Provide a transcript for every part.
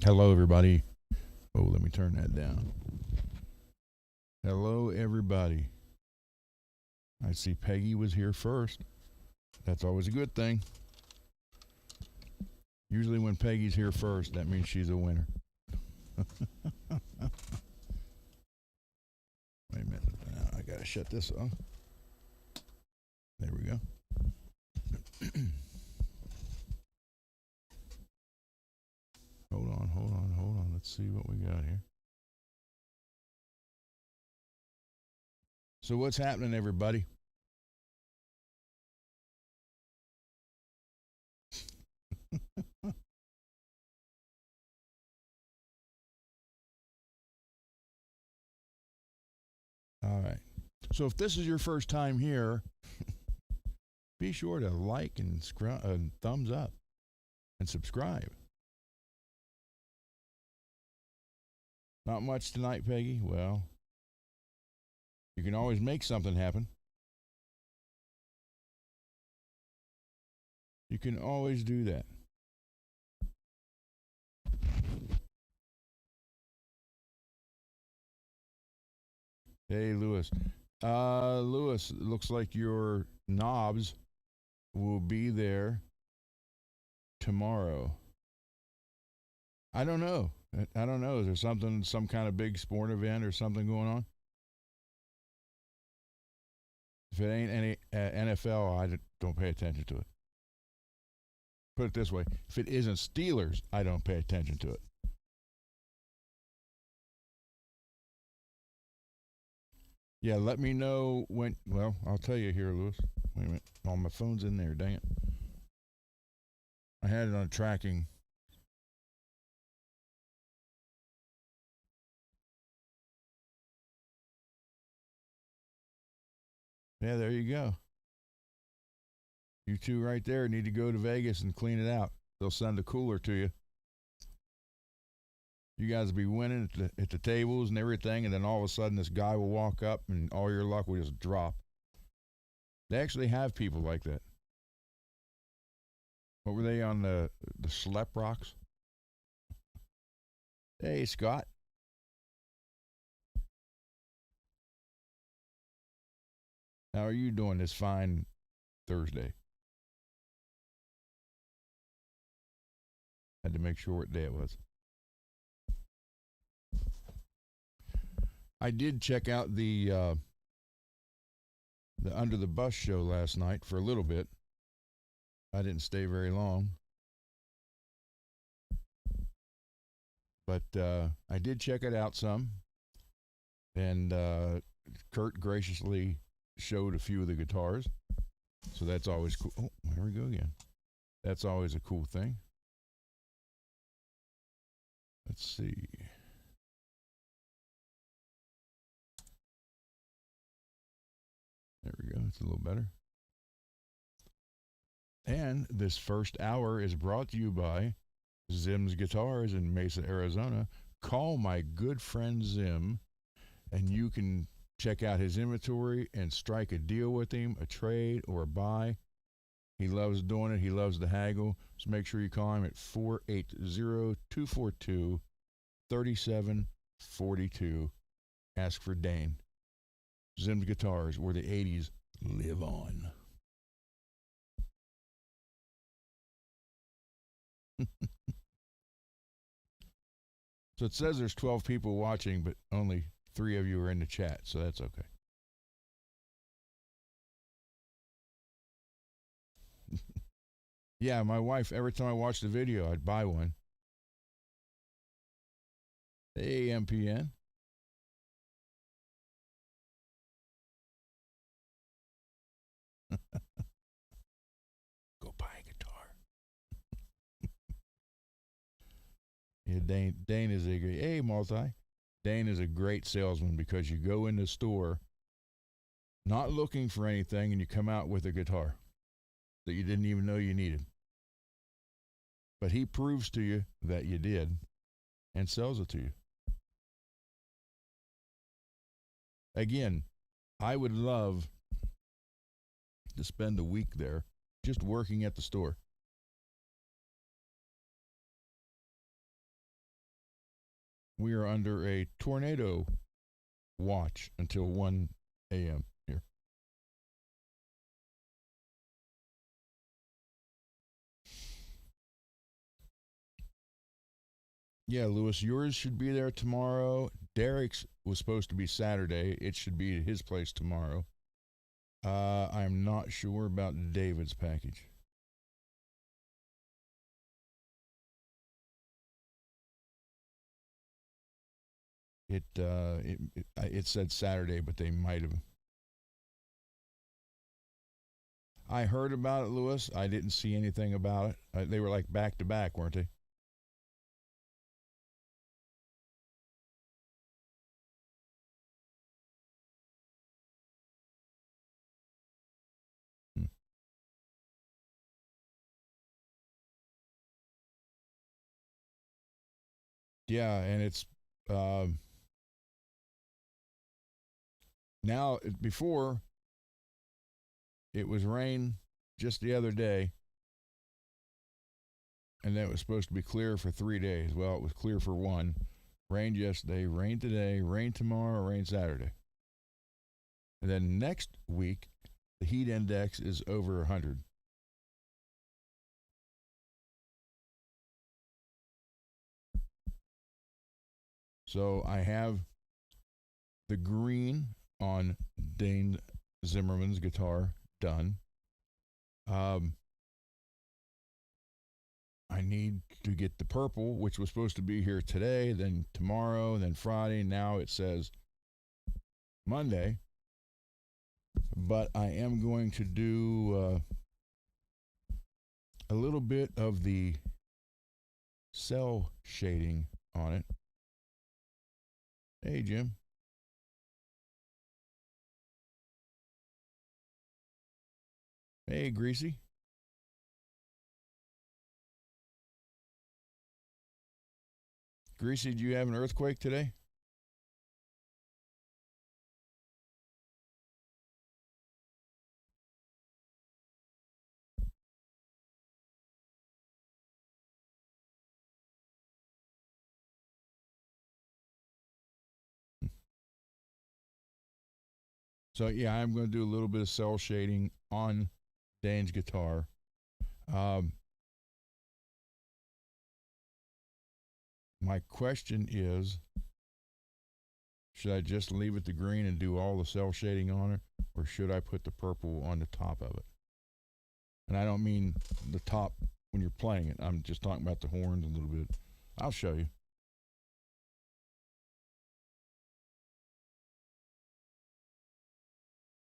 Hello, everybody. Oh, let me turn that down. Hello, everybody. I see Peggy was here first. That's always a good thing. Usually, when Peggy's here first, that means she's a winner. Wait a minute. Now I gotta shut this off. There we go. Hold on. Let's see what we got here. So, what's happening, everybody? All right. So, if this is your first time here, be sure to like and thumbs up and subscribe. Not much tonight, Peggy. Well, you can always make something happen. You can always do that. Hey, Lewis. Lewis, it looks like your knobs will be there tomorrow. I don't know. I don't know. Is there something, some kind of big sport event or something going on? If it ain't any NFL, I don't pay attention to it. Put it this way: if it isn't Steelers, I don't pay attention to it. Yeah, let me know when. Well, I'll tell you here, Lewis. Wait a minute. Oh, my phone's in there. Dang it. I had it on tracking. Yeah, there you go. You two right there need to go to Vegas and clean it out. They'll send a cooler to you. You guys will be winning at the tables and everything, and then all of a sudden this guy will walk up and all your luck will just drop. They actually have people like that. What were they on the Slep Rocks? Hey, Scott. How are you doing this fine Thursday? Had to make sure what day it was. I did check out the Under the Bus show last night for a little bit. I didn't stay very long, but I did check it out some, and Kurt graciously showed a few of the guitars, so that's always cool. Oh, here we go again. That's always a cool thing. Let's see. There we go. It's a little better. And this first hour is brought to you by Zim's Guitars in Mesa, Arizona. Call my good friend Zim, and you can check out his inventory and strike a deal with him, a trade or a buy. He loves doing it. He loves to haggle. So make sure you call him at 480-242-3742. Ask for Dane. Zim's Guitars, where the 80s live on. So it says there's 12 people watching, but only 3 of you are in the chat, so that's okay. Yeah, my wife, every time I watched the video, I'd buy one. Hey, MPN. Go buy a guitar. Yeah, Dane is a great, hey, multi. Dane is a great salesman because you go in the store not looking for anything and you come out with a guitar that you didn't even know you needed. But he proves to you that you did and sells it to you. Again, I would love to spend a week there just working at the store. We are under a tornado watch until 1 a.m. here. Yeah, Lewis, yours should be there tomorrow. Derek's was supposed to be Saturday. It should be at his place tomorrow. I'm not sure about David's package. It said Saturday, but they might have. I heard about it, Lewis. I didn't see anything about it. They were like back to back, weren't they? Hmm. Yeah, and it's um, now before it was rain just the other day, and then it was supposed to be clear for 3 days. Well, it was clear for one. Rained yesterday, rain today, rain tomorrow, rain Saturday. And then next week, the heat index is over 100. So I have the green on Dane Zimmerman's guitar done. Um, I need to get the purple, which was supposed to be here today, then tomorrow, then Friday. Now it says Monday. But I am going to do a little bit of the cell shading on it. Hey, Jim. Hey, Greasy. Greasy, do you have an earthquake today? So yeah, I'm going to do a little bit of cell shading on Dane's guitar. Um, my question is, should I just leave it the green and do all the cell shading on it, or should I put the purple on the top of it? And I don't mean the top when you're playing it. I'm just talking about the horns a little bit. I'll show you.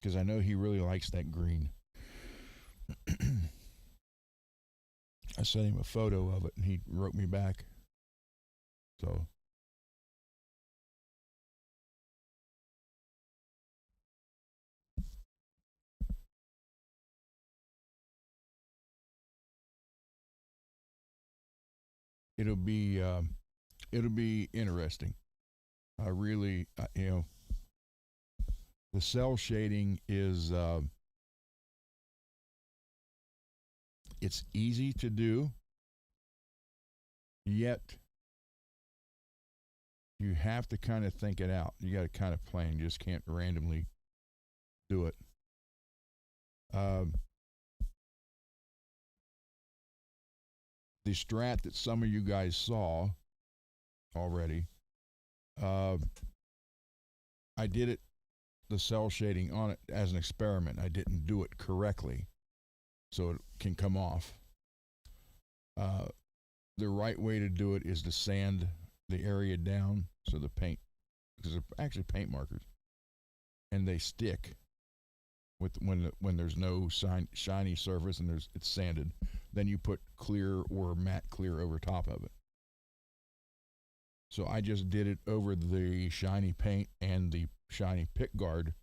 Because I know he really likes that green. I sent him a photo of it and he wrote me back. So it'll be it'll be interesting. I really, the cell shading is it's easy to do, yet you have to kind of think it out. You got to kind of plan. You just can't randomly do it. Um, the strat that some of you guys saw already, uh, I did it the cell shading on it as an experiment. I didn't do it correctly, so it can come off. Uh, the right way to do it is to sand the area down so the paint, because they're actually paint markers, and they stick with when there's no shiny surface and it's sanded. Then you put clear or matte clear over top of it. So I just did it over the shiny paint and the shiny pick guard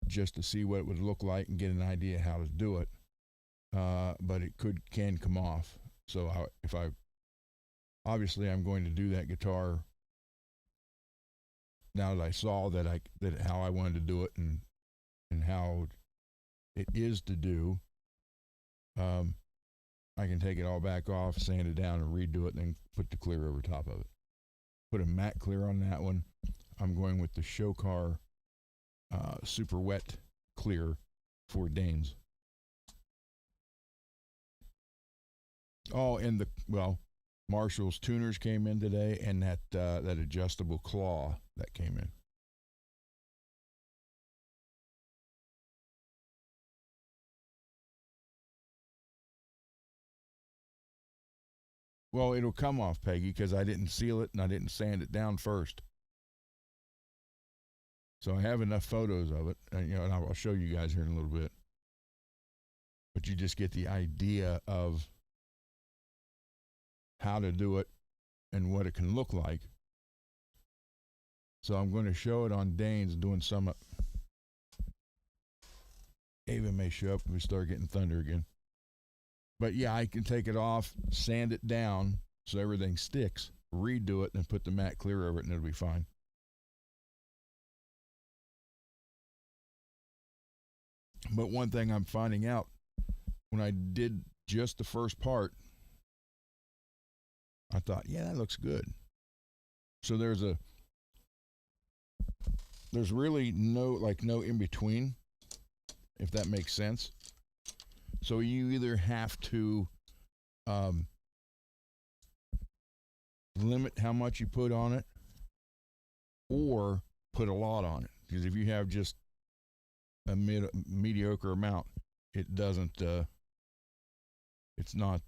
just to see what it would look like and get an idea how to do it. But it can come off. So if I obviously I'm going to do that guitar now that I saw that how I wanted to do it and how it is to do. I can take it all back off, sand it down, and redo it, and then put the clear over top of it. Put a matte clear on that one. I'm going with the Show Car super wet clear for Danes. Oh, and Marshall's tuners came in today, and that adjustable claw that came in. Well, it'll come off, Peggy, because I didn't seal it and I didn't sand it down first. So I have enough photos of it, and I'll show you guys here in a little bit. But you just get the idea of how to do it and what it can look like. So I'm going to show it on Dane's doing some. Ava may show up if we start getting thunder again. But yeah, I can take it off, sand it down so everything sticks, redo it, and put the matte clear over it, and it'll be fine. But one thing I'm finding out when I did just the first part, I thought, yeah, that looks good. So there's really no in between, if that makes sense. So you either have to limit how much you put on it or put a lot on it. Because if you have just a mediocre amount, it doesn't, it's not,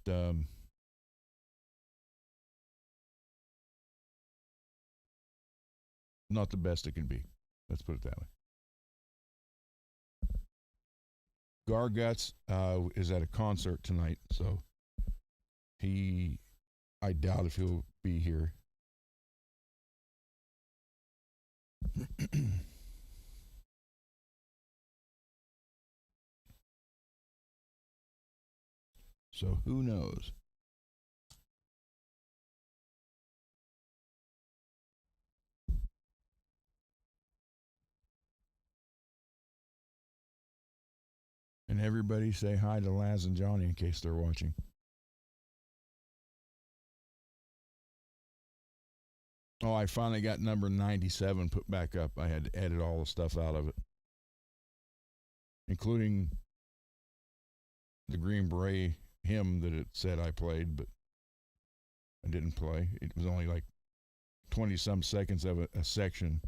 not the best it can be. Let's put it that way. Garguts is at a concert tonight, so I doubt if he'll be here. So who knows? And everybody say hi to Laz and Johnny in case they're watching. Oh, I finally got number 97 put back up. I had to edit all the stuff out of it, including the Green Beret hymn that it said I played, but I didn't play. It was only like 20 some seconds of a section.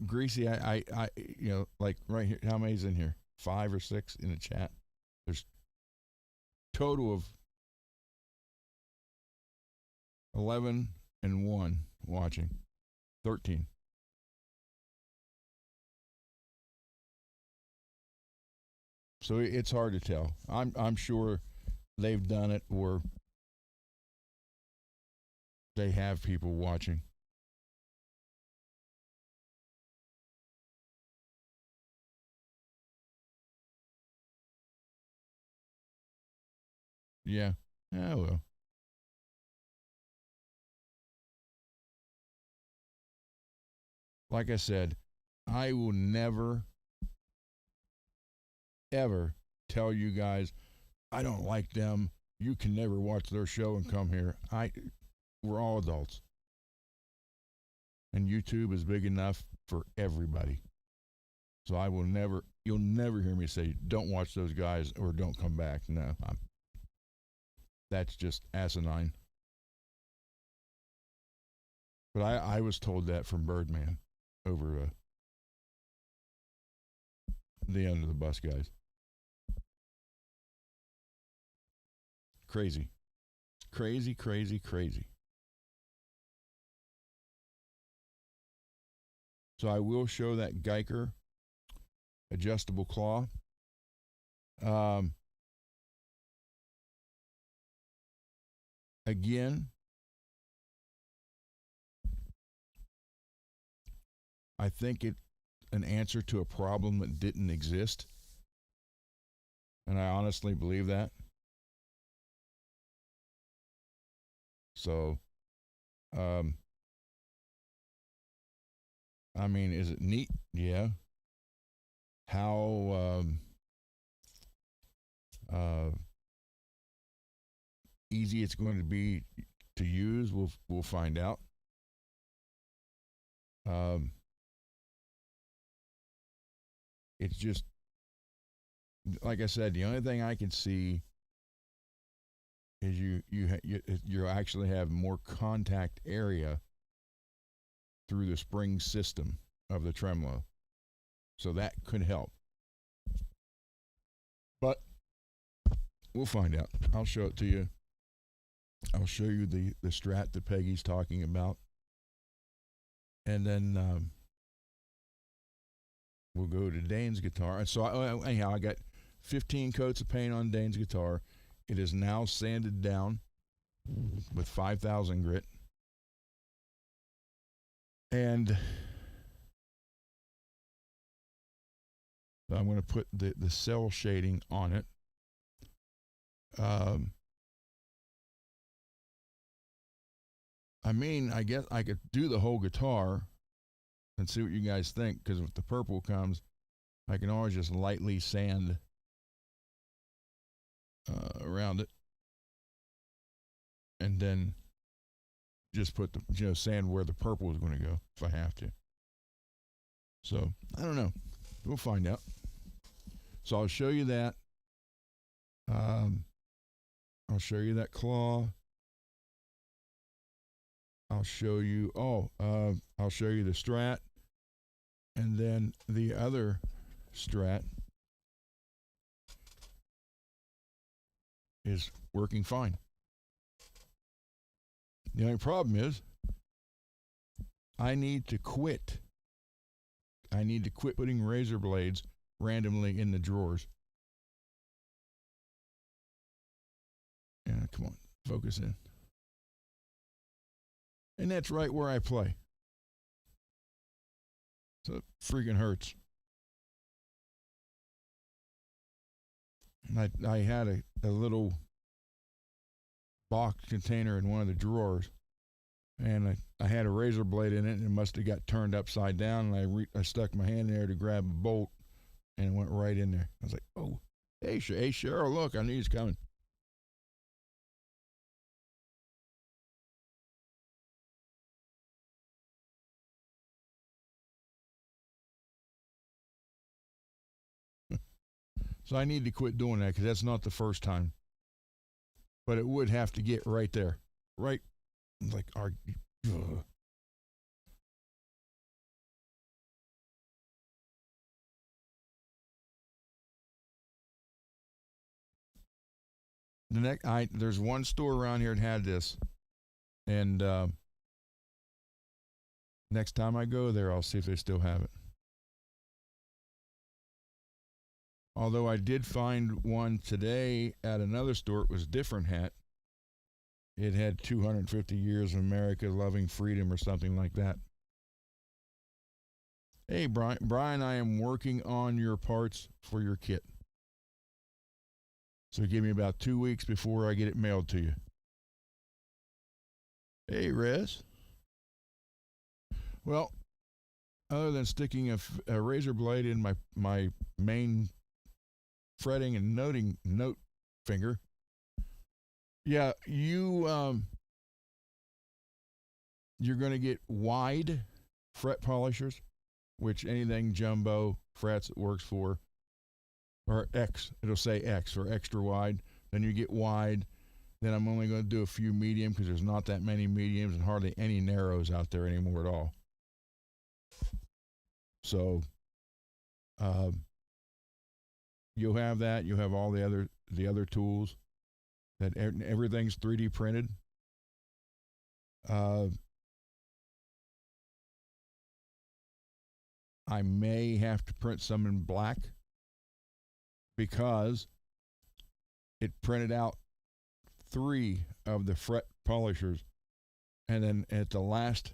Greasy, I like right here, how many's in here? 5 or 6 in the chat. There's total of 11 and 1 watching. 13. So it's hard to tell. I'm sure they've done it or they have people watching. Yeah. Yeah, well. Like I said, I will never, ever tell you guys I don't like them. You can never watch their show and come here. We're all adults. And YouTube is big enough for everybody. So you'll never hear me say, don't watch those guys or don't come back. No, that's just asinine. But I was told that from Birdman over the end of the bus guys. Crazy. Crazy, crazy, crazy. So I will show that Geiger adjustable claw. Again, I think it's an answer to a problem that didn't exist. And I honestly believe that. So, I mean, is it neat? Yeah. uh, easy it's going to be to use, we'll find out. Um, it's just like I said. The only thing I can see is you actually have more contact area through the spring system of the tremolo, so that could help. But we'll find out. I'll show it to you. I'll show you the strat that Peggy's talking about, and then we'll go to Dane's guitar. And so anyhow, I got 15 coats of paint on Dane's guitar. It is now sanded down with 5,000 grit, and I'm going to put the cell shading on it. I mean, I guess I could do the whole guitar and see what you guys think, because if the purple comes, I can always just lightly sand around it, and then just put the sand where the purple is going to go if I have to. So I don't know. We'll find out. So I'll show you that. I'll show you that claw. I'll show you. I'll show you the strat, and then the other strat is working fine. The only problem is I need to quit. I need to quit putting razor blades randomly in the drawers. Yeah, come on, focus in. And that's right where I play. So it freaking hurts. I had a little box container in one of the drawers, and I had a razor blade in it, and it must have got turned upside down, and I stuck my hand in there to grab a bolt, and it went right in there. I was like, oh, hey Cheryl, look, I knew he's coming. So I need to quit doing that, because that's not the first time. But it would have to get right there. Right? Like, ugh. There's one store around here that had this. And next time I go there, I'll see if they still have it. Although I did find one today at another store. It was a different hat. It had 250 years of America loving freedom or something like that. Hey, Brian, I am working on your parts for your kit. So give me about 2 weeks before I get it mailed to you. Hey, Rez. Well, other than sticking a razor blade in my main fretting and note finger, yeah, you're going to get wide fret polishers, which anything jumbo frets it works for, or X. It'll say X or extra wide. Then you get wide. Then I'm only going to do a few medium, because there's not that many mediums and hardly any narrows out there anymore at all. So you'll have that. You'll have all the other tools. That everything's 3D printed. I may have to print some in black, because it printed out 3 of the fret polishers, and then at the last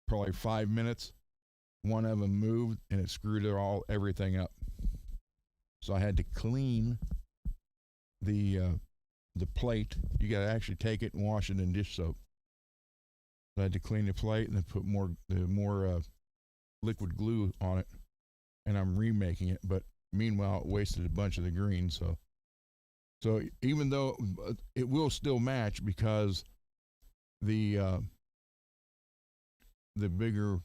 probably 5 minutes, one of them moved and it screwed everything up. So I had to clean the plate. You got to actually take it and wash it in dish soap. So I had to clean the plate and then put more liquid glue on it, and I'm remaking it. But meanwhile, it wasted a bunch of the green. So even though it will still match because the uh, the bigger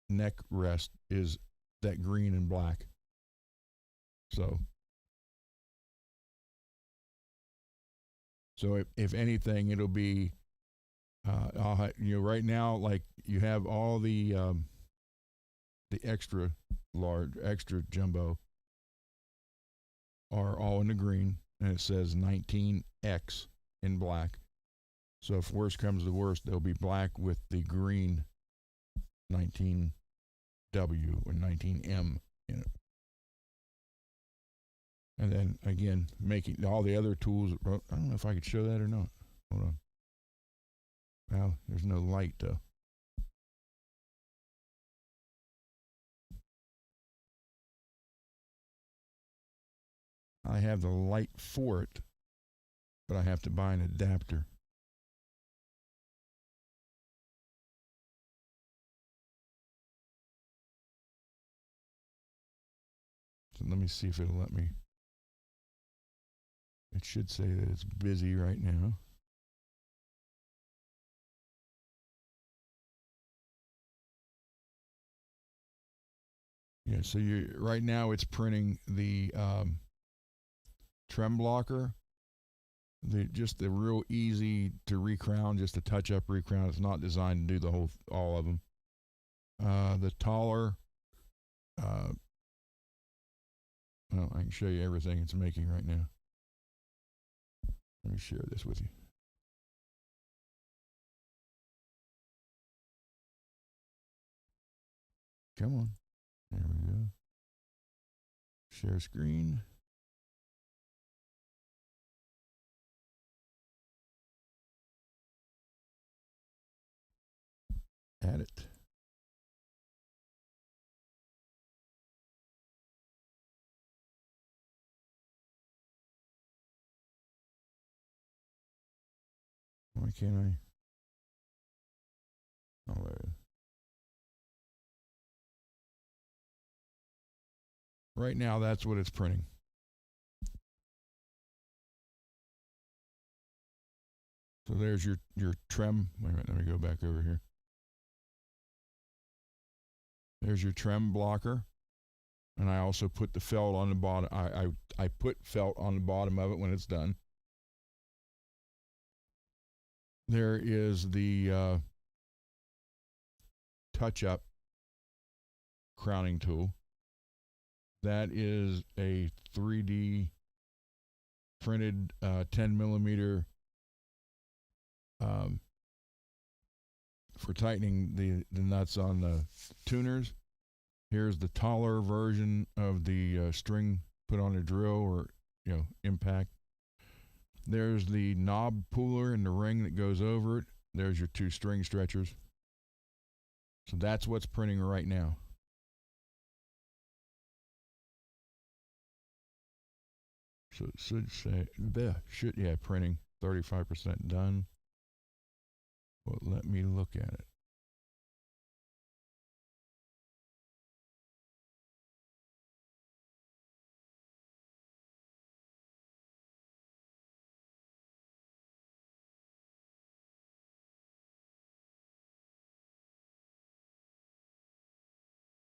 neck rest is that green and black. So if anything, it'll be right now, like you have all the extra large, extra jumbo are all in the green, and it says 19X in black. So if worst comes to worst, they'll be black with the green 19W or 19M in it. And then again, making all the other tools. I don't know if I could show that or not. Hold on. Well, there's no light though. I have the light for it, but I have to buy an adapter. So let me see if it'll let me. It should say that it's busy right now. Yeah, so you right now it's printing the trem blocker, just the real easy to recrown, just a touch up recrown. It's not designed to do the all of them. The taller, well, I can show you everything it's making right now. Let me share this with you. Come on. There we go. Share screen. Add it. Why can't I? Oh, there it is. Right now, that's what it's printing. So there's your trem. Wait a minute, let me go back over here. There's your trem blocker. And I also put the felt on the bottom. I put felt on the bottom of it when it's done. There is the touch-up crowning tool. That is a 3D printed 10 millimeter for tightening the nuts on the tuners. Here's the taller version of the string put on a drill or impact. There's the knob puller and the ring that goes over it. There's your two string stretchers. So that's what's printing right now. So it should say, printing 35% done. Well, let me look at it.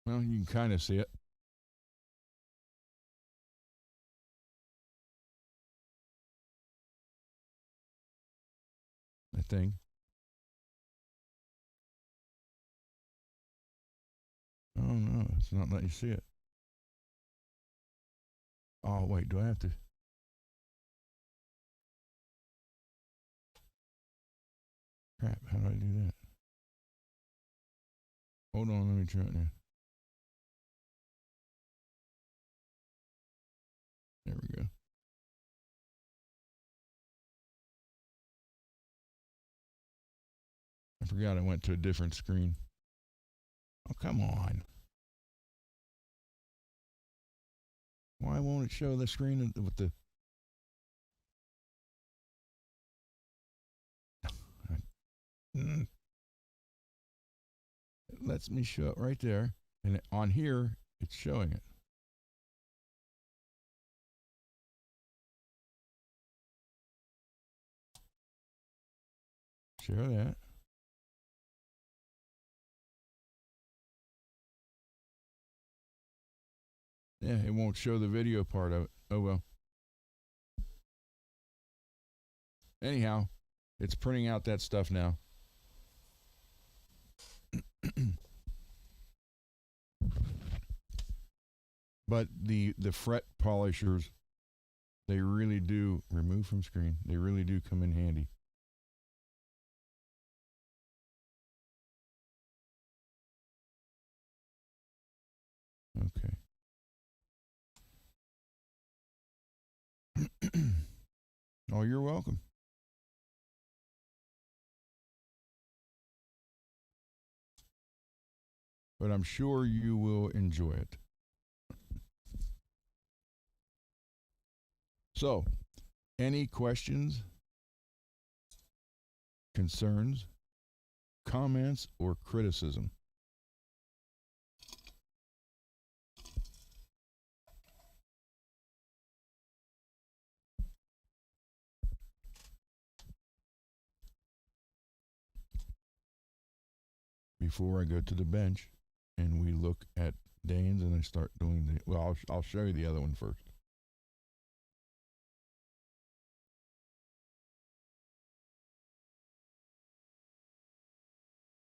Well, you can kind of see it. I think. Oh no, it's not letting you see it. Oh wait, do I have to? Crap, how do I do that? Hold on, let me try it now. There we go. I forgot I went to a different screen. Oh, come on. Why won't it show the screen with the... It lets me show it right there. And on here, it's showing it. share that. Yeah, it won't show the video part of it. Oh well. Anyhow, it's printing out that stuff now. But the fret polishers, they really do remove from screen. They really do come in handy. Okay. Oh, you're welcome. But I'm sure you will enjoy it. So, any questions, concerns, comments, or criticism? Before I go to the bench and we look at Dane's and I start doing the, well, I'll show you the other one first.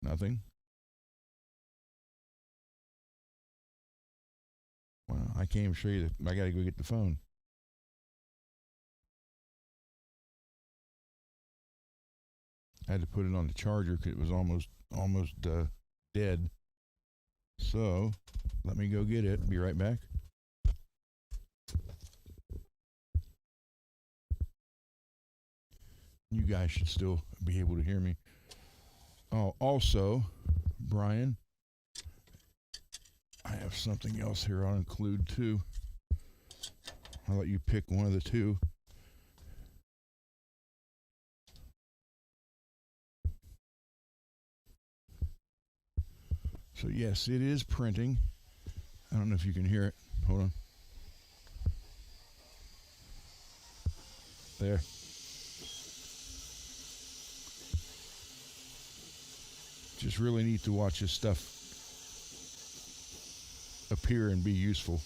Nothing? Well, I can't even show you I got to go get the phone. I had to put it on the charger because it was almost dead. So let me go get it. Be right back. You guys should still be able to hear me. Oh, also, Brian, I have something else here I'll include too. I'll let you pick one of the two. So yes, it is printing. I don't know if you can hear it. Hold on. There. Just really neat to watch this stuff appear and be useful.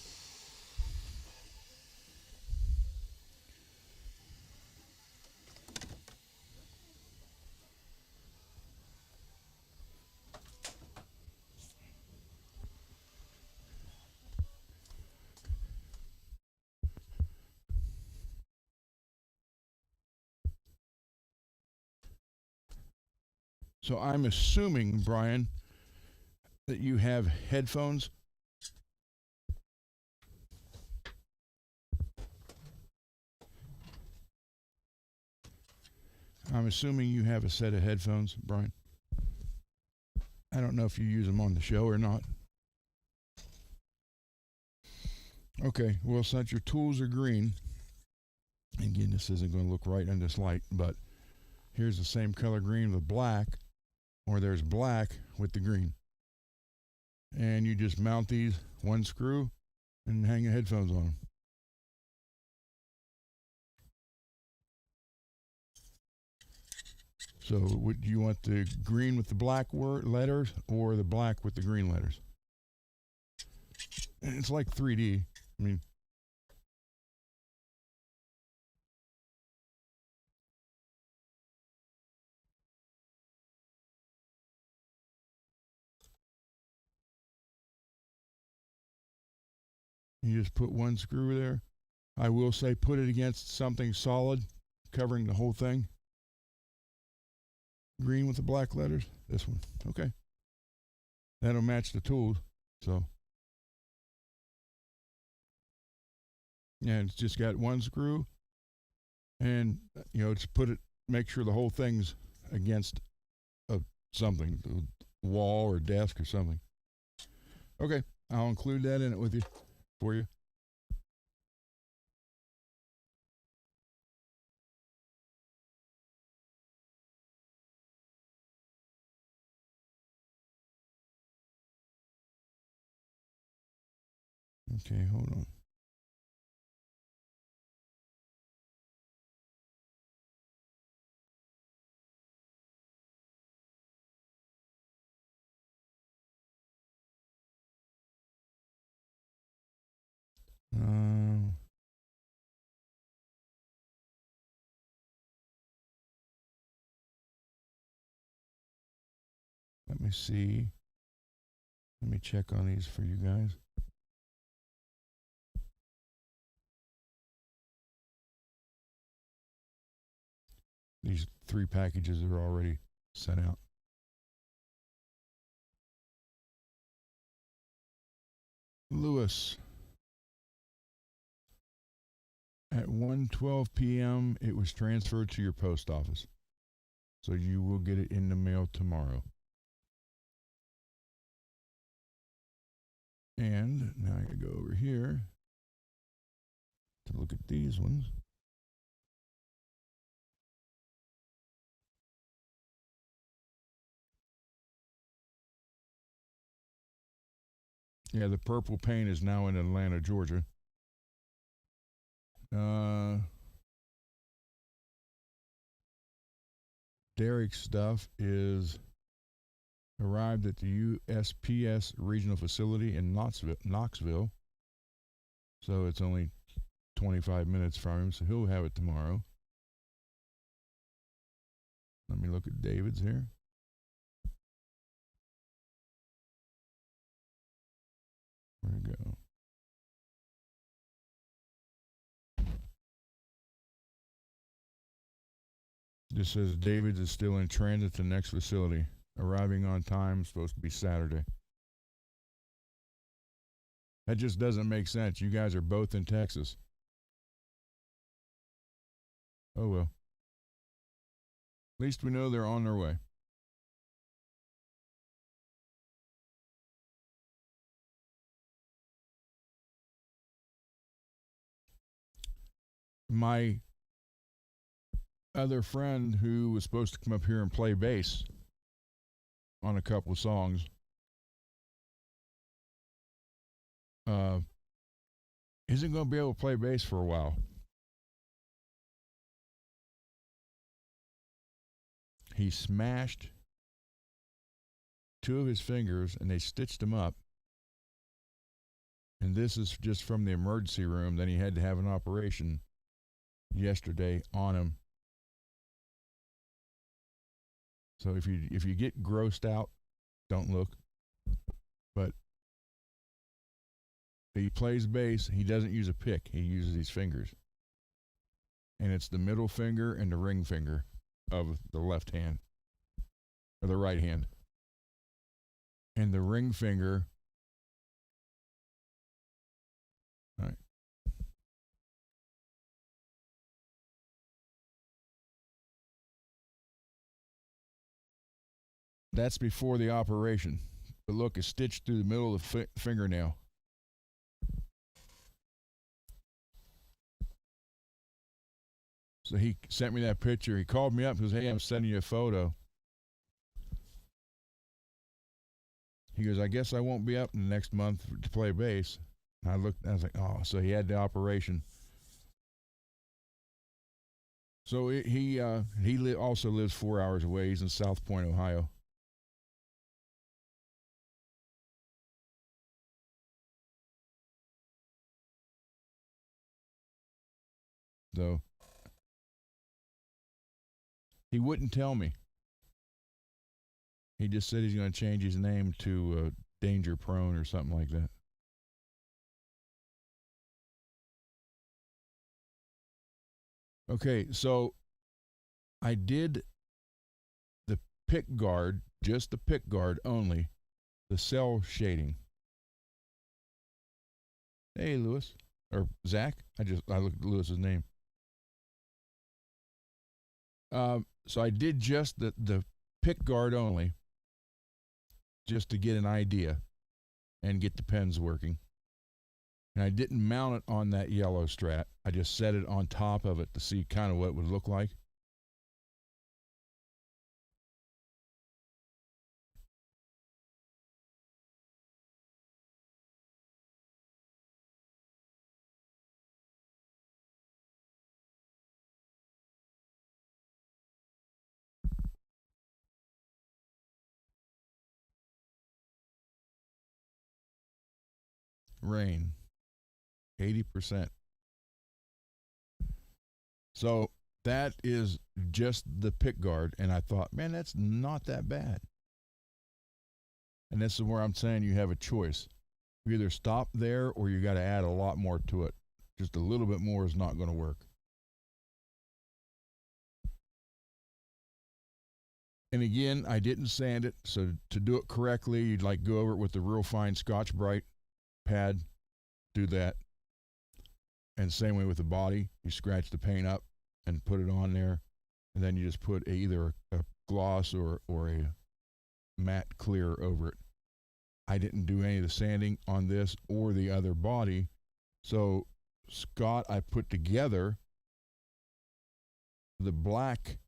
So I'm assuming, Brian, that you have headphones. I'm assuming you have a set of headphones, Brian. I don't know if you use them on the show or not. Okay, well, since your tools are green, again, this isn't going to look right in this light, but here's the same color green with black, or there's black with the green. And you just mount these one screw and hang your headphones on them. So, would you want the green with the black letters or the black with the green letters? And it's like 3D. I mean, you just put one screw there. I will say put it against something solid, covering the whole thing. Green with the black letters. This one. Okay. That'll match the tools. So, yeah, it's just got one screw. And, just make sure the whole thing's against something, the wall or desk or something. Okay. I'll include that in it with you, for you. Okay, hold on. me see. Let me check on these for you guys. These 3 packages are already sent out. Lewis. At 1:12 p.m., it was transferred to your post office. So you will get it in the mail tomorrow. And now I gotta go over here to look at these ones. Yeah, the purple paint is now in Atlanta, Georgia. Derek's stuff is arrived at the USPS regional facility in Knoxville. So it's only 25 minutes from him, so he'll have it tomorrow. Let me look at David's here. Where'd it go? This says David is still in transit to the next facility. Arriving on time, supposed to be Saturday. That just doesn't make sense. You guys are both in Texas. Oh well. At least we know they're on their way. My other friend who was supposed to come up here and play bass on a couple of songs isn't going to be able to play bass for a while. He smashed 2 of his fingers and they stitched him up. And this is just from the emergency room. Then he had to have an operation yesterday on him. So if you get grossed out, don't look. But he plays bass. He doesn't use a pick. He uses his fingers. And it's the middle finger and the ring finger of the left hand. Or the right hand. And the ring finger. All right. That's before the operation. But look, it's stitched through the middle of the fingernail. So he sent me that picture. He called me up and goes, "Hey, I'm sending you a photo." He goes, "I guess I won't be up in the next month to play bass." And I looked, and I was like, "Oh," so he had the operation. So he also lives 4 hours away. He's in South Point, Ohio. So he wouldn't tell me. He just said he's going to change his name to Danger Prone or something like that. Okay, so I did the pick guard, just the pick guard only, the cell shading. Hey, Lewis. Or Zach. I looked at Lewis's name. So I did just the pick guard only, just to get an idea and get the pens working. And I didn't mount it on that yellow strat. I just set it on top of it to see kind of what it would look like. Rain. 80%. So that is just the pick guard. And I thought, man, that's not that bad. And this is where I'm saying you have a choice. You either stop there or you got to add a lot more to it. Just a little bit more is not going to work. And again, I didn't sand it, so to do it correctly, you'd like go over it with the real fine Scotch Brite pad, do that. And same way with the body, you scratch the paint up and put it on there, and then you just put either a gloss or a matte clear over it. I didn't do any of the sanding on this or the other body, so Scott, I put together the black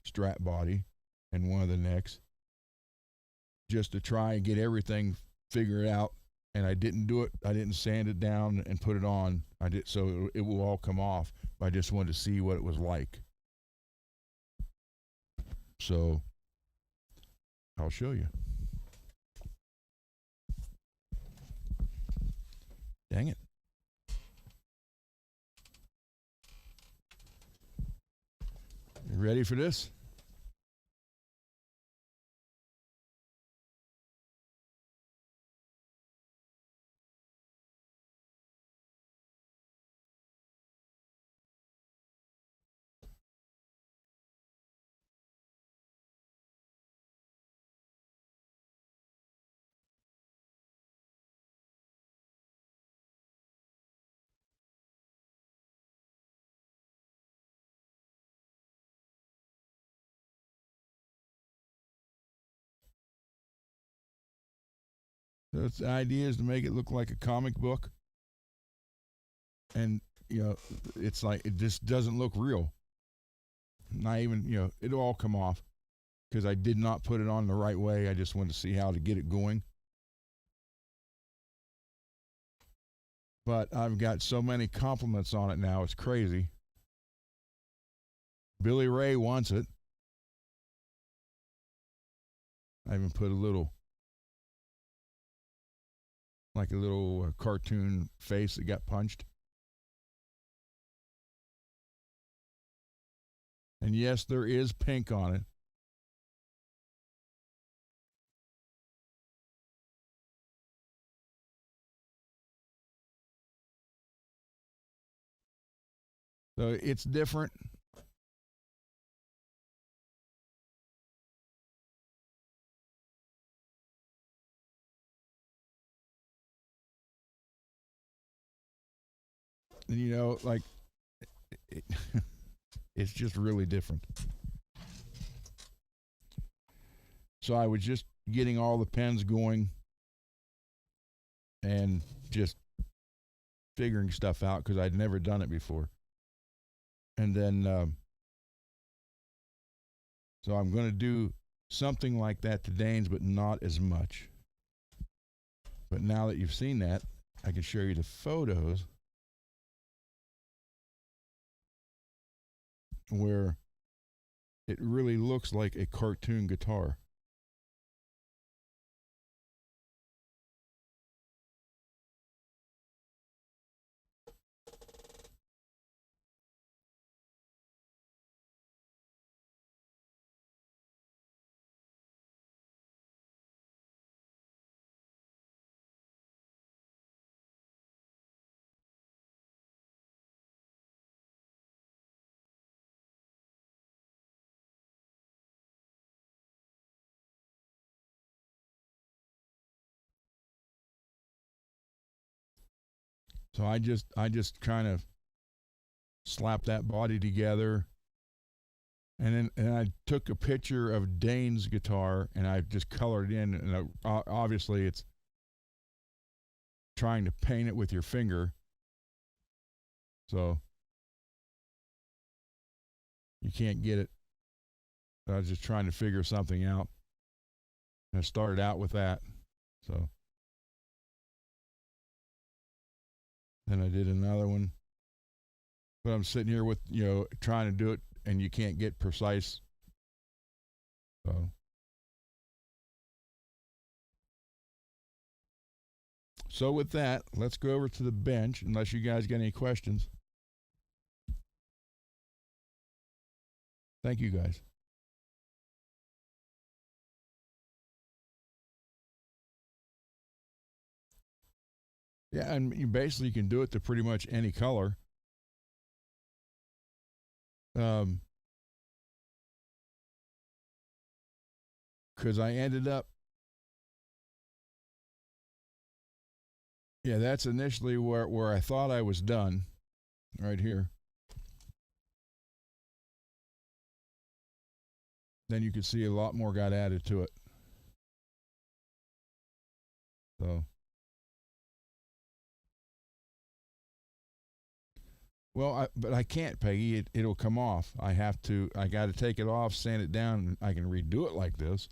strap body and one of the necks just to try and get everything figured out. And I didn't do it. I didn't sand it down and put it on. I did so it will all come off. I just wanted to see what it was like. So I'll show you. Dang it. You ready for this? So the idea is to make it look like a comic book. And, it's like it just doesn't look real. Not even, it'll all come off because I did not put it on the right way. I just wanted to see how to get it going. But I've got so many compliments on it now, it's crazy. Billy Ray wants it. I even put a little cartoon face that got punched. And yes, there is pink on it. So it's different. Like it's just really different. So I was just getting all the pens going and just figuring stuff out because I'd never done it before. And then, so I'm going to do something like that to Dane's, but not as much. But now that you've seen that, I can show you the photos where it really looks like a cartoon guitar. So I just kind of slapped that body together, and I took a picture of Dane's guitar and I just colored in, and obviously it's trying to paint it with your finger, so you can't get it. I was just trying to figure something out, and I started out with that. So then I did another one, but I'm sitting here with trying to do it, and you can't get precise. So with that, let's go over to the bench, unless you guys got any questions. Thank you, guys. Yeah, and you basically can do it to pretty much any color. Um, because I ended up, yeah, that's initially where I thought I was done, right here. Then you could see a lot more got added to it. So, well, but I can't, Peggy. It'll come off. I have to. I got to take it off, sand it down, and I can redo it like this.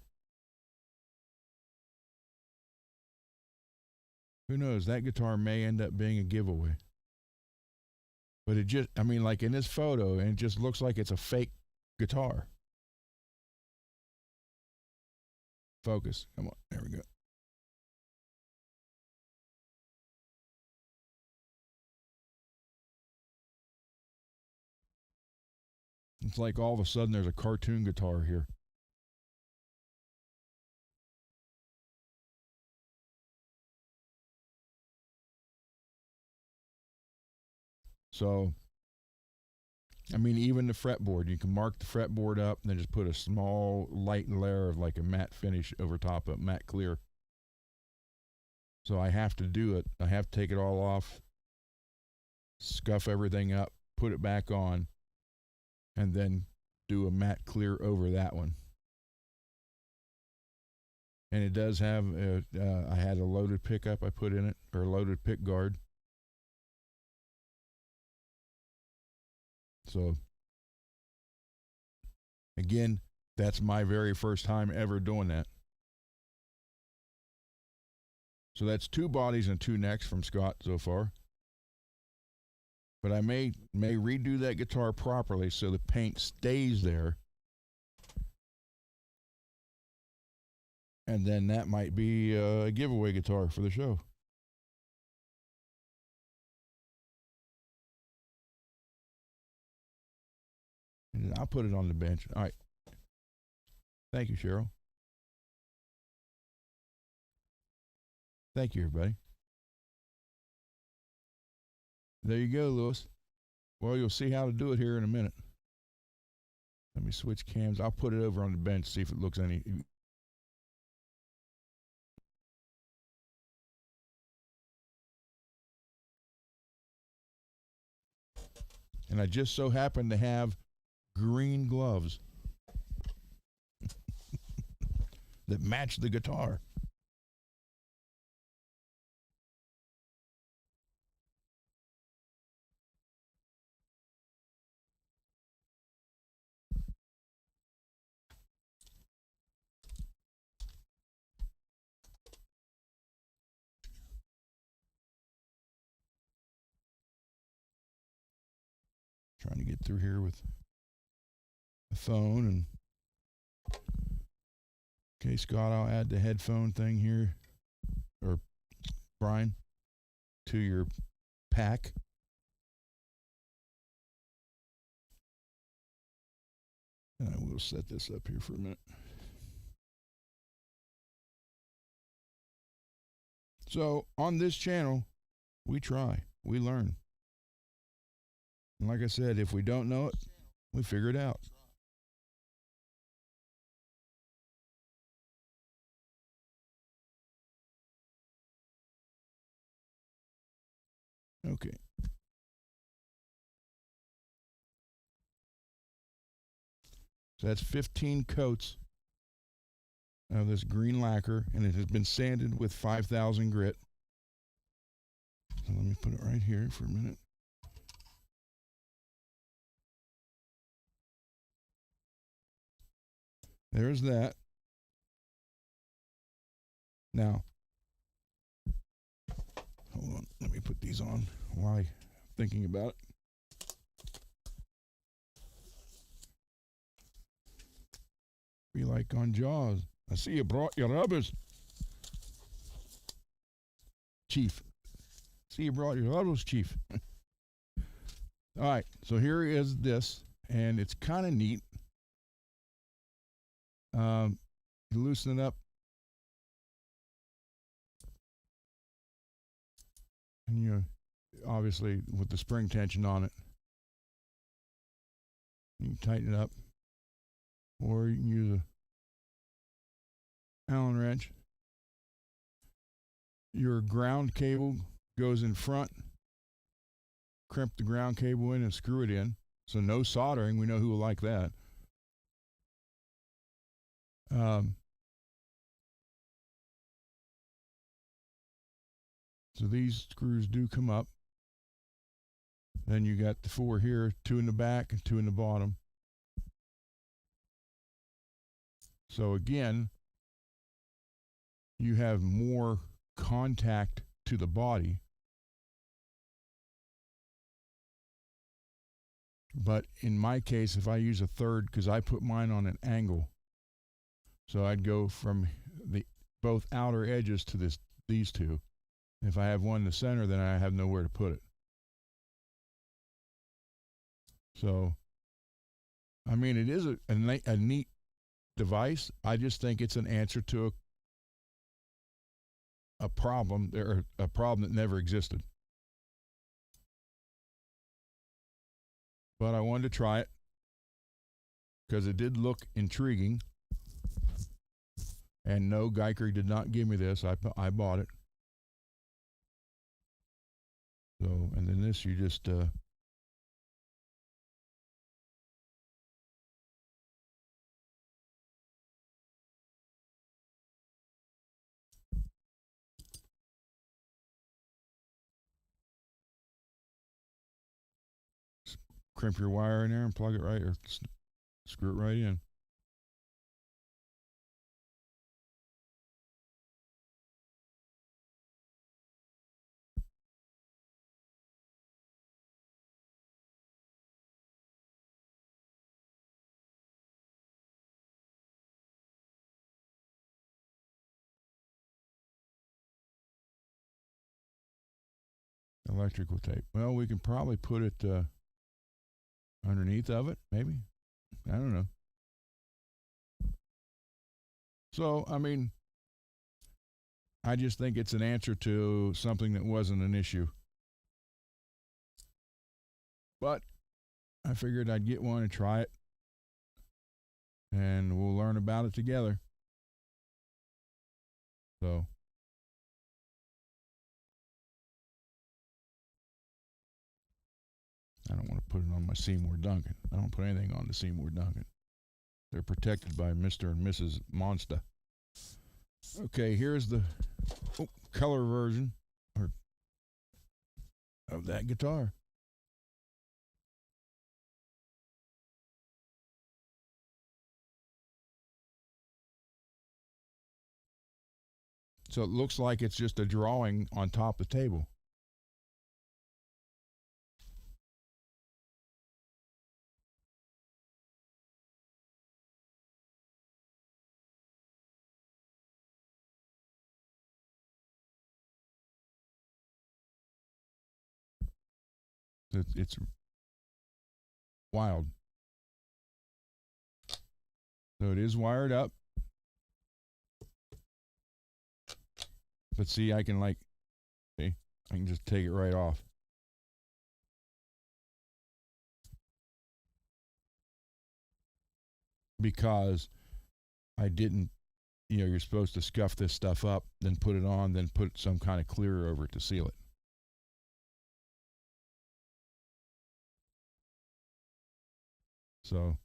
Who knows? That guitar may end up being a giveaway. But it just, I mean, like in this photo, and it just looks like it's a fake guitar. Focus. Come on. There we go. It's like all of a sudden there's a cartoon guitar here. So, I mean, even the fretboard, you can mark the fretboard up and then just put a small light layer of like a matte finish over top of matte clear. So I have to do it. I have to take it all off, scuff everything up, put it back on, and then do a matte clear over that one. And it does have, I had a loaded pickup I put in it, or a loaded pick guard. So, again, that's my very first time ever doing that. So that's 2 bodies and 2 necks from Scott so far. But I may redo that guitar properly so the paint stays there. And then that might be a giveaway guitar for the show. And I'll put it on the bench. All right. Thank you, Cheryl. Thank you, everybody. There you go, Lewis. Well, you'll see how to do it here in a minute. Let me switch cams. I'll put it over on the bench, see if it looks any. And I just so happen to have green gloves that match the guitar. Trying to get through here with the phone. And okay, Scott, I'll add the headphone thing here, or Brian, to your pack. And I will set this up here for a minute. So on this channel, we try, we learn. And like I said, if we don't know it, we figure it out. Okay. So that's 15 coats of this green lacquer, and it has been sanded with 5,000 grit. So let me put it right here for a minute. There's that. Now, hold on. Let me put these on while I'm thinking about it. Be like on Jaws. I see you brought your rubbers. Chief. See you brought your rubbers, Chief. All right, so here is this, and it's kind of neat. You loosen it up. And you obviously with the spring tension on it, you can tighten it up, or you can use a Allen wrench. Your ground cable goes in front. Crimp the ground cable in and screw it in. So no soldering. We know who will like that. So these screws do come up. Then you got the 4 here, 2 in the back and 2 in the bottom. So again, you have more contact to the body. But in my case, if I use a third, because I put mine on an angle, so I'd go from the both outer edges to these two. If I have one in the center, then I have nowhere to put it. So, I mean, it is a neat device. I just think it's an answer to a problem, or a problem that never existed. But I wanted to try it because it did look intriguing. And no, Geiker did not give me this. I bought it. So, and then this, you just crimp your wire in there and plug it right, or screw it right in. Electrical tape. Well, we can probably put it underneath of it, maybe. I don't know. So, I mean, I just think it's an answer to something that wasn't an issue. But I figured I'd get one and try it, and we'll learn about it together. So, I don't want to put it on my Seymour Duncan. I don't put anything on the Seymour Duncan. They're protected by Mr. and Mrs. Monster. Okay, here's the color version of that guitar. So it looks like it's just a drawing on top of the table. It's wild. So it is wired up. But see, I can I can just take it right off. Because I didn't, you're supposed to scuff this stuff up, then put it on, then put some kind of clear over it to seal it. So,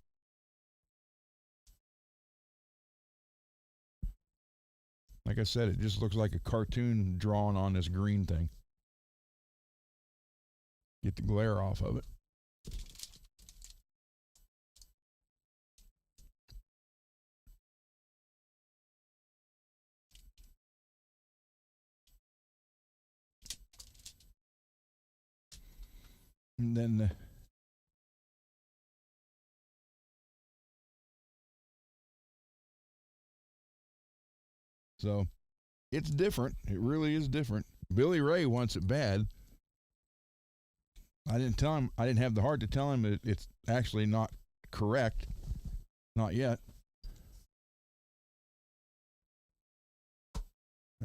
like I said, it just looks like a cartoon drawn on this green thing. Get the glare off of it. And then so it's different. It really is different. Billy Ray wants it bad. I didn't tell him. I didn't have the heart to tell him that it's actually not correct. Not yet.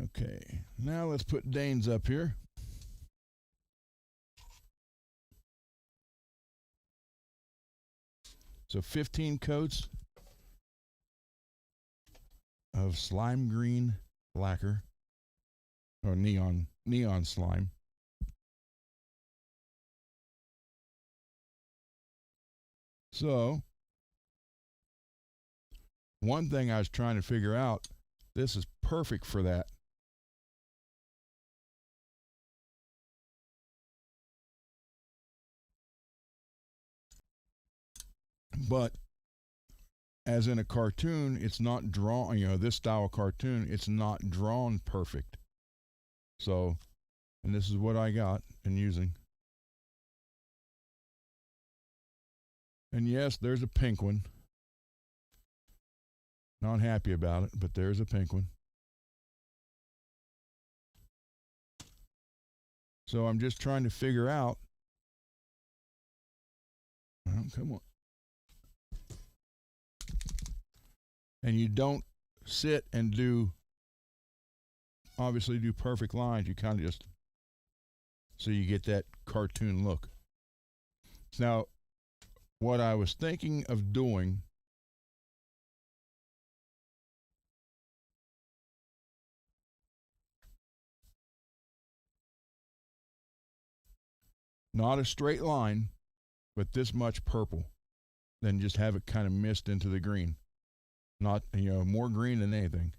Okay. Now let's put Dane's up here. So 15 coats of slime green lacquer, or neon slime. So one thing I was trying to figure out, this is perfect for that. But as in a cartoon, it's not drawn, this style of cartoon, it's not drawn perfect. So, and this is what I got and using. And yes, there's a pink one. Not happy about it, but there's a pink one. So I'm just trying to figure out. Well, come on. And you don't sit and obviously do perfect lines. You kind of just, so you get that cartoon look. Now, what I was thinking of doing, not a straight line, but this much purple, then just have it kind of mist into the green. Not, more green than anything.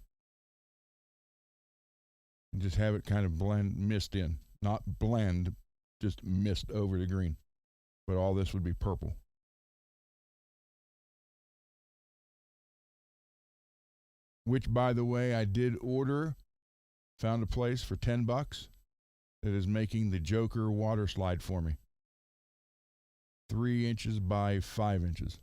And just have it kind of mist in. Not blend, just mist over the green. But all this would be purple. Which, by the way, I did order. Found a place for $10 that is making the Joker water slide for me. 3 inches by 5 inches.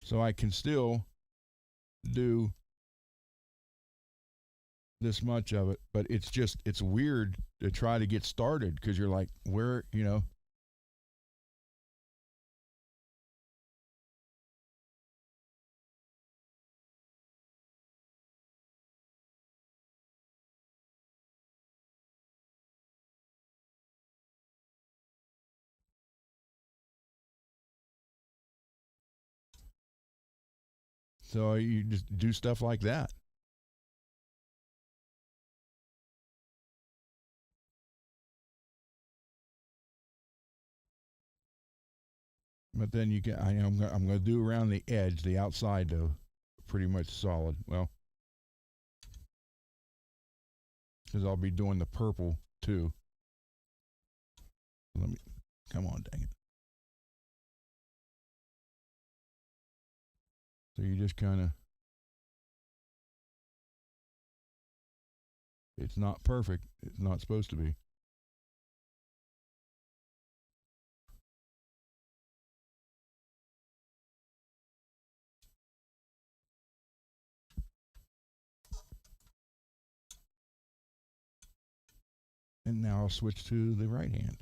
So I can still do this much of it, but it's weird to try to get started because you're like, where. So you just do stuff like that. But then I'm going to do around the edge, the outside though, pretty much solid. Well, because I'll be doing the purple too. Come on, dang it. So you just kind of, it's not perfect. It's not supposed to be. And now I'll switch to the right hand.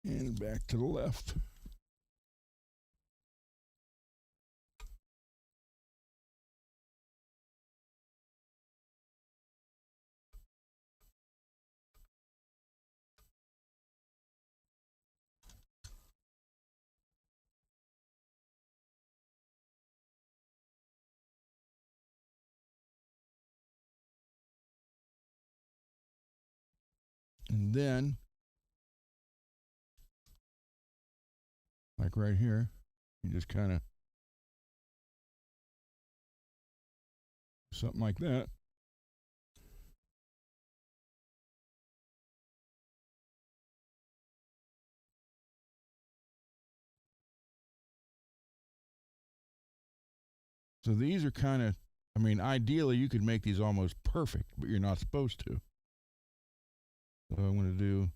And back to the left. And then, like right here, you just kind of, something like that. So these are kind of, ideally you could make these almost perfect, but you're not supposed to. So I'm going to do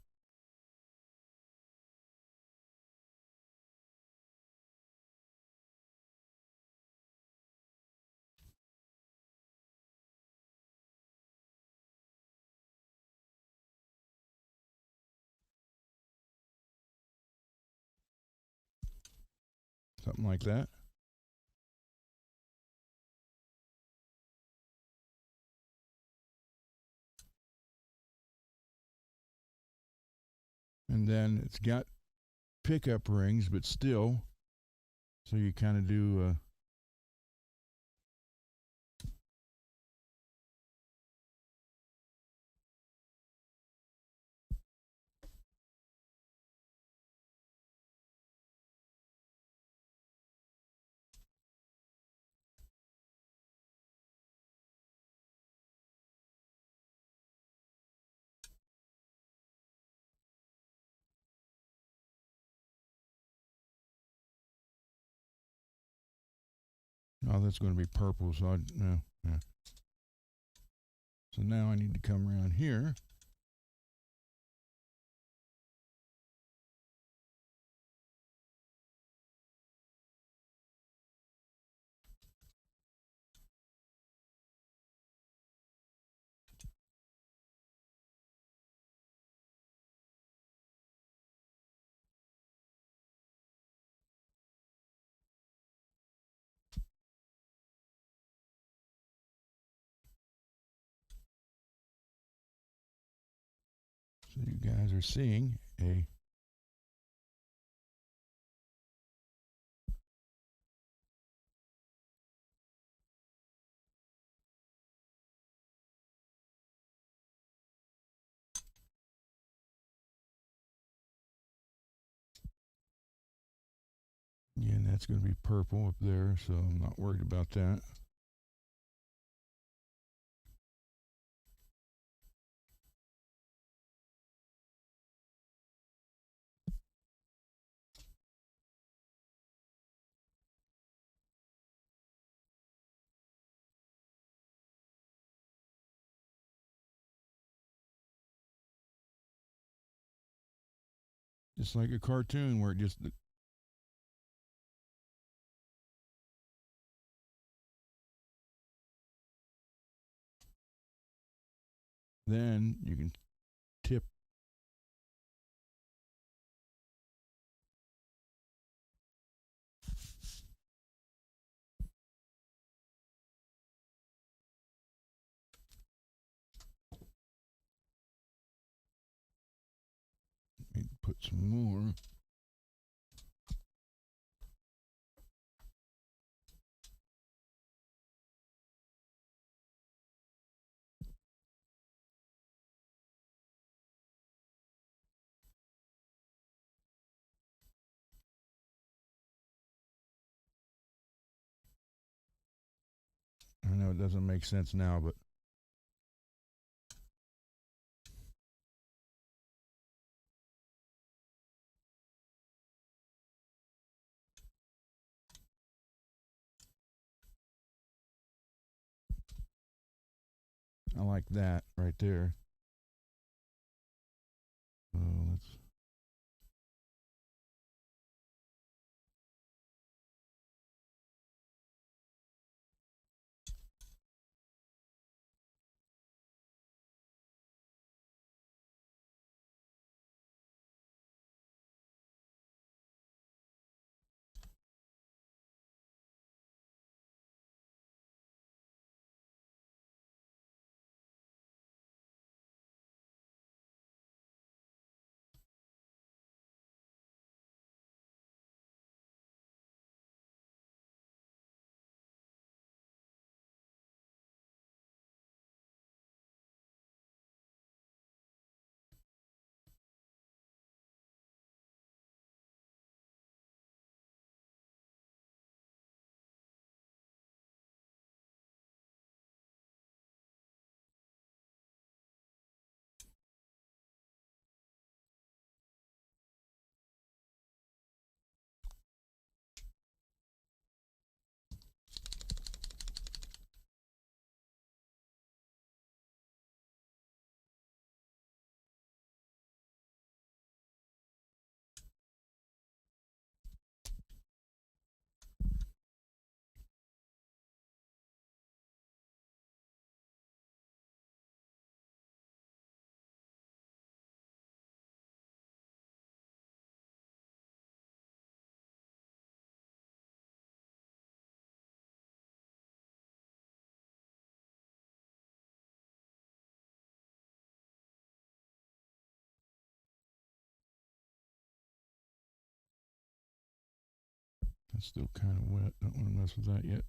something like that. And then it's got pickup rings, but still, so you kind of do. Oh, that's going to be purple, so no. Yeah. So now I need to come around here. So you guys are seeing a yeah, and that's going to be purple up there, so I'm not worried about that. Just like a cartoon where it just then you can tip. Maybe put some more. I know it doesn't make sense now, but I like that right there. So let's. It's still kind of wet. Don't want to mess with that yet.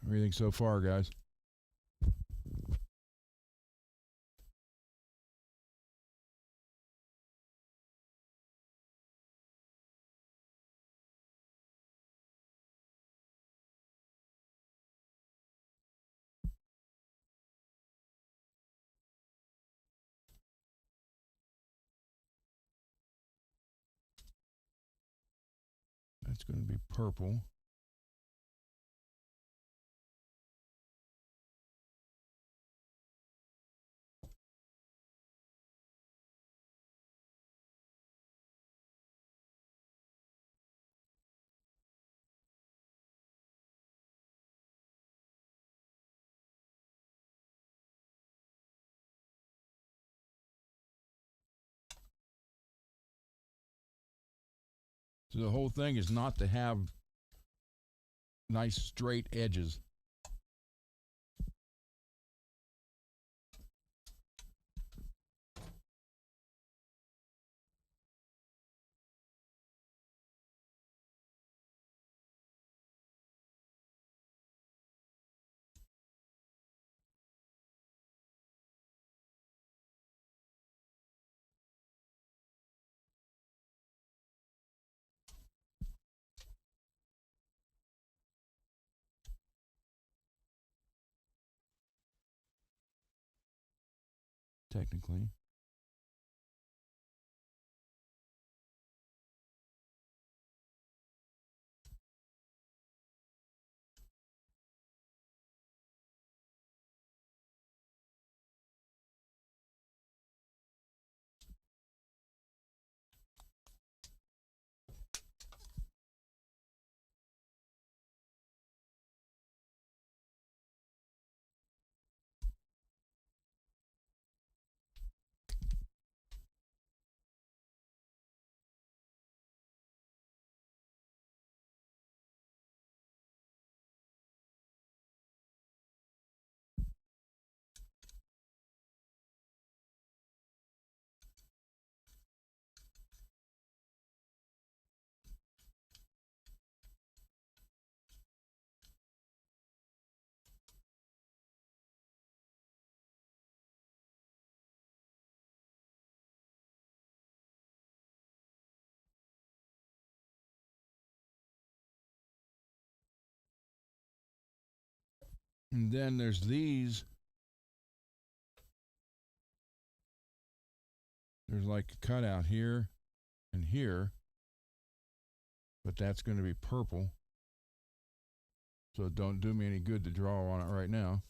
Everything so far, guys? That's going to be purple. So the whole thing is not to have nice straight edges. Technically. And then there's these. There's like a cutout here and here, but that's going to be purple. So it don't do me any good to draw on it right now.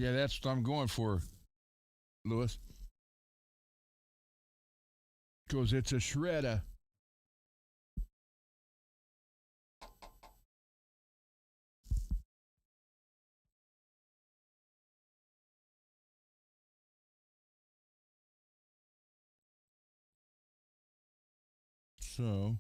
Yeah, that's what I'm going for, Lewis. Because it's a shredder. So,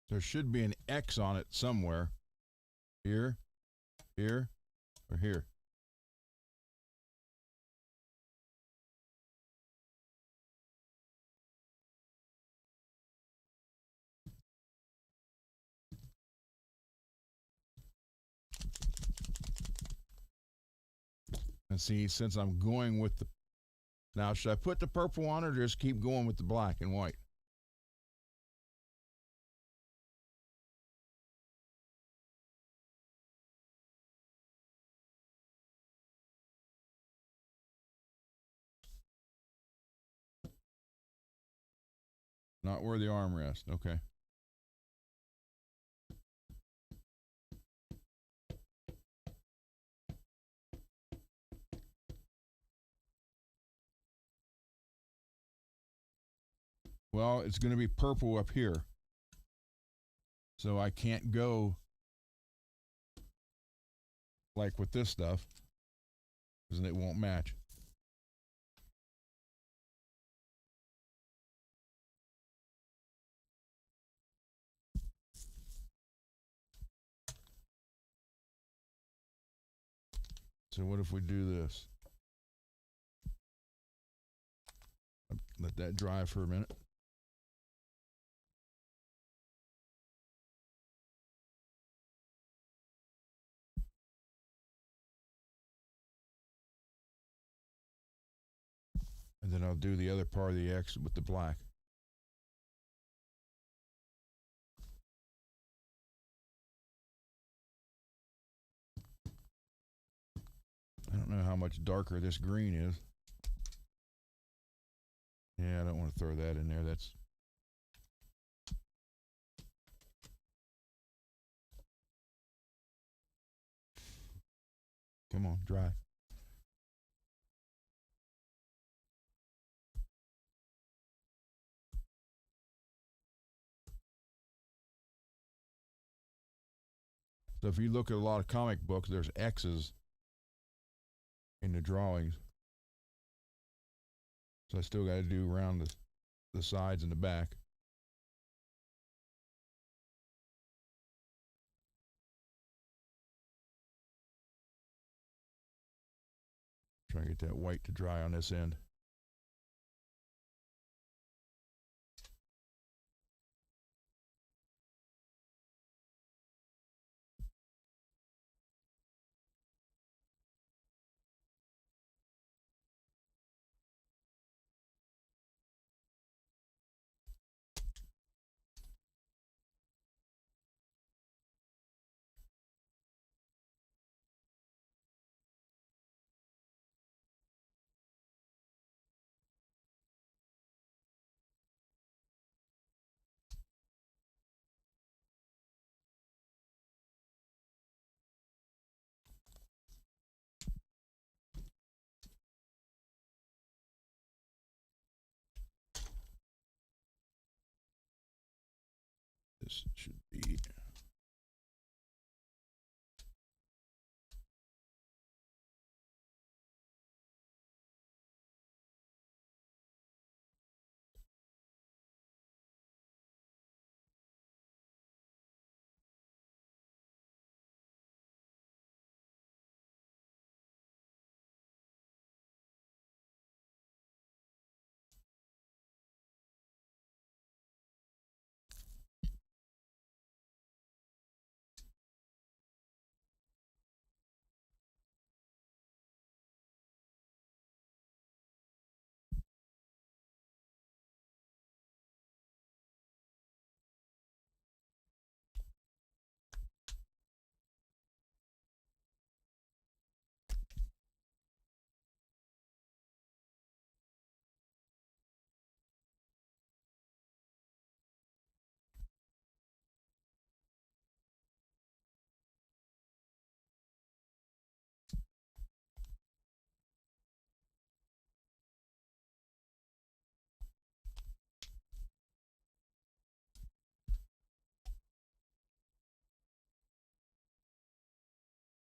there should be an X on it somewhere. Here, here, or here. And see, since I'm going with the... Now, should I put the purple on it or just keep going with the black and white? Not where the arm rests. Okay. Well, it's going to be purple up here. So I can't go like with this stuff because it won't match. So what if we do this? Let that dry for a minute. And then I'll do the other part of the X with the black. I don't know how much darker this green is. Yeah, I don't want to throw that in there. That's... Come on, dry. So if you look at a lot of comic books, there's X's in the drawings. So I still got to do around the sides and the back. Try to get that white to dry on this end. This should be.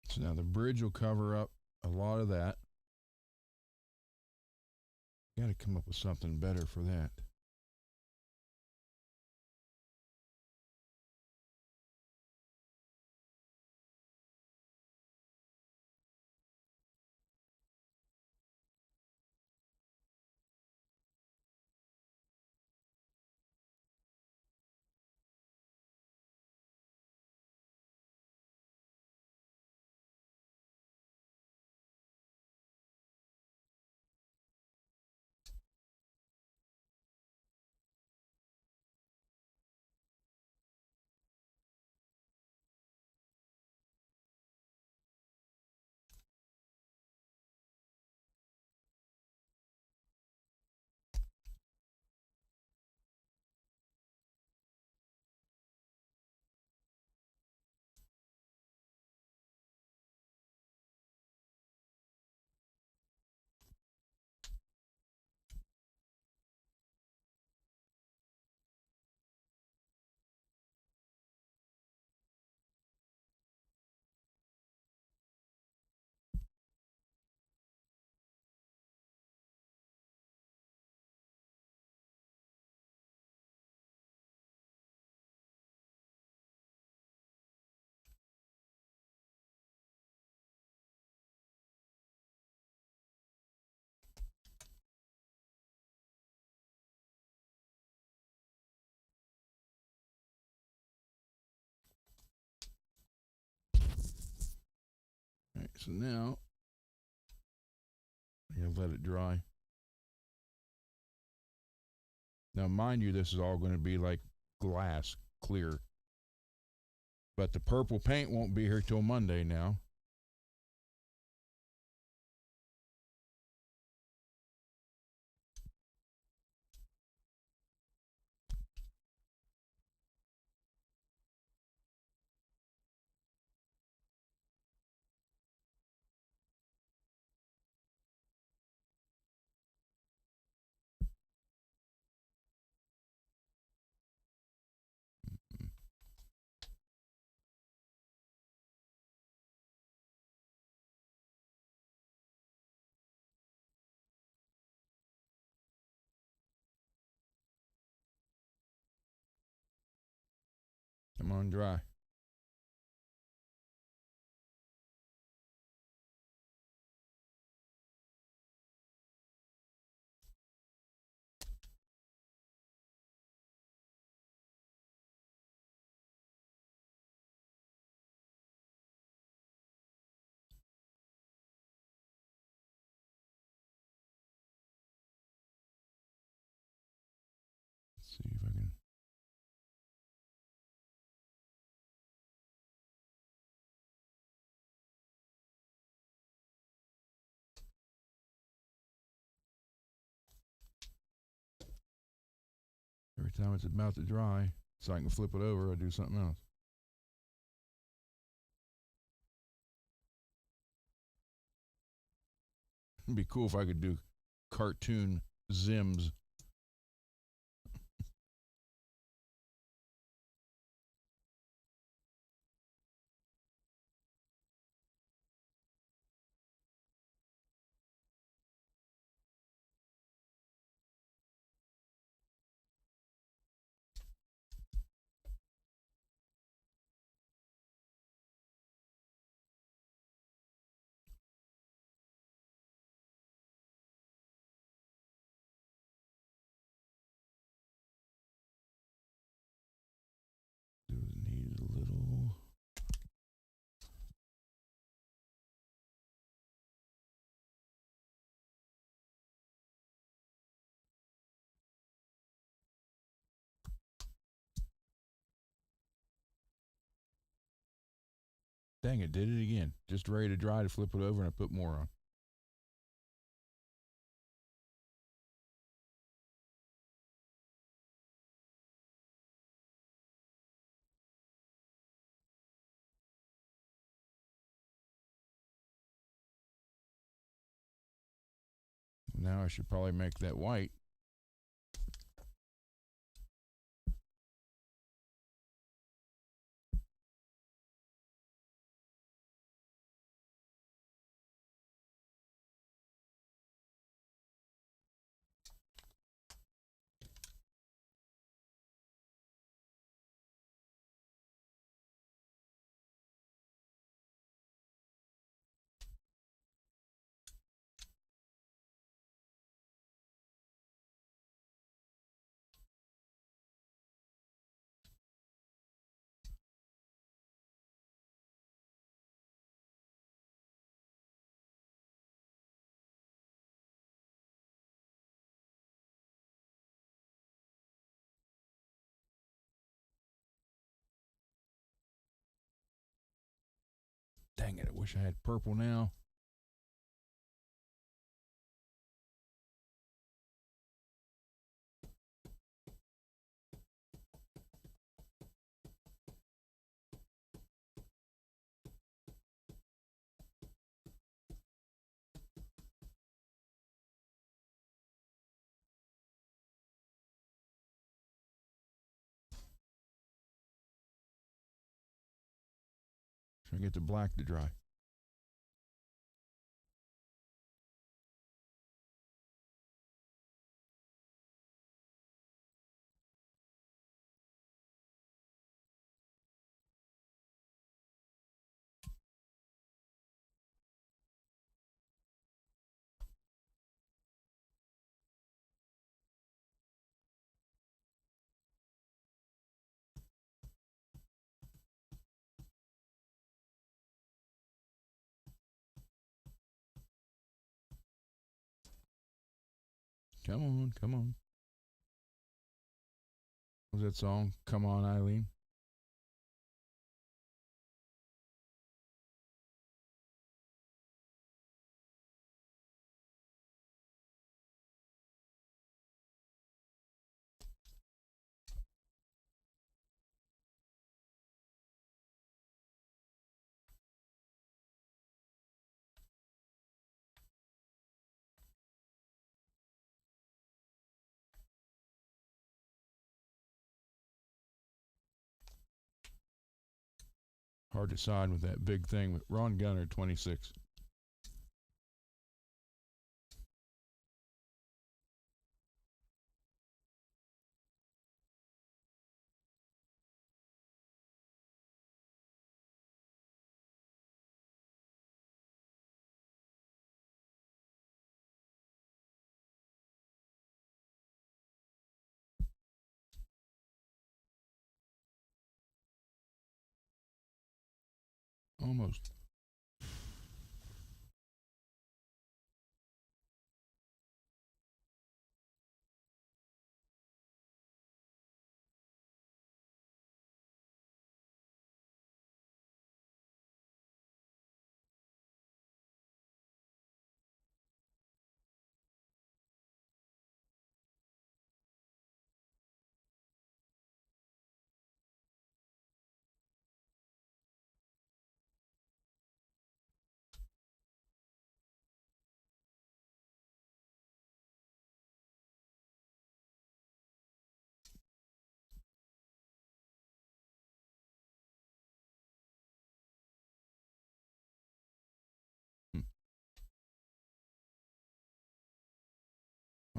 So now the bridge will cover up a lot of that. Got to come up with something better for that. All right, so now you let it dry. Now, mind you, this is all going to be like glass, clear. But the purple paint won't be here till Monday now. Come on, dry. Let's see if I can. Every time it's about to dry, so I can flip it over, I do something else. It'd be cool if I could do cartoon Zims. Dang it, did it again. Just ready to dry to flip it over and I put more on. Now I should probably make that white. Dang it, I wish I had purple now. Try to get the black to dry. Come on, come on. What was that song? Come on, Eileen. Hard to decide with that big thing with Ron Gunner 26. Almost.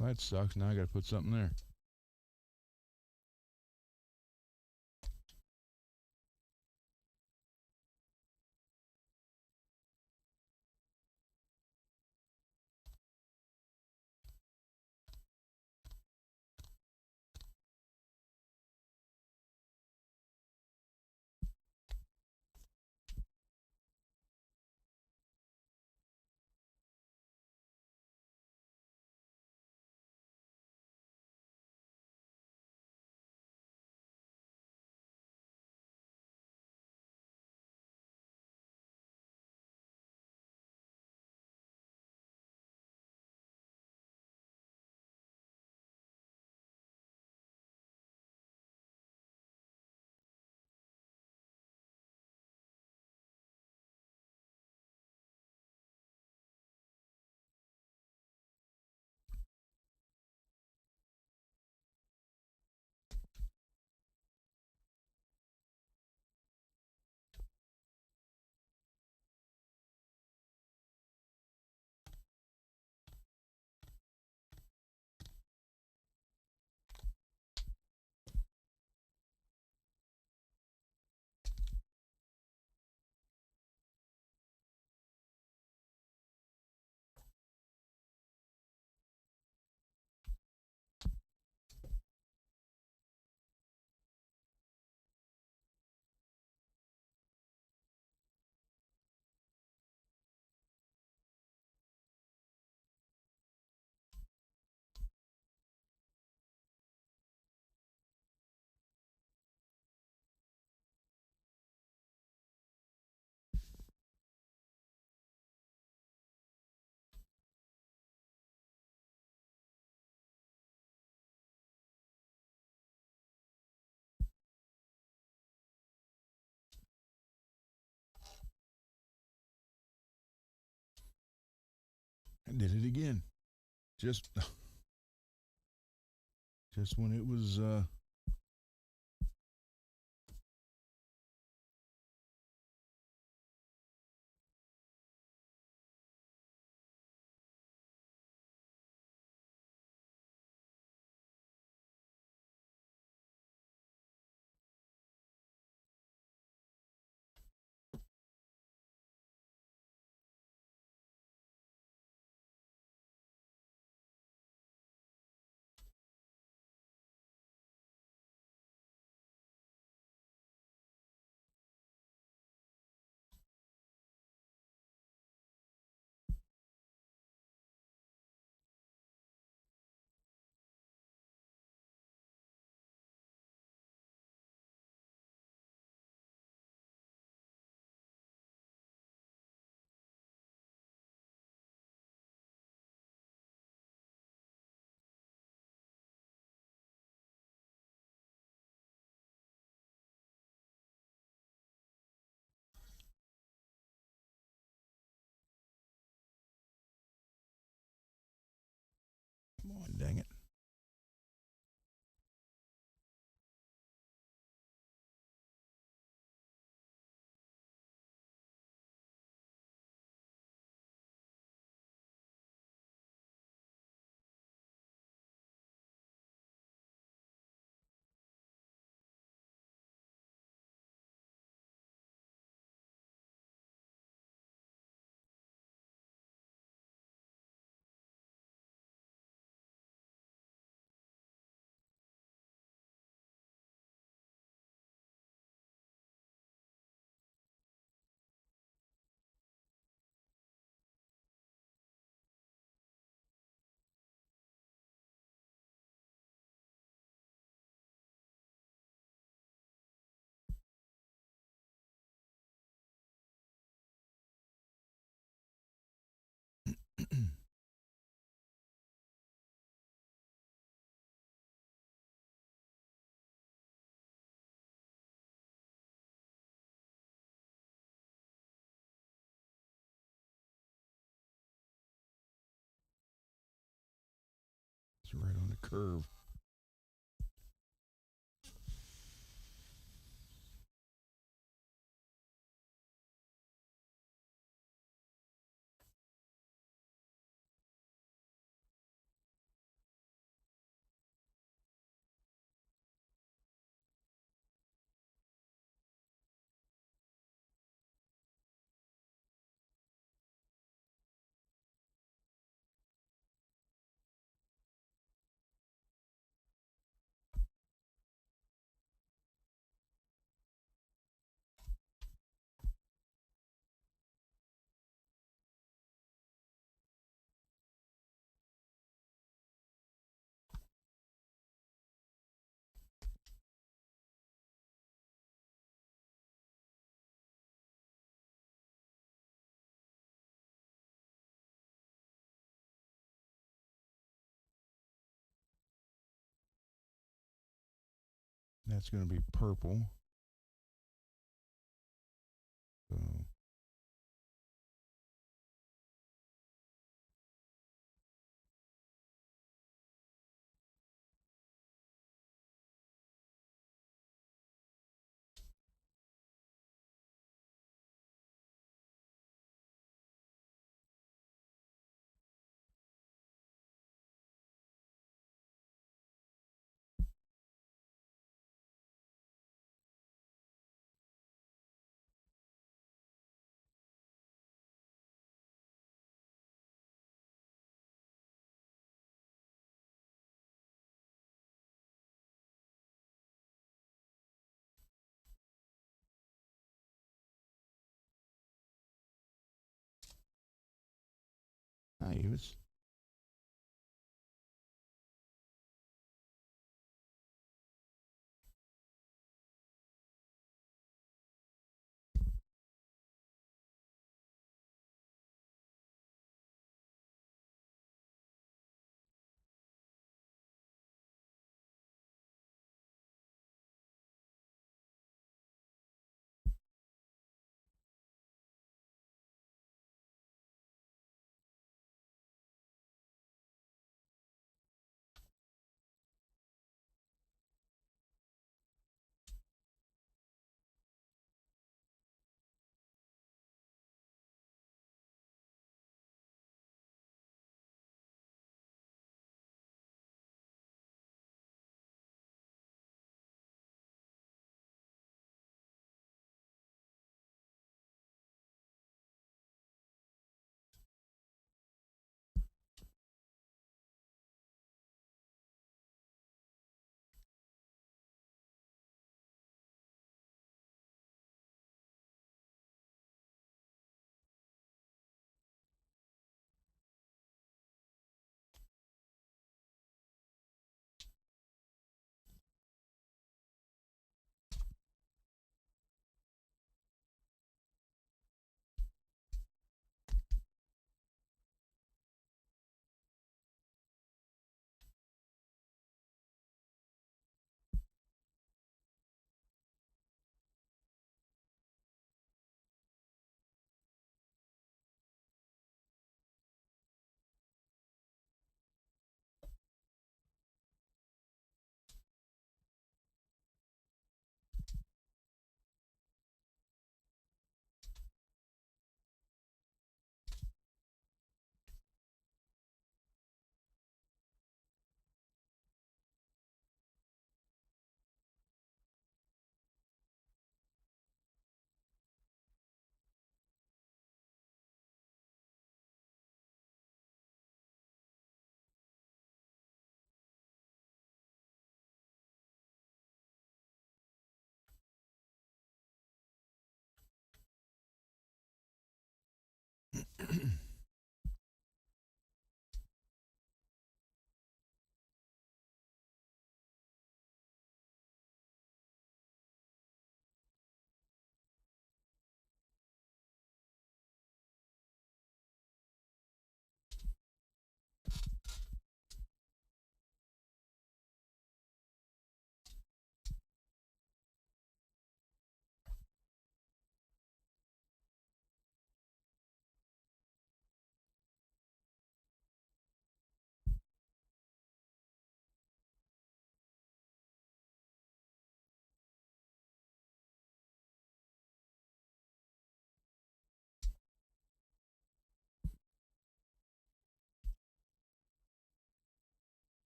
Well, that sucks. Now I got to put something there. I did it again. Just just when it was come on, dang it. It's right on the curve. That's going to be purple. So I was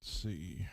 Let's see.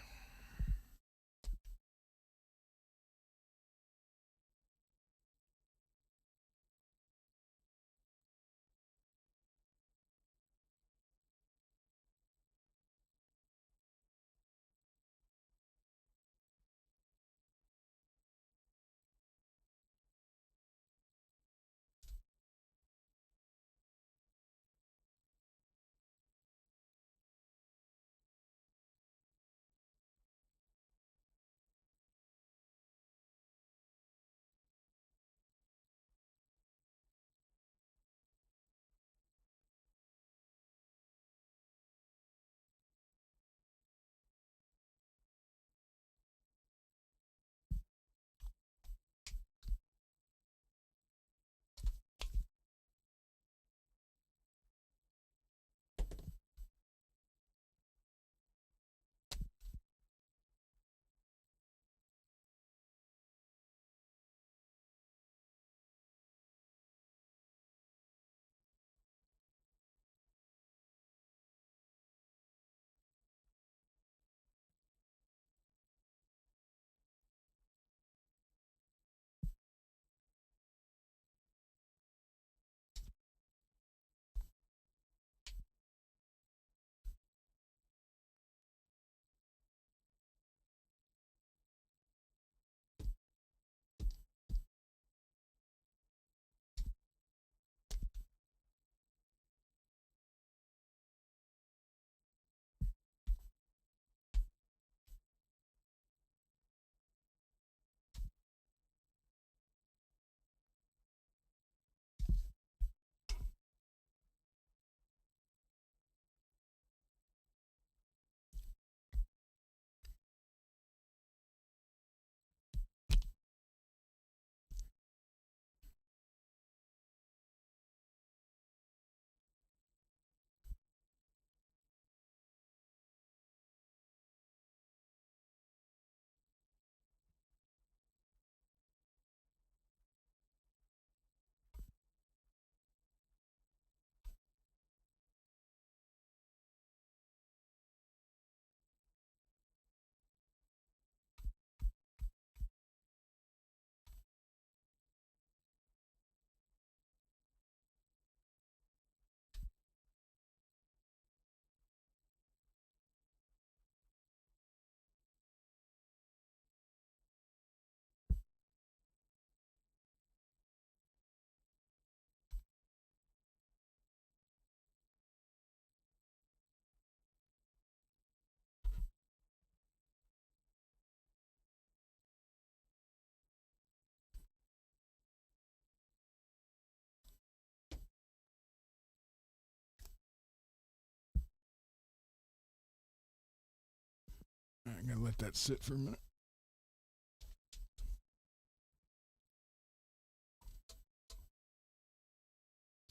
I'm going to let that sit for a minute.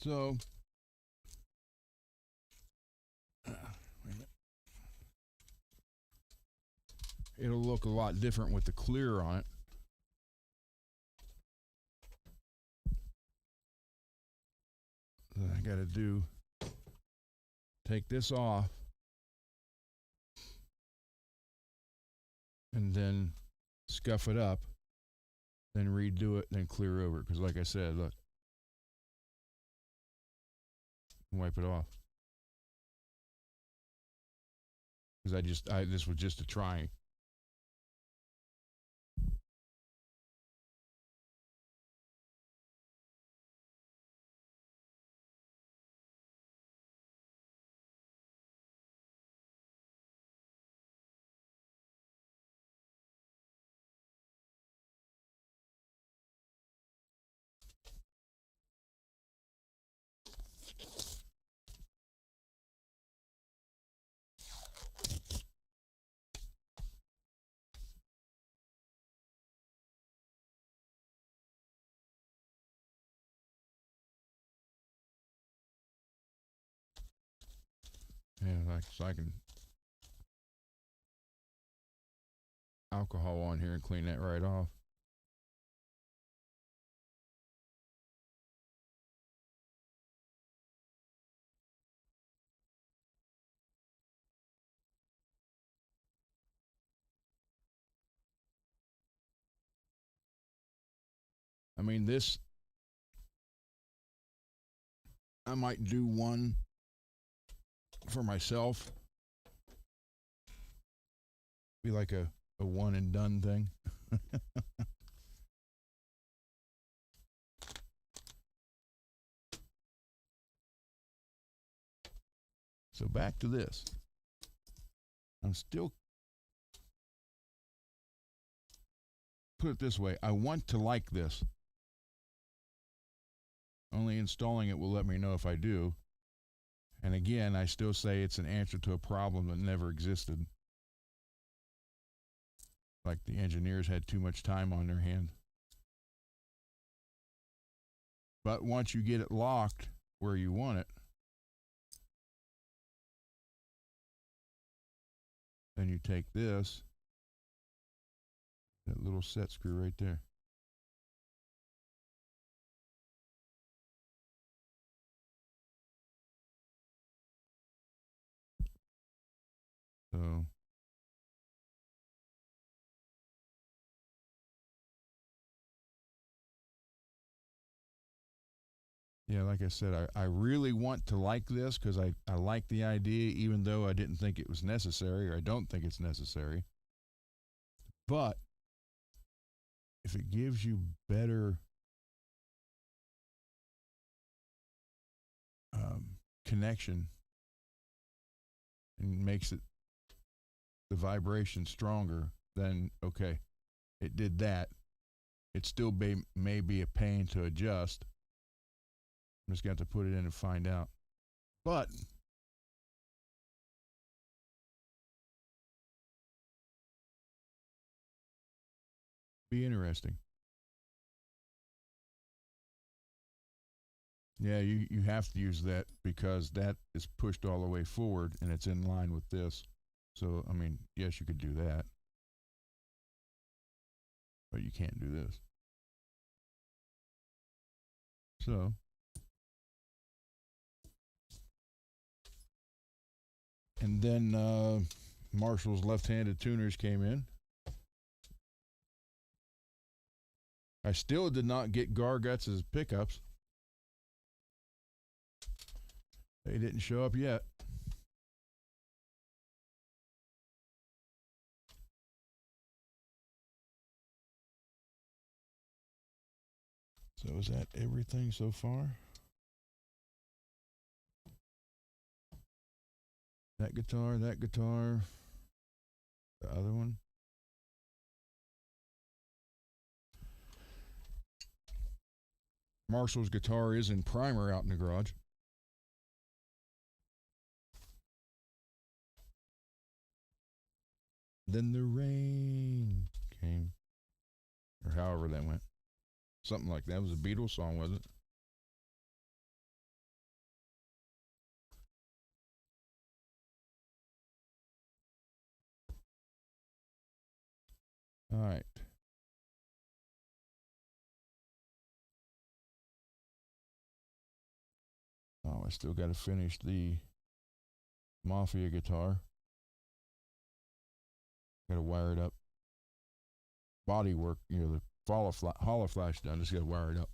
So, wait a minute. It'll look a lot different with the clear on it. So I got to take this off and then scuff it up, then redo it, then clear over. Because like I said, look, wipe it off. Because this was just a try. Yeah, so I can alcohol on here and clean that right off. I mean, this, I might do one for myself, be like a one and done thing. So back to this. I'm still, put it this way, I want to like this. Only installing it will let me know if I do. And again, I still say it's an answer to a problem that never existed. Like the engineers had too much time on their hands. But once you get it locked where you want it, then you take this, that little set screw right there. So yeah, like I said, I really want to like this because I like the idea, even though I didn't think it was necessary, or I don't think it's necessary. But if it gives you better connection and makes it the vibration stronger, then okay, it did that. It still may be a pain to adjust. I'm just going to have to put it in and find out. But be interesting. Yeah, you have to use that because that is pushed all the way forward and it's in line with this. So, I mean, yes, you could do that, but you can't do this. So, and then Marshall's left-handed tuners came in. I still did not get Garguts' pickups. They didn't show up yet. So is that everything so far? That guitar, the other one. Marshall's guitar is in primer out in the garage. Then the rain came. Or however that went. Something like that. It was a Beatles song, was it? All right. Oh, I still got to finish the Mafia guitar. Got to wire it up. Body work, the hollow flash done. Just got to wire it up.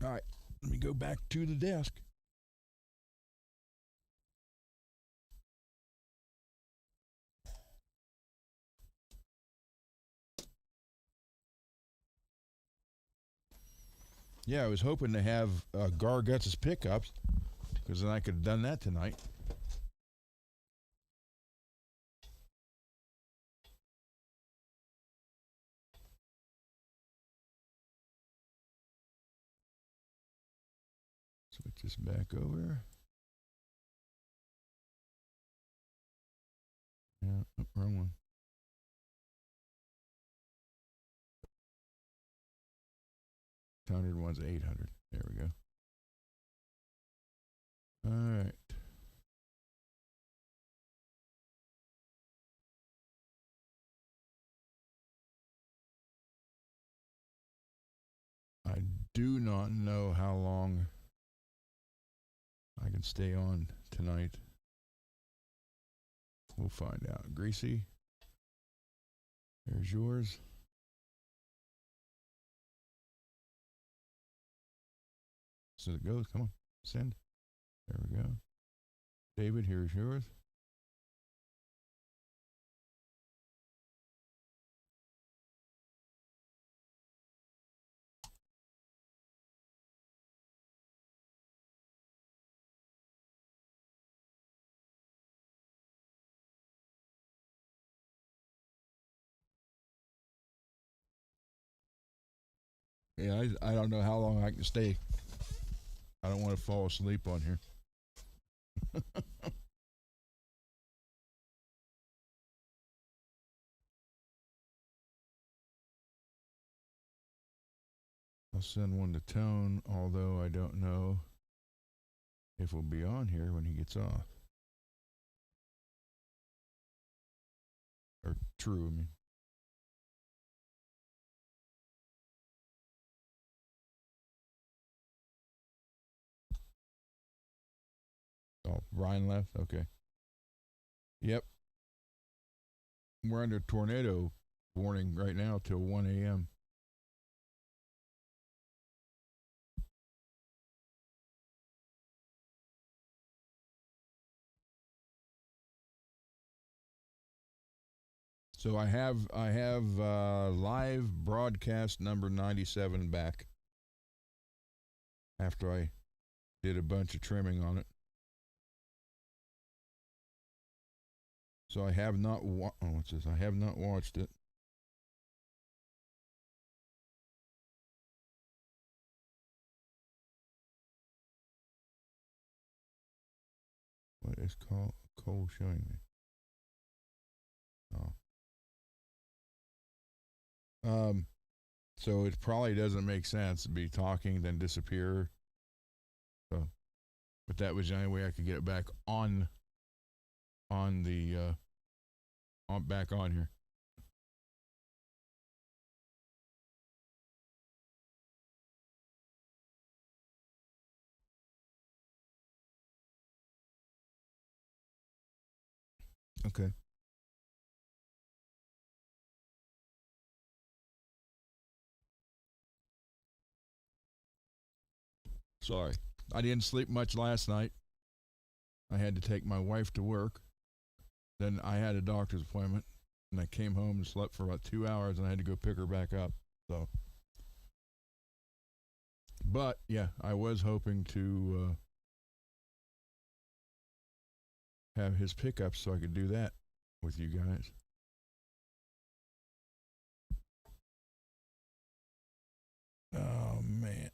All right, let me go back to the desk. Yeah, I was hoping to have Garguts' pickups because then I could have done that tonight. Switch this back over. Yeah, wrong one. One's 800. There we go. All right. I do not know how long I can stay on tonight. We'll find out. Greasy. There's There's yours. So it goes. Come on. Send. There we go. David, here's yours. Yeah, I don't know how long I can stay. I don't want to fall asleep on here. I'll send one to Tone, although I don't know if we'll be on here when he gets off. Or True, I mean. Oh, Ryan left? Okay. Yep. We're under tornado warning right now till 1 a.m. So I have live broadcast number 97 back after I did a bunch of trimming on it. So I have not what's this? I have not watched it. What is Cole showing me? Oh. So it probably doesn't make sense to be talking then disappear. So, but that was the only way I could get it back on the back on here. Okay. Sorry. I didn't sleep much last night. I had to take my wife to work. Then I had a doctor's appointment, and I came home and slept for about 2 hours, and I had to go pick her back up. So, but yeah, I was hoping to have his pickup so I could do that with you guys. Oh man.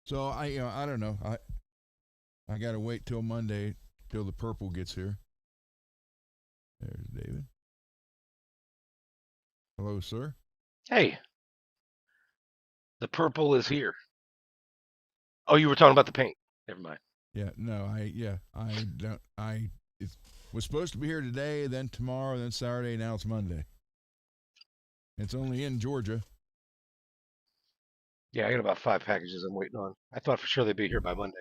So I don't know. I got to wait till Monday till the purple gets here. There's David. Hello, sir. Hey, the purple is here. Oh, you were talking about the paint. Never mind. Yeah, no, I don't. It was supposed to be here today, then tomorrow, then Saturday. Now it's Monday. It's only in Georgia. Yeah, I got about 5 packages I'm waiting on. I thought for sure they'd be here by Monday.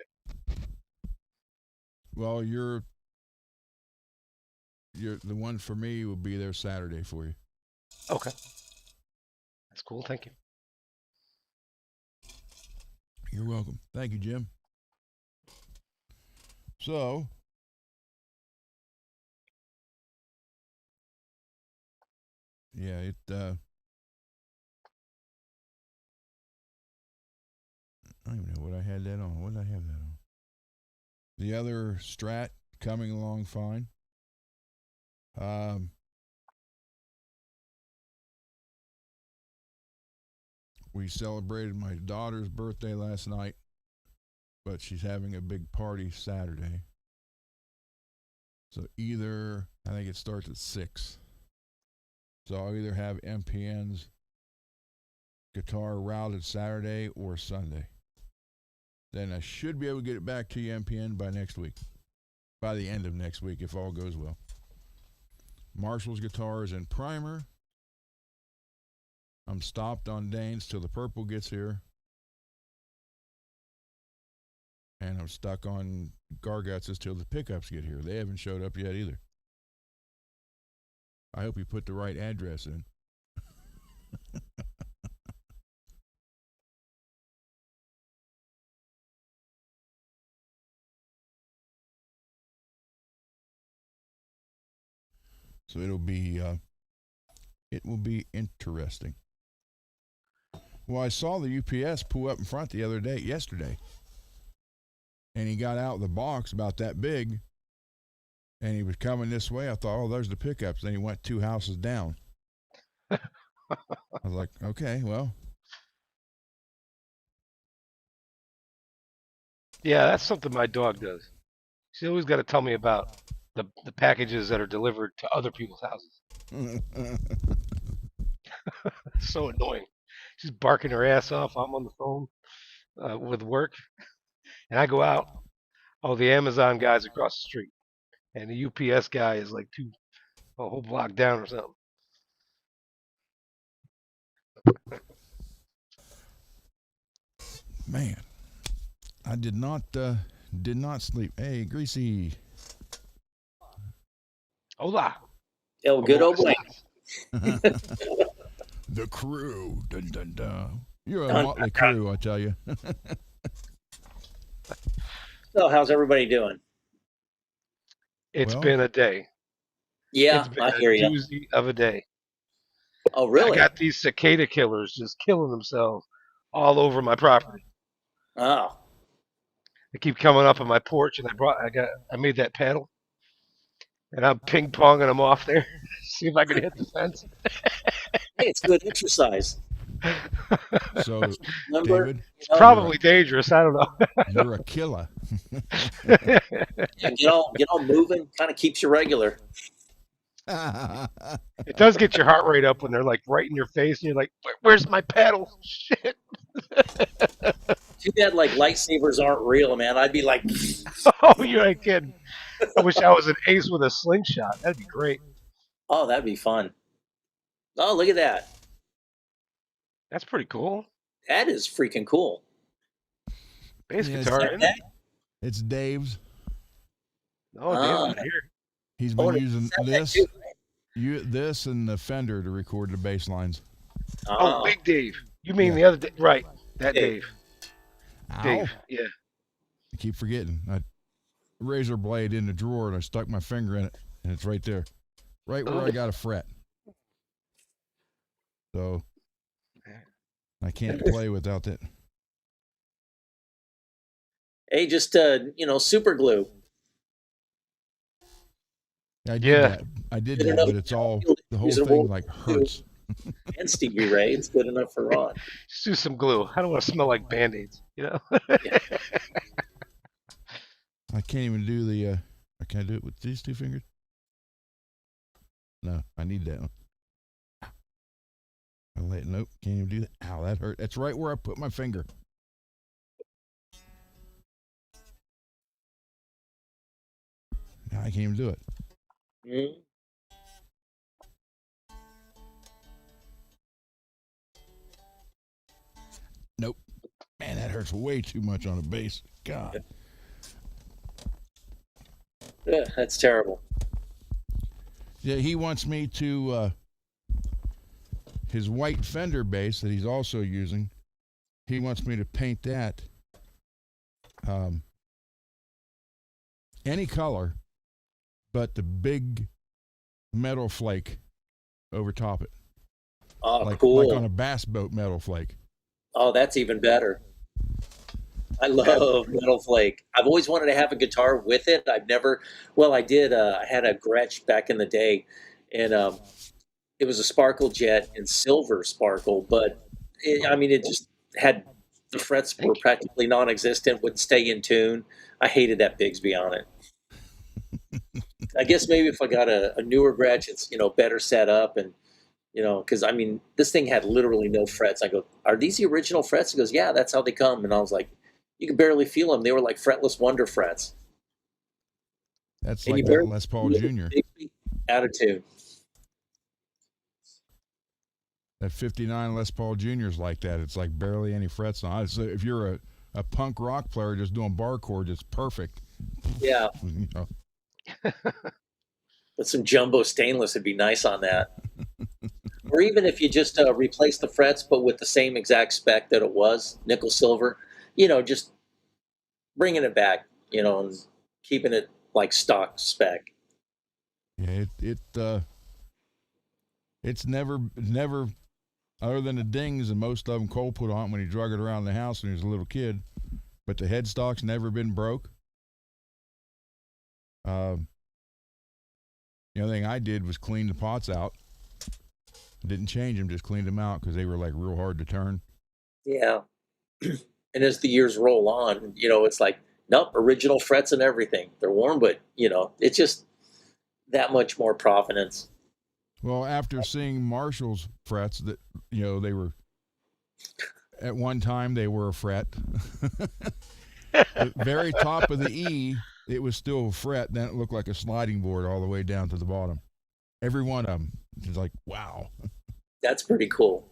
Well, you're the one for me will be there Saturday for you. Okay. That's cool. Thank you. You're welcome. Thank you, Jim. So, yeah, I don't even know what I had that on. What did I have that on? The other Strat coming along fine. We celebrated my daughter's birthday last night, but she's having a big party Saturday. So I think it starts at 6. So I'll either have MPN's guitar routed Saturday or Sunday. Then I should be able to get it back to you, MPN, by next week. By the end of next week, if all goes well. Marshall's guitar is in primer. I'm stopped on Dane's till the purple gets here. and I'm stuck on Garguts till the pickups get here. They haven't showed up yet either. I hope you put the right address in. So it will be interesting. Well, I saw the UPS pull up in front yesterday, and he got out of the box about that big, and he was coming this way. I thought, oh, there's the pickups. Then he went 2 houses down. I was like, okay, well. Yeah, that's something my dog does. She's always got to tell me about the packages that are delivered to other people's houses. It's so annoying. She's barking her ass off. I'm on the phone with work, and I go out. Oh, the Amazon guy's across the street, and the UPS guy is like a whole block down or something. Man, I did not sleep. Hey, Greasy. Hola. El good old boy. The crew. Dun, dun, dun. You're a motley crew, I tell you. So, how's everybody doing? It's been a day. Yeah, It's been I a hear you. doozy of a day. Oh, I really? got these cicada killers just killing themselves all over my property. Oh, They keep coming up on my porch, and I made that paddle, and I'm ping ponging them off there. See if I can hit the fence. hey, it's good exercise. So, Remember, David, It's probably dangerous. I don't know. you're a killer. yeah, get all moving. Kind of keeps you regular. It does get your heart rate up when they're like right in your face, and you're like, "Where's my paddle?" Shit. Too bad like lightsabers aren't real, man. I'd be like, Oh, you ain't kidding. I wish I was an ace with a slingshot. That'd be great. oh, that'd be fun. Oh, look at that. That's pretty cool. That is freaking cool. Bass Yeah, guitar, isn't it? It's Dave's. Oh, Dave's not here. He's been using this, too, this and the Fender to record the bass lines. Oh, Big Dave. You mean Yeah. the other Dave? Right. That Dave. Ow. Dave. Yeah. I keep forgetting. I razor blade in the drawer and I stuck my finger in it and it's right there. Right where I got a fret. So I can't play without that. Hey, just super glue. I did Yeah. that. I did that, but it's all the whole thing like hurts. And Stevie Ray, it's good enough for Ron. Just do some glue. I don't want to smell like Band-Aids, you know? Yeah. I can't even do the. Can I do it with these 2 fingers? No, I need that one. Nope, can't even do that. Ow, that hurt. That's right where I put my finger. Now I can't even do it. Mm-hmm. Nope. Man, that hurts way too much on a bass. God. Yeah, that's terrible. Yeah, he wants me to his white Fender bass that he's also using. He wants me to paint that any color, but the big metal flake over top it. Oh, cool. Like on a bass boat metal flake. Oh, that's even better. I love Metal Flake. I've always wanted to have a guitar with it. I've never, well, I did. I had a Gretsch back in the day, and it was a Sparkle Jet in silver sparkle, but it just had the frets were practically non-existent, wouldn't stay in tune. I hated that Bigsby on it. I guess maybe if I got a newer Gretsch, it's better set up and because this thing had literally no frets. I go, are these the original frets? He goes, yeah, that's how they come. And I was like, you could barely feel them. They were like fretless Wonder frets. That's And like that Les Paul Jr. Out of tune. That 59 Les Paul Jr. is like that. It's like barely any frets on it. So if you're a punk rock player just doing bar chords. It's perfect. Yeah, You know. but some jumbo stainless would be nice on that. Or even if you just replace the frets, but with the same exact spec that it was, nickel silver, just bringing it back, and keeping it like stock spec. Yeah, it's never other than the dings, and most of them Cole put on when he drug it around the house when he was a little kid. But the headstock's never been broke. The only thing I did was clean the pots out. Didn't change them, just cleaned them out because they were like real hard to turn. Yeah. And as the years roll on, it's like, nope, original frets and everything. They're warm, but, it's just that much more provenance. Well, after seeing Marshall's frets, that they were at one time they were a fret. The very top of the E, it was still a fret. Then it looked like a sliding board all the way down to the bottom. Every one of them. It's like, wow. That's pretty cool.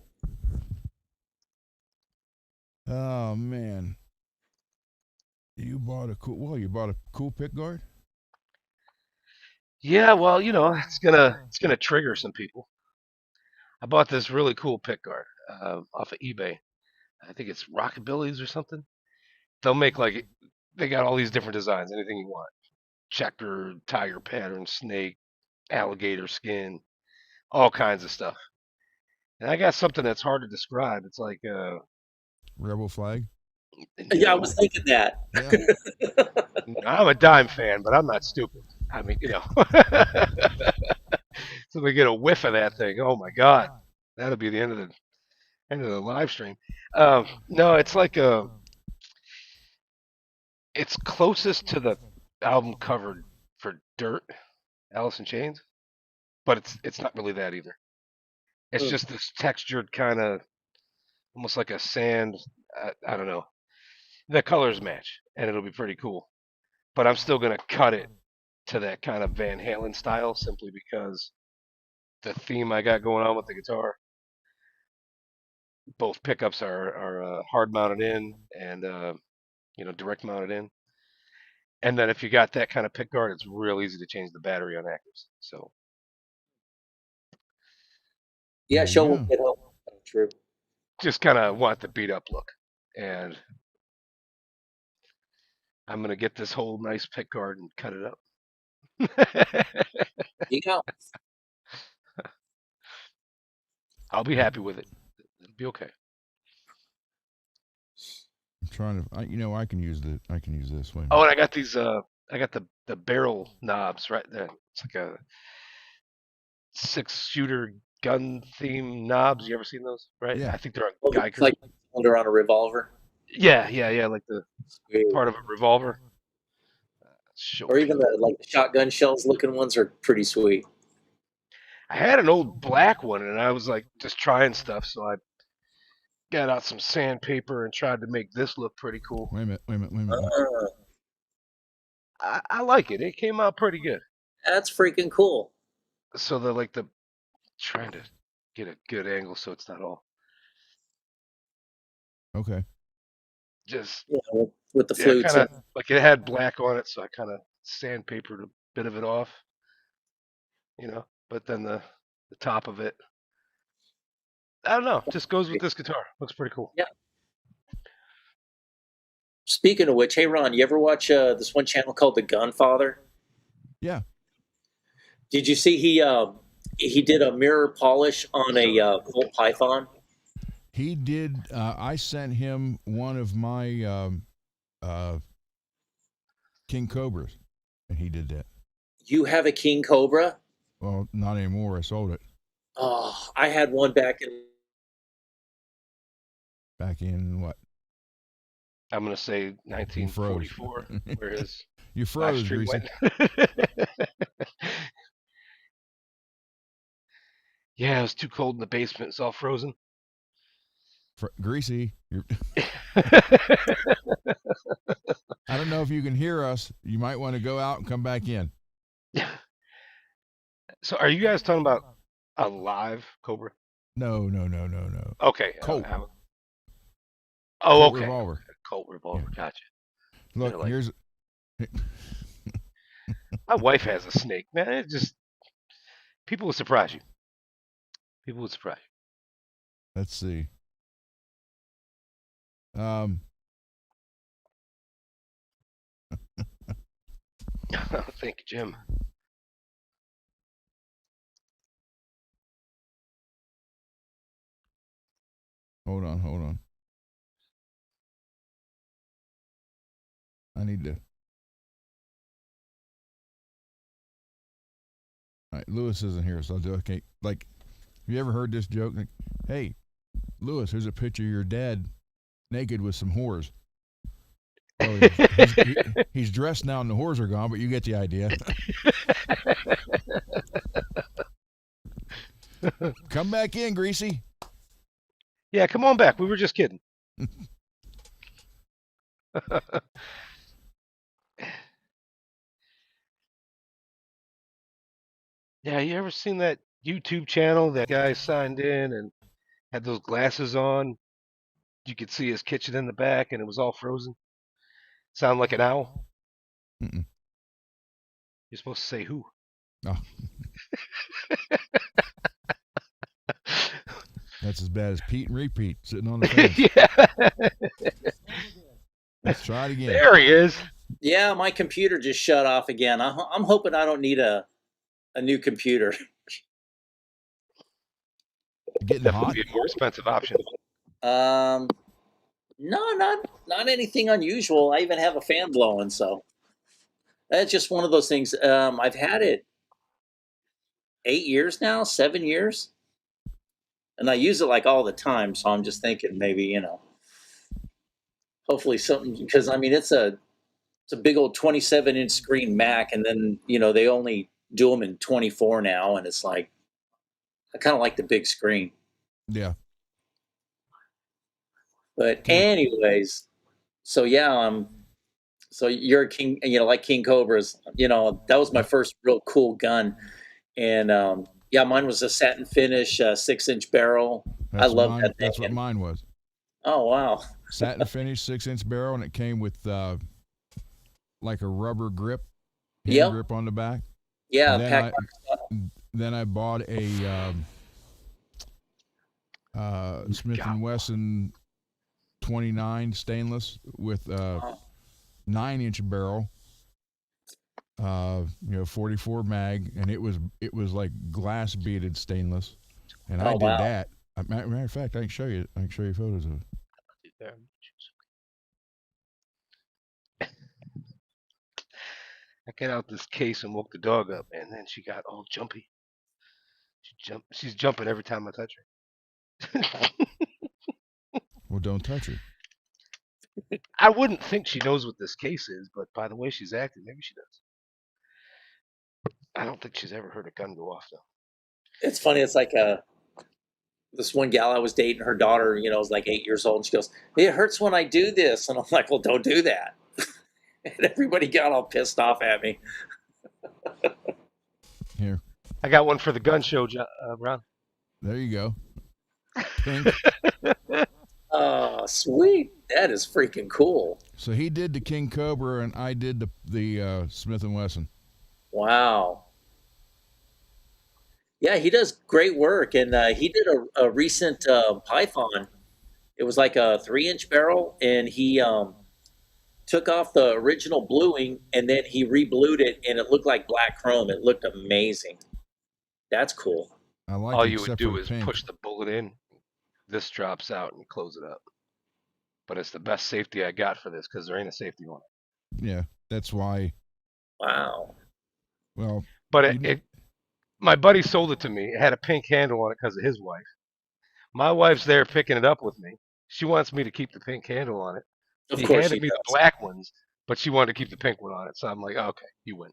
Oh man, you bought a cool pick guard. Yeah, well, it's gonna trigger some people. I bought this really cool pick guard off of eBay. I think it's Rockabilly's or something. They'll make they got all these different designs, anything you want. Checker, tiger pattern, snake, alligator skin, all kinds of stuff. And I got something that's hard to describe. It's like Rebel flag. Yeah, I was thinking that. Yeah. I'm a Dime fan, but I'm not stupid. I mean, so we get a whiff of that thing. Oh my God, that'll be the end of the live stream. No, it's like it's closest to the album cover for Dirt, Alice in Chains, but it's not really that either. It's just this textured kind of almost like a sand. I don't know. The colors match, and it'll be pretty cool. But I'm still gonna cut it to that kind of Van Halen style, simply because the theme I got going on with the guitar. Both pickups are hard mounted in and direct mounted in. And then if you got that kind of pick guard, it's real easy to change the battery on actives. So Yeah, There you show will go. get help. True. just kind of want the beat up look. And I'm gonna get this whole nice pick guard and cut it up. You go. I'll be happy with it. It'll be okay. I'm trying to. I can use this. Wait a Oh, minute. and I got these. I got the barrel knobs right there. It's like a 6-shooter gun theme knobs. You ever seen those? Right? Yeah. I think they're on Well, it's Geiger. like under on a revolver. Yeah. Like the Sweet. part of a revolver. Or even the shotgun shells looking ones are pretty sweet. I had an old black one, and I was like just trying stuff, so I got out some sandpaper and tried to make this look pretty cool. Wait a minute. I like it. It came out pretty good. That's freaking cool. So the trying to get a good angle so it's not all Okay. just With the flutes. kind of like it had black on it, so I kind of sandpapered a bit of it off, But then the top of it, I don't know, just goes with this guitar. Looks pretty cool. Yeah. Speaking of which, hey Ron, you ever watch this one channel called The Gunfather? Yeah. Did you see he did a mirror polish on a Colt Python? He did. I sent him one of my King Cobras, and he did that. You have a King Cobra? Well, not anymore. I sold it Oh, I had one back in what? I'm gonna say 1944, where his You live froze, stream Greasy. went. Yeah, it was too cold in the basement. It's all frozen. Greasy. I don't know if you can hear us. You might want to go out and come back in. So, are you guys talking about a live Cobra? No. Okay. Colt. Oh, Colt okay. revolver. Colt revolver. Yeah. Gotcha. Look, Like- here's. My wife has a snake, man. It just people would surprise you. People would surprise Let's see. you. Thank you, Jim. Hold on. I need to. All right, Lewis isn't here, so I'll do okay. Like, have you ever heard this joke? Like, hey, Lewis, here's a picture of your dad naked with some whores. Oh, he's dressed now and the whores are gone, but you get the idea. Come back in, Greasy. Yeah, come on back. We were just kidding. Yeah, you ever seen that YouTube channel that guy signed in and had those glasses on? You could see his kitchen in the back and it was all frozen. Sound like an owl? Mm-mm. You're supposed to say who? Oh, that's as bad as Pete and Repeat sitting on the fence. Yeah. Let's try it again. There he is. Yeah, my computer just shut off again. I'm hoping I don't need a new computer. Getting That hot. would be a more expensive option. No, not anything unusual. I even have a fan blowing, so that's just one of those things. I've had it 8 years now, 7 years, and I use it like all the time. So I'm just thinking maybe hopefully something, because I mean it's a big old 27-inch screen Mac, and then they only do them in 24 now, and it's like I kind of like the big screen. Yeah. But anyways, so yeah, so you're a king, like King Cobras. That was my first real cool gun, and yeah, mine was a satin finish, 6-inch barrel. I love that thing. That's what mine was. Oh wow! Satin finish, 6-inch barrel, and it came with like a rubber grip, hand Yep. grip on the back. Yeah, Then I bought a Smith and Wesson 29 stainless with a 9-inch barrel, 44 mag, and it was like glass beaded stainless, and I did wow. that. Matter of fact, I can show you photos of it. I get out this case and woke the dog up, and then she got all jumpy. She's jumping every time I touch her. Well, don't touch her. I wouldn't think she knows what this case is, but by the way she's acting, maybe she does. I don't think she's ever heard a gun go off, though. It's funny. It's like this one gal I was dating. Her daughter, was like 8 years old, and she goes, "It hurts when I do this," and I'm like, "Well, don't do that." And everybody got all pissed off at me. Here, I got one for the gun show, Ron. there you go. Pink. Oh, sweet! That is freaking cool. So he did the King Cobra, and I did the Smith and Wesson. Wow. Yeah, he does great work, and he did a recent Python. It was like a 3-inch barrel, and he took off the original bluing, and then he re-blued it, and it looked like black chrome. It looked amazing. That's cool. I like All it you would except do for is pink. push the bullet in. This drops out and you close it up. But it's the best safety I got for this because there ain't a safety on it. Yeah, that's why. Wow. Well, But my buddy sold it to me. It had a pink handle on it because of his wife. My wife's there picking it up with me. She wants me to keep the pink handle on it. Of He course handed he me does. the black ones, but she wanted to keep the pink one on it. So I'm like, oh, okay, you win.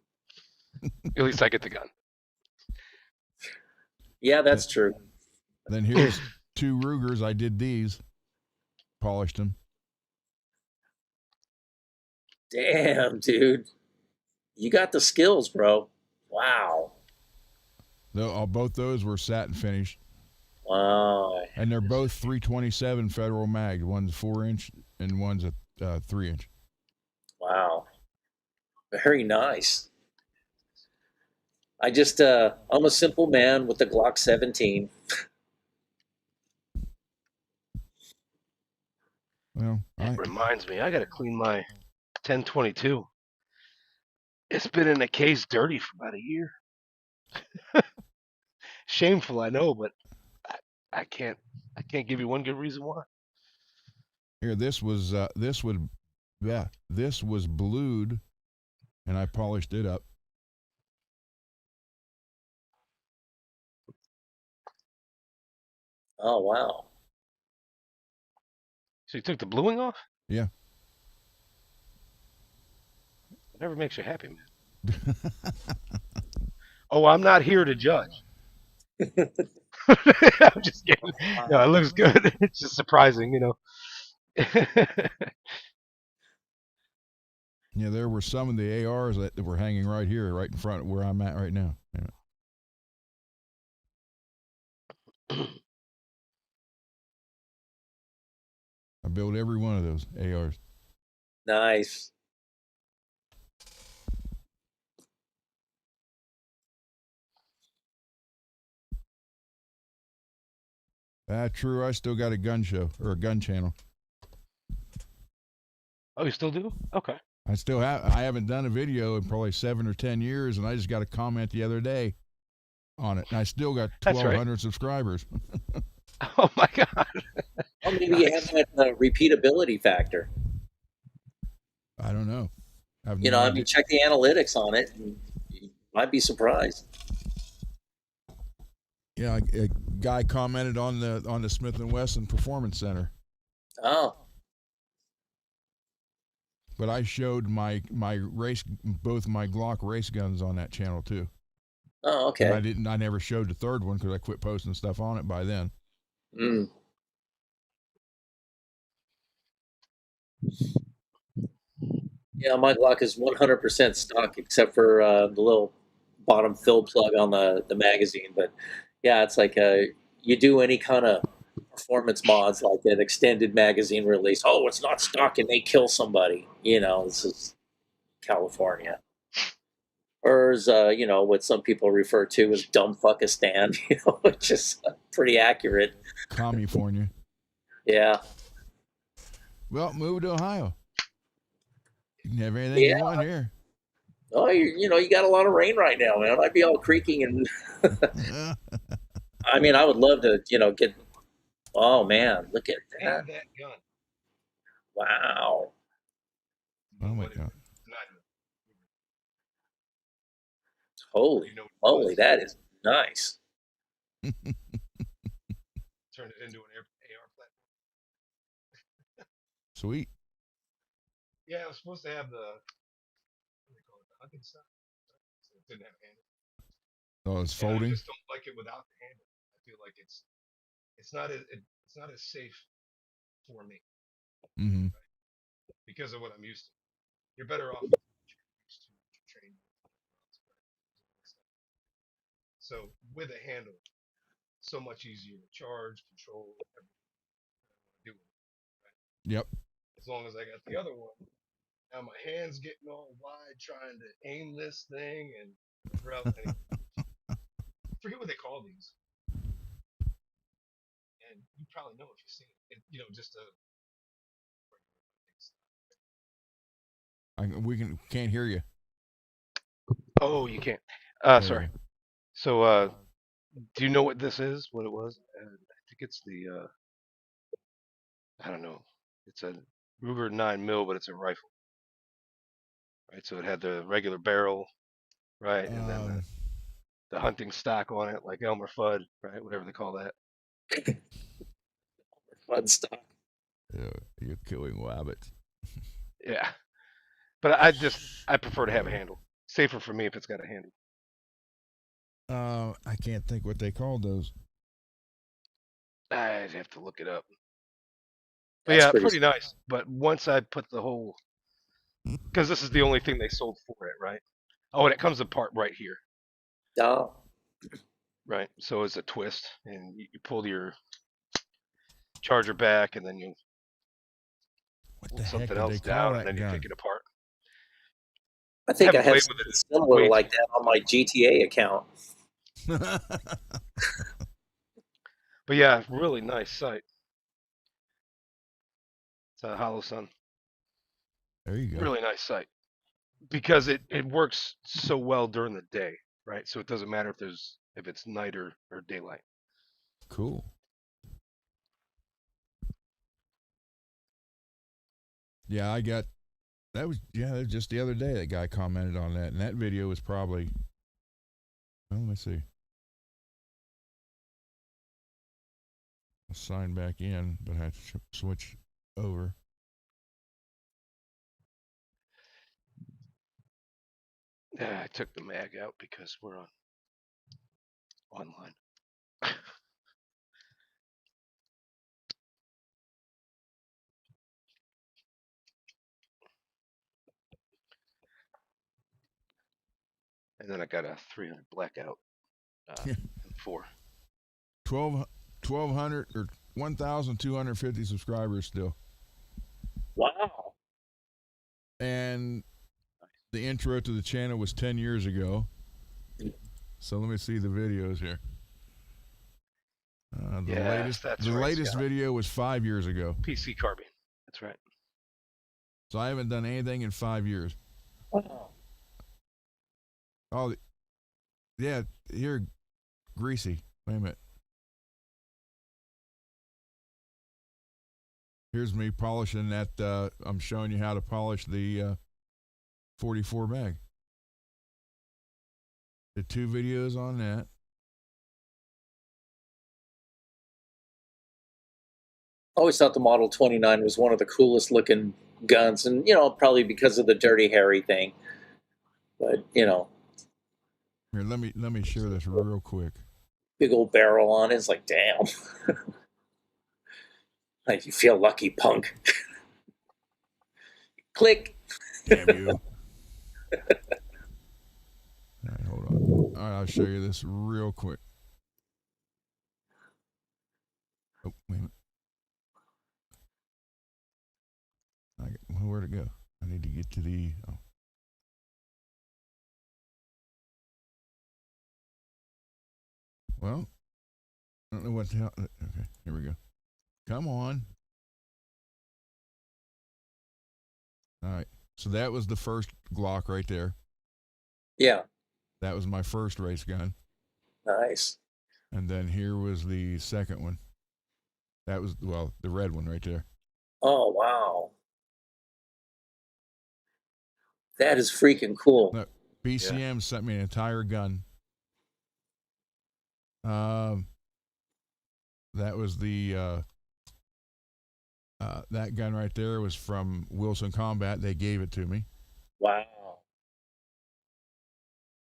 At least I get the gun. Yeah, that's true. then here's 2 Rugers. I did these, polished them. Damn, dude. You got the skills, bro. Wow. Both those were satin finished, Wow. and they're both 327 Federal mag. One's 4-inch and one's a 3-inch. Wow. Very nice. I'm a simple man with the Glock 17. Well, That reminds me, I got to clean my 1022. It's been in a case dirty for about a year. Shameful, I know, but I, I can't give you one good reason why. here this was blued, and I polished it up. Oh, wow. So you took the bluing off? Yeah. It never makes you happy, man. Oh, I'm not here to judge. I'm just kidding. No, it looks good. It's just surprising, you know. Yeah, there were some of the ARs that were hanging right here, right in front of where I'm at right now. Yeah. I built every one of those ARs. Nice. True. I still got a gun show or a gun channel. Oh, you still do? Okay. I still have. I haven't done a video in probably 7 or 10 years, and I just got a comment the other day on it, and I still got That's right. 1,200 subscribers. Oh my God. Well, maybe you have that repeatability factor. I don't know. I mean, check the analytics on it, and you might be surprised. Yeah, a guy commented on the Smith and Wesson Performance Center. Oh. But I showed my both my Glock race guns on that channel too. Oh, okay. And I never showed the third one because I quit posting stuff on it by then. Mm. Yeah, my Glock is 100% stock except for the little bottom fill plug on the magazine. But yeah, it's like you do any kind of performance mods like an extended magazine release. Oh, it's not stock and they kill somebody. This is California. Or as, what some people refer to as dumb fuckistan, which is pretty accurate. California. Yeah. Well, move to Ohio. You can have anything you want here. Oh, you got a lot of rain right now, man. I'd be all creaking and. I mean, I would love to, get. Oh man, look at that! That gun. Wow. Oh my God. Holy moly, that is nice. Turn it into an AR platform. Sweet. Yeah, I was supposed to have the hunting stuff. So it didn't have a handle. Oh, it's folding. I just don't like it without the handle. I feel like it's not as safe for me. Mm-hmm. Right? Because of what I'm used to. You're better off used to train. So with a handle, so much easier to charge, control, everything. Do it. Right? Yep. As long as I got the other one. Now my hands getting all wide trying to aim this thing and anyway, forget what they call these. And you probably know if you've seen it. Just a. We can't hear you. Oh, you can't. Sorry. So, do you know what this is? What it was? I think it's the. I don't know. It's a Ruger 9mm, but it's a rifle. Right. So it had the regular barrel, right, and then the hunting stock on it, like Elmer Fudd, right, whatever they call that. Fun stuff. Yeah, you're killing rabbits. Yeah, but I prefer to have a handle. Safer for me if it's got a handle. I can't think what they called those. I'd have to look it up. But yeah, pretty nice. But once I put the whole, because this is the only thing they sold for it, right? Oh, and it comes apart right here. Oh. Right. So it's a twist, and you pull your charger back, and then you What the heck something did they else call down, and that then you gun? take it apart. I think I Haven't have played with something it similar way like too that on my GTA account. But yeah, really nice sight. It's a Hollow Sun. There you go. Really nice sight because it works so well during the day, right? So it doesn't matter if it's night or daylight. Cool. Yeah, I got that was just the other day that guy commented on that, and that video was probably. Well, let me see. I'll sign back in, but I have to switch over. Yeah, I took the mag out because we're online. And then I got a 300 blackout in 4. 1,200 or 1,250 subscribers still, Wow. and the intro to the channel was 10 years ago. So let me see the videos here. The latest video was 5 years ago. PC carbine. That's right. So I haven't done anything in 5 years. Wow. Oh, yeah. Here, greasy. Wait a minute. Here's me polishing that. I'm showing you how to polish the 44 mag. Did 2 videos on that. I always thought the Model 29 was one of the coolest looking guns, and probably because of the Dirty Harry thing. But Here, let me share this real quick. big old barrel on it. It's like, damn. Like, you feel lucky, punk. Click. Damn you. All right, hold on. All right, I'll show you this real quick. Oh, wait a minute. Where'd it go? I need to get to the. Oh. Well, I don't know what the hell. Okay, here we go. Come on. All right. So that was the first Glock right there. Yeah. That was my first race gun. Nice. And then here was the second one. That was, the red one right there. Oh, wow. That is freaking cool. Look, BCM sent me an entire gun. That was the that gun right there was from Wilson Combat. They gave it to me. Wow.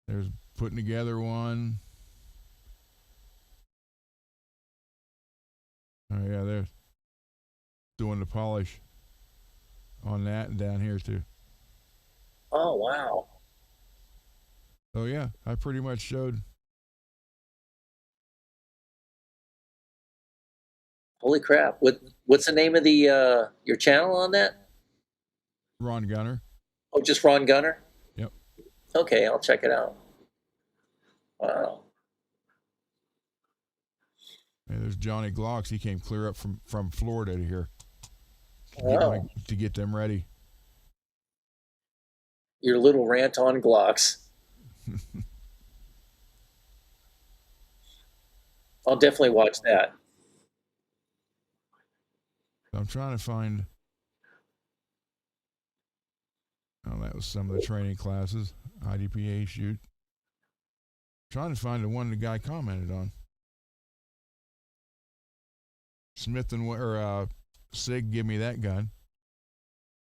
There's putting together one. Oh yeah, they're doing the polish on that and down here too. Oh, wow. So yeah, I pretty much showed. Holy crap. What's the name of the your channel on that? Ron Gunner. Oh, just Ron Gunner? Yep. Okay, I'll check it out. Wow. Yeah, there's Johnny Glocks. He came clear up from Florida to here Wow. to get them ready. Your little rant on Glocks. I'll definitely watch that. I'm trying to find. Oh, that was some of the training classes. IDPA shoot. Trying to find the one the guy commented on. Smith and Sig, give me that gun.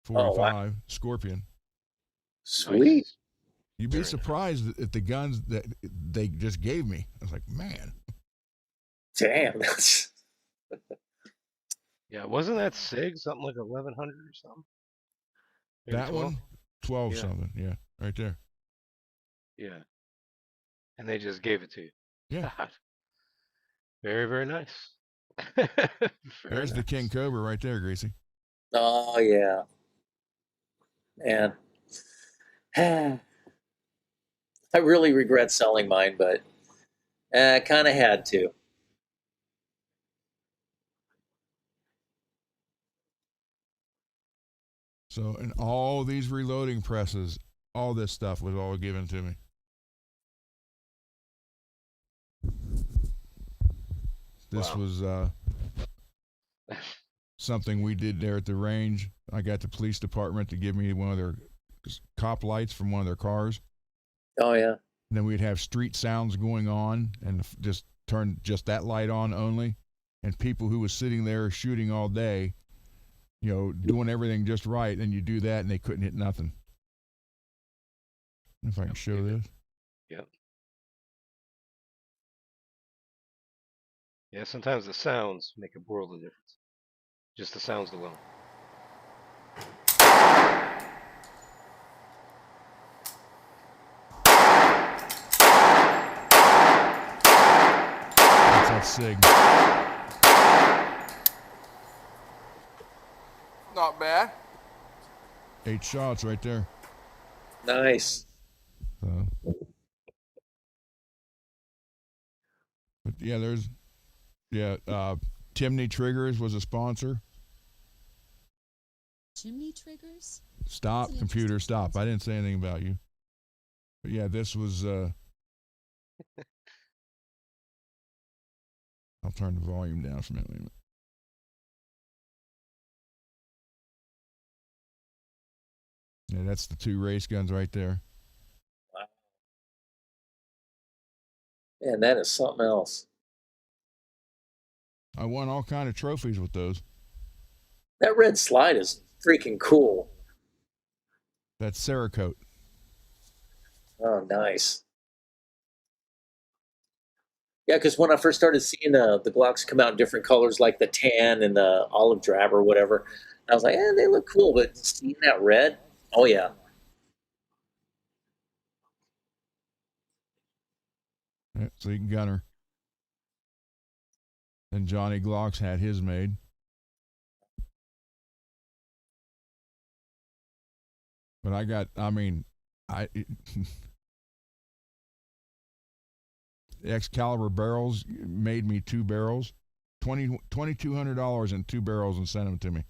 45 wow. Scorpion. Sweet. Nice. You'd be surprised at the guns that they just gave me. I was like, man. Damn. That's... Yeah, wasn't that SIG something like 1100 or something? Maybe That 12? one, 12 something. Yeah, right there. Yeah. And they just gave it to you. Yeah. Very, very nice. There's the King Cobra right there, Gracie. Oh yeah, and I really regret selling mine, but I kind of had to. So, and all these reloading presses, all this stuff was all given to me. This Wow. was something we did there at the range. I got the police department to give me one of their cop lights from one of their cars. Oh yeah. And then we'd have street sounds going on and just turn just that light on only. And people who was sitting there shooting all day, doing everything just right, and you do that and they couldn't hit nothing. If I can show this. Yep. Yeah, sometimes the sounds make a world of difference. Just the sounds alone. That's that SIG. Not bad. 8 shots right there. Nice. So, but Timney Triggers was a sponsor. Chimney triggers? Stop, That's an computer, interesting stop. sponsor. I didn't say anything about you. But yeah, this was. I'll turn the volume down for a minute. Yeah, that's the 2 race guns right there. Wow. Man, that is something else. I won all kind of trophies with those. That red slide is freaking cool. That's Cerakote. Oh, nice. Yeah, because when I first started seeing the Glocks come out in different colors, like the tan and the olive drab or whatever, I was like, they look cool. But seeing that red, oh yeah. Yeah, so you can gunner. And Johnny Glocks had his made. But Excalibur barrels made me 2 barrels, $2,200 in 2 barrels and sent them to me.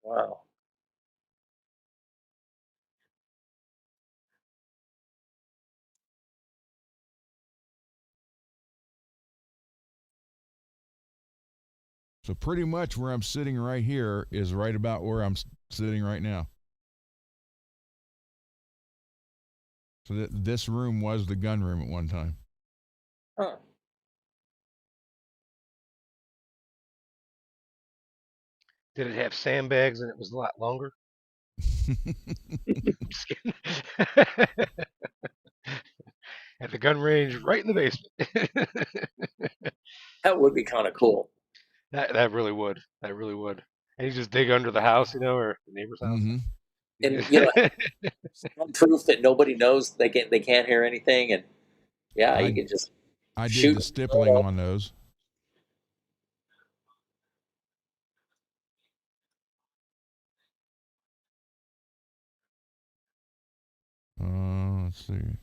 Wow. So pretty much where I'm sitting right here is right about where I'm sitting right now. So this room was the gun room at one time. Huh. Did it have sandbags and it was a lot longer? Just kidding. At the gun range right in the basement. That would be kind of cool. That really would. That really would. And you just dig under the house, or the neighbor's house. Mm-hmm. And some proof that nobody knows they can't hear anything, and yeah, you can just I did shoot. the stippling on those. Let's see.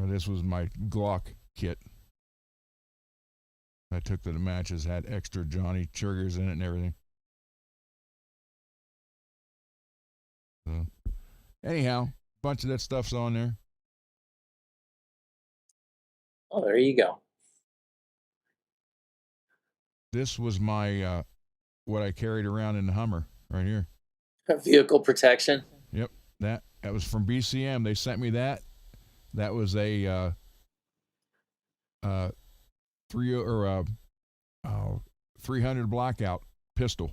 This was my Glock kit. I took to the matches, had extra Johnny triggers in it and everything. So, anyhow, a bunch of that stuff's on there. Oh, there you go. This was my what I carried around in the Hummer right here. Vehicle protection. Yep, that was from BCM. They sent me that. That was a 300 blackout pistol.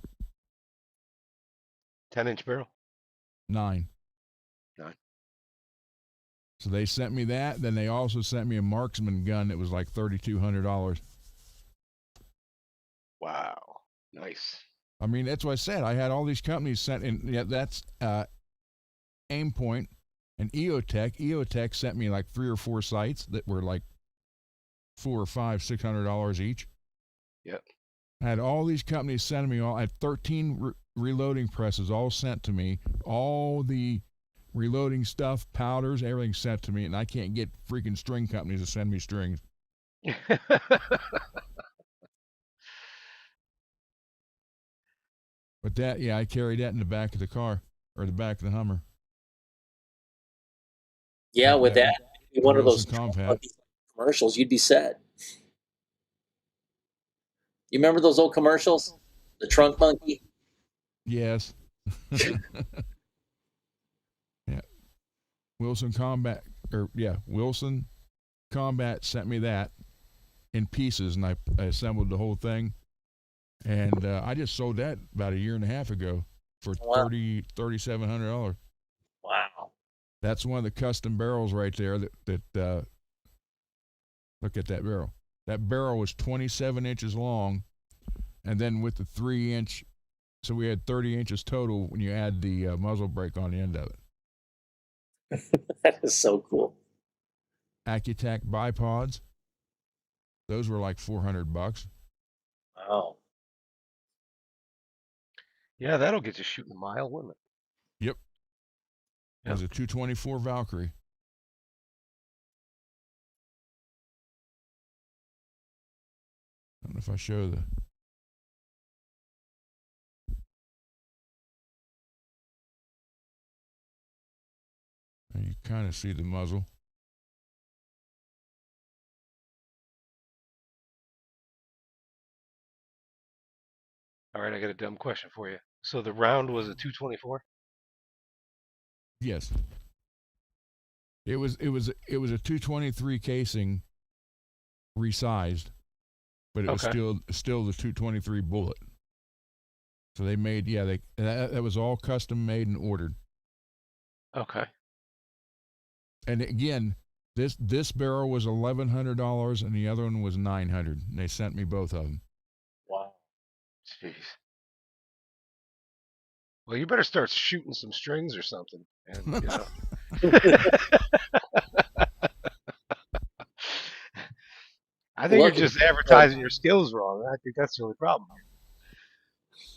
10-inch barrel. 9. So they sent me that. Then they also sent me a marksman gun that was like $3,200. Wow. Nice. I mean, that's what I said. I had all these companies sent in. Yeah, that's Aimpoint and EOTech. EOTech sent me like 3 or 4 sights that were like $400 or $500, $600 each. Yep. I had all these companies sending me all. I had 13 reloading presses all sent to me. All the reloading stuff, powders, everything sent to me, and I can't get freaking string companies to send me strings. But that, yeah, I carried that in the back of the car or the back of the Hummer. Yeah, with that, one of those Wilson compact. commercials, you'd be set. You remember those old commercials? The trunk monkey? Yes. Yeah. Wilson Combat, or yeah, Wilson Combat sent me that in pieces, and I assembled the whole thing. And I just sold that about a year and a half ago for Wow. $3,700. Wow. That's one of the custom barrels right there. That look at that barrel. That barrel was 27 inches long, and then with the 3-inch, so we had 30 inches total when you add the muzzle brake on the end of it. That is so cool. Accutac bipods. Those were like $400. Wow. Yeah, that'll get you shooting a mile, wouldn't it? Yep. It was a 224 Valkyrie. I don't know if I show the. You kind of see the muzzle. All right, I got a dumb question for you. So the round was a 224? Yes. It was a 223 casing resized, but it was still the 223 bullet. So they made that was all custom made and ordered. Okay. And again, this barrel was $1,100 and the other one was $900. And they sent me both of them. Wow. Jeez. Well, you better start shooting some strings or something. And, you know. I think you're just advertising your skills wrong. I think that's the only problem.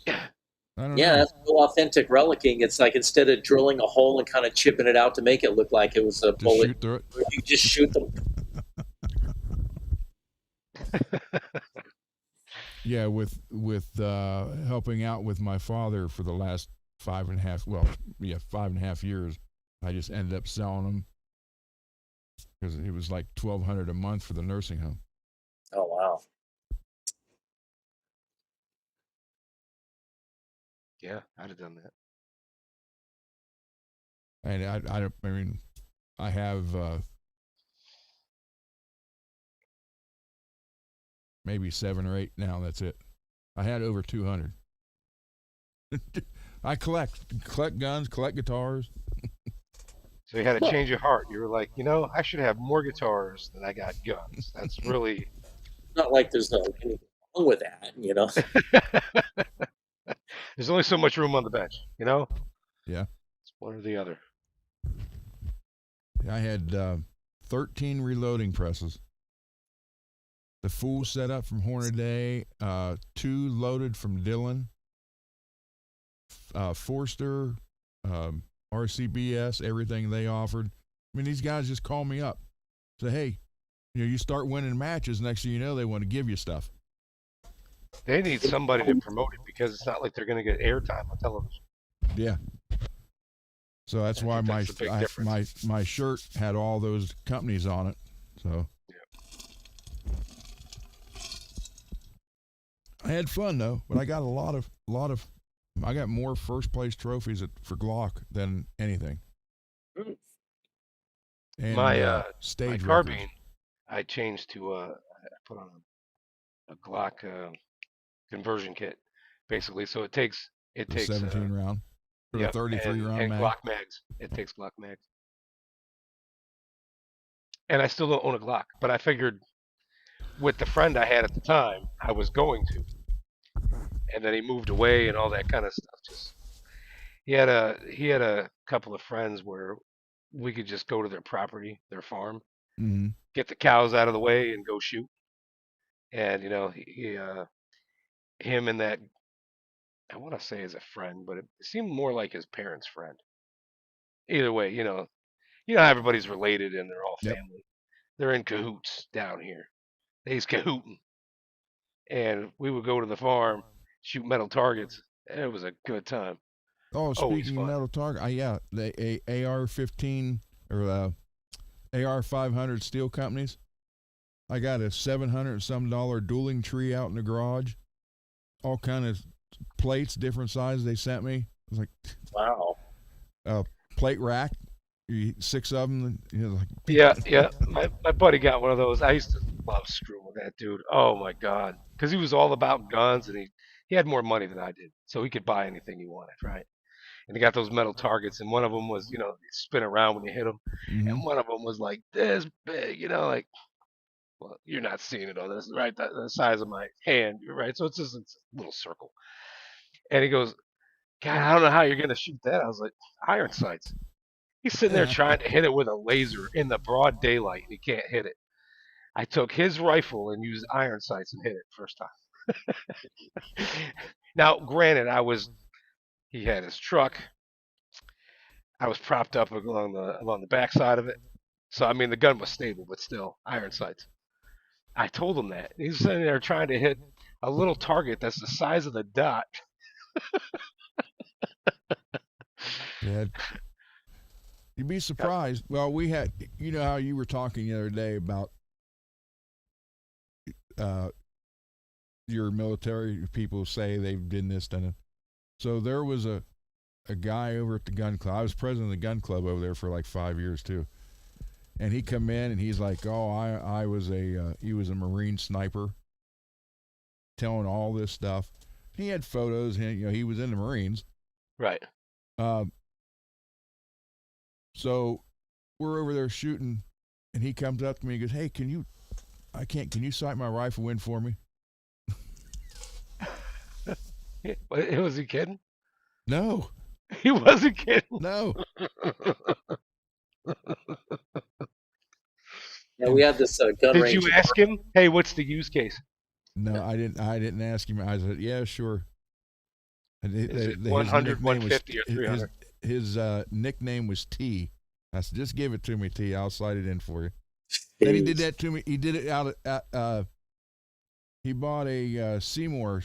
I don't know. That's no authentic relicking. It's like instead of drilling a hole and kind of chipping it out to make it look like it was a bullet, shoot through it. you just shoot them. Yeah, with helping out with my father for the last 5.5 years, I just ended up selling them because it was like $1,200 a month for the nursing home. Oh wow! Yeah, I'd have done that. And I have maybe 7 or 8 now. That's it. I had over 200. I collect guns, collect guitars. So you had a change of heart. You were like, I should have more guitars than I got guns. That's really not like there's anything wrong with that, There's only so much room on the bench, Yeah. It's one or the other. I had 13 reloading presses. The full setup from Hornaday, 2 loaded from Dillon, Forster, RCBS, everything they offered. I mean, these guys just call me up, say, hey, you start winning matches. Next thing you know, they want to give you stuff. They need somebody to promote it because it's not like they're going to get airtime on television. Yeah. So that's why my shirt had all those companies on it. So I had fun though, but I got a lot of I got more first place trophies for Glock than anything. And my stage carbine, records. I changed to I put on a Glock conversion kit, basically. So it takes 17 round, or the 33 round and mag. Glock mags. It takes Glock mags. And I still don't own a Glock, but I figured with the friend I had at the time, I was going to. And then he moved away and all that kind of stuff. He had a couple of friends where we could just go to their property, their farm, Mm-hmm. get the cows out of the way and go shoot. And him and that, I want to say is a friend, but it seemed more like his parents' friend. Either way, you know how everybody's related and they're all Yep. family. They're in cahoots down here. They's cahooting, and we would go to the farm, shoot metal targets. It was a good time. Oh, Always speaking of fun. metal target, yeah, the AR-15 or AR-500 steel companies. I got a $700 some dueling tree out in the garage. All kind of plates, different sizes they sent me. I was like, Wow. plate rack, 6 of them. Like, Yeah, yeah. My buddy got one of those. I used to love screwing with that dude. Oh my god, because he was all about guns and he had more money than I did, so he could buy anything he wanted, right? And he got those metal targets, and one of them was, they spin around when you hit them, mm-hmm. and one of them was like this big, like, well, you're not seeing it on this, right? The size of my hand, right? So it's a little circle. And he goes, God, I don't know how you're gonna shoot that. I was like, iron sights. He's sitting there trying to hit it with a laser in the broad daylight, and he can't hit it. I took his rifle and used iron sights and hit it first time. Now, granted, he had his truck. I was propped up along the backside of it. So I mean the gun was stable, but still iron sights. I told him that. He's sitting there trying to hit a little target that's the size of the dot. Yeah, you'd be surprised. Well, we had, how you were talking the other day about uh, your military people say they've done this, done it. So there was a guy over at the gun club. I was president of the gun club over there for like 5 years too. And he come in and he's like, "Oh, I was he was a Marine sniper, telling all this stuff." He had photos, and he was in the Marines. Right. Uh, so we're over there shooting, and he comes up to me and goes, "Hey, can you sight my rifle in for me?" Was he kidding? No, He wasn't kidding. no. Yeah, we had this gun Did range. you ask him? Hey, what's the use case? No, I didn't. I didn't ask him. I said, "Yeah, sure." And Is it his 100, nickname was 150, or 300? his nickname was T. I said, "Just give it to me, T. I'll slide it in for you." Then he did that to me. He did it out at. He bought a Seymour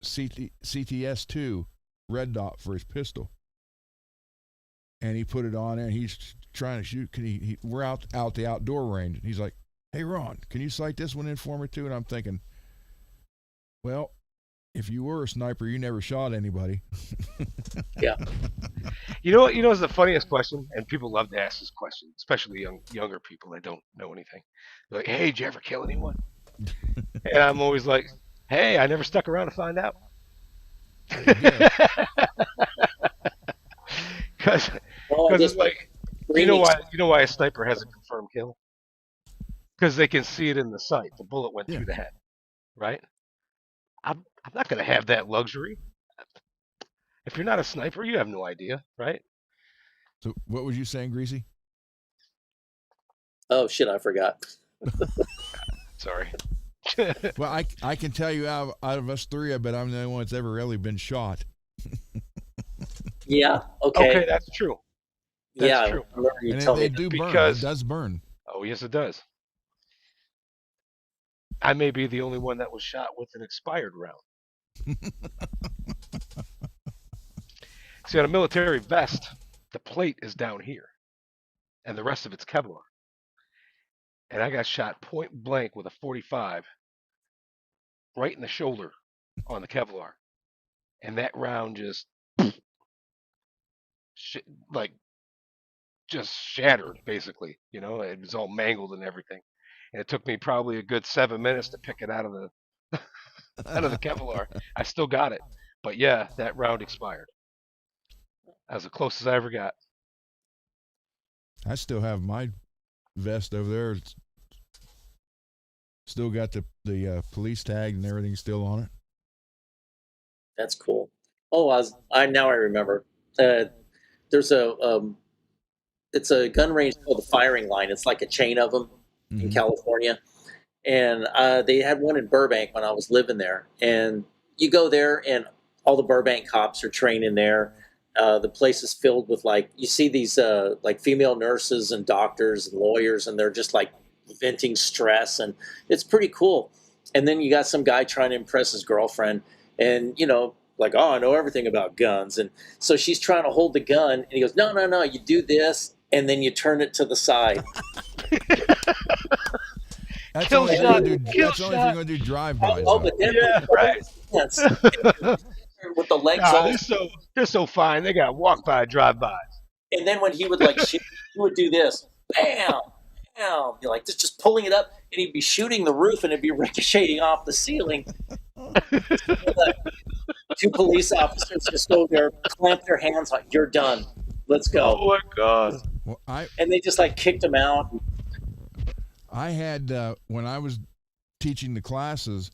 CTS2 red dot for his pistol, and he put it on there. And he's trying to shoot. We're out the outdoor range, and he's like, "Hey, Ron, can you sight this one in for me too?" And I'm thinking, well, if you were a sniper, you never shot anybody. Yeah. You know what? You know what's the funniest question, and people love to ask this question, especially younger people that don't know anything. They're like, "Hey, did you ever kill anyone?" And I'm always like, "Hey, I never stuck around to find out." Because Well, I guess it's like, Green you know why a sniper has a confirmed kill? Because they can see it in the sight. The bullet went Yeah. through the head, right? I'm not going to have that luxury. If you're not a sniper, you have no idea, right? So what was you saying, Greasy? Oh shit, I forgot. Sorry. Well, I can tell you out of us three, I bet I'm the only one that's ever really been shot. Yeah. Okay, Okay. that's true. That's Yeah. true. I remember you And telling they me. do burn. Because- It does burn. Oh, yes, it does. I may be the only one that was shot with an expired round. See, on a military vest, the plate is down here, and the rest of it's Kevlar. And I got shot point blank with a 45 right in the shoulder on the Kevlar, and that round just like just shattered, basically. It was all mangled and everything. And it took me probably a good 7 minutes to pick it out of the Kevlar. I still got it, but yeah, that round expired. That was the closest I ever got. I still have my vest over there. It's still got the police tag and everything still on it. That's cool. Oh, I now I remember. There's it's a gun range called the Firing Line. It's like a chain of them in California, and they had one in Burbank when I was living there. And you go there and all the Burbank cops are training there. The place is filled with like you see these like female nurses and doctors and lawyers, and they're just like venting stress, and it's pretty cool. And then you got some guy trying to impress his girlfriend, and like, oh, I know everything about guns, and so she's trying to hold the gun, and he goes, no, no, no, you do this, and then you turn it to the side. That's Kill only if you're shot. gonna do. Kill That's only if you're shot. gonna do drive-bys. Oh, though. but then Yeah, right. yes, with the legs Nah, all, they're so fine. They got walk by, drive by. and then when he would like shoot, he would do this, bam, bam, you're like just pulling it up, and he'd be shooting the roof, and it'd be ricocheting off the ceiling. Two police officers just go there, clamp their hands, like, you're done, let's go. Oh my god. Well, And they just like kicked him out. I had when I was teaching the classes,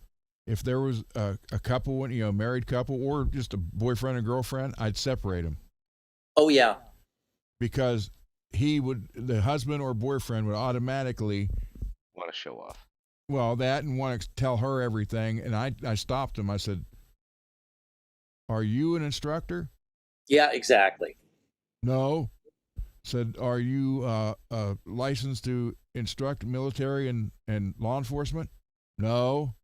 if there was a couple, married couple, or just a boyfriend and girlfriend, I'd separate them Oh yeah, because the husband or boyfriend would automatically, Want to show off. well, that and want to tell her everything. And I stopped him. I said, "Are you an instructor?" yeah, exactly. No. Said, "Are you licensed to instruct military and law enforcement?" No.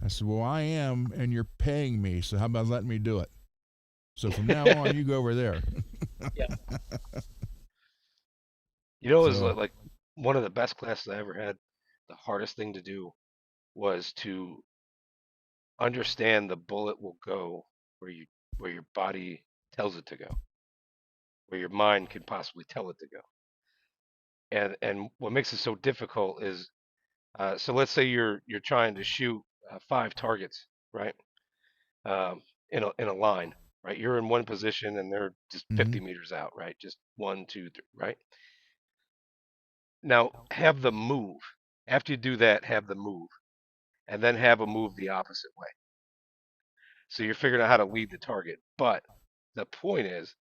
I said, "Well, I am, and you're paying me, so how about letting me do it? So from now on, you go over there." Yeah. It was So- like one of the best classes I ever had. The hardest thing to do was to understand the bullet will go where your body tells it to go, where your mind can possibly tell it to go. And what makes it so difficult is, so let's say you're trying to shoot 5 targets, right? In a line, right? You're in one position and they're just 50 meters out, right? Just 1, 2, 3, right? Now have them move. After you do that, have them move, and then have them move the opposite way. So you're figuring out how to lead the target. But the point is,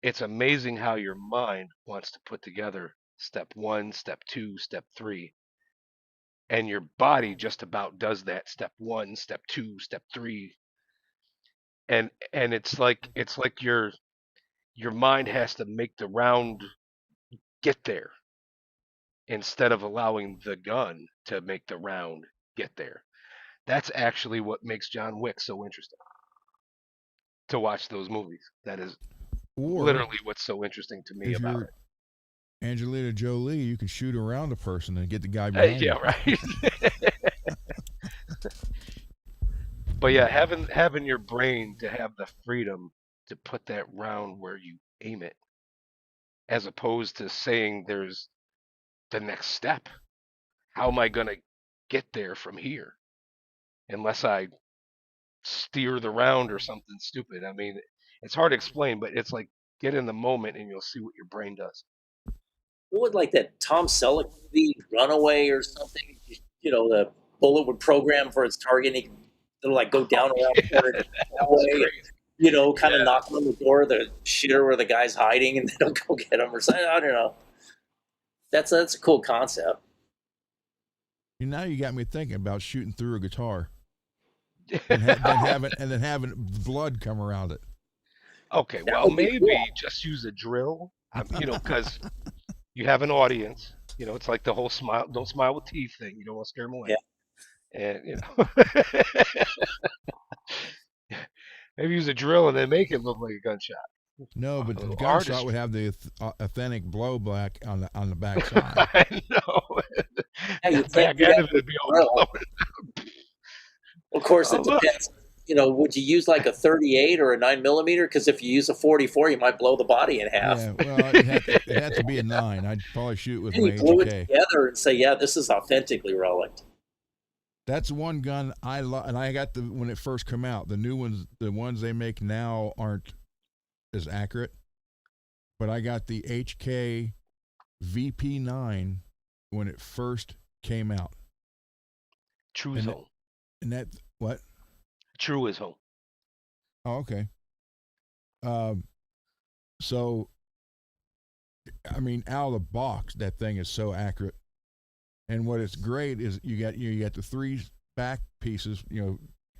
it's amazing how your mind wants to put together step 1, step 2, step 3, and your body just about does that step 1, step 2, step 3, and it's like your mind has to make the round get there instead of allowing the gun to make the round get there. That's actually what makes John Wick so interesting to watch those movies. That is Or literally what's so interesting to me if about you're Angelina Jolie, you can shoot around a person and get the guy it. behind Yeah, you. right. But yeah, having your brain to have the freedom to put that round where you aim it, as opposed to saying there's the next step. How am I gonna get there from here? Unless I steer the round or something stupid. I mean, it's hard to explain, but it's like get in the moment and you'll see what your brain does. What would like that Tom Selleck movie, Runaway or something? The bullet would program for its target, and it'll like go down around the corner That that was way, great. kind of Yeah. knock on the door of the shitter where the guy's hiding, and then he'll go get him or something. I don't know. That's a cool concept. Now you got me thinking about shooting through a guitar and then having blood come around it. Okay, That well, would be maybe cool. just use a drill, because you have an audience. It's like the whole smile, don't smile with teeth thing. You don't want to scare them away. Yeah. And, maybe use a drill and then make it look like a gunshot. No, but A the little gunshot would artistry. have the authentic blowback on the backside. I know. Yeah, you The can't back do end that of it would be all drill. blown. Of course, Oh, it look. depends. Would you use like a 38 or a 9 millimeter? Because if you use a 44, you might blow the body in half. Yeah, well, it had to be a 9. I'd probably shoot with And my you glue it HK. together and say, yeah, this is authentically Rolex. That's one gun I love, and I got when it first came out. The new ones, the ones they make now, aren't as accurate. But I got the HK VP9 when it first came out, True is home. and that what? True is home. Oh, okay. So, I mean, out of the box, that thing is so accurate. And what is great is you got the 3 back pieces,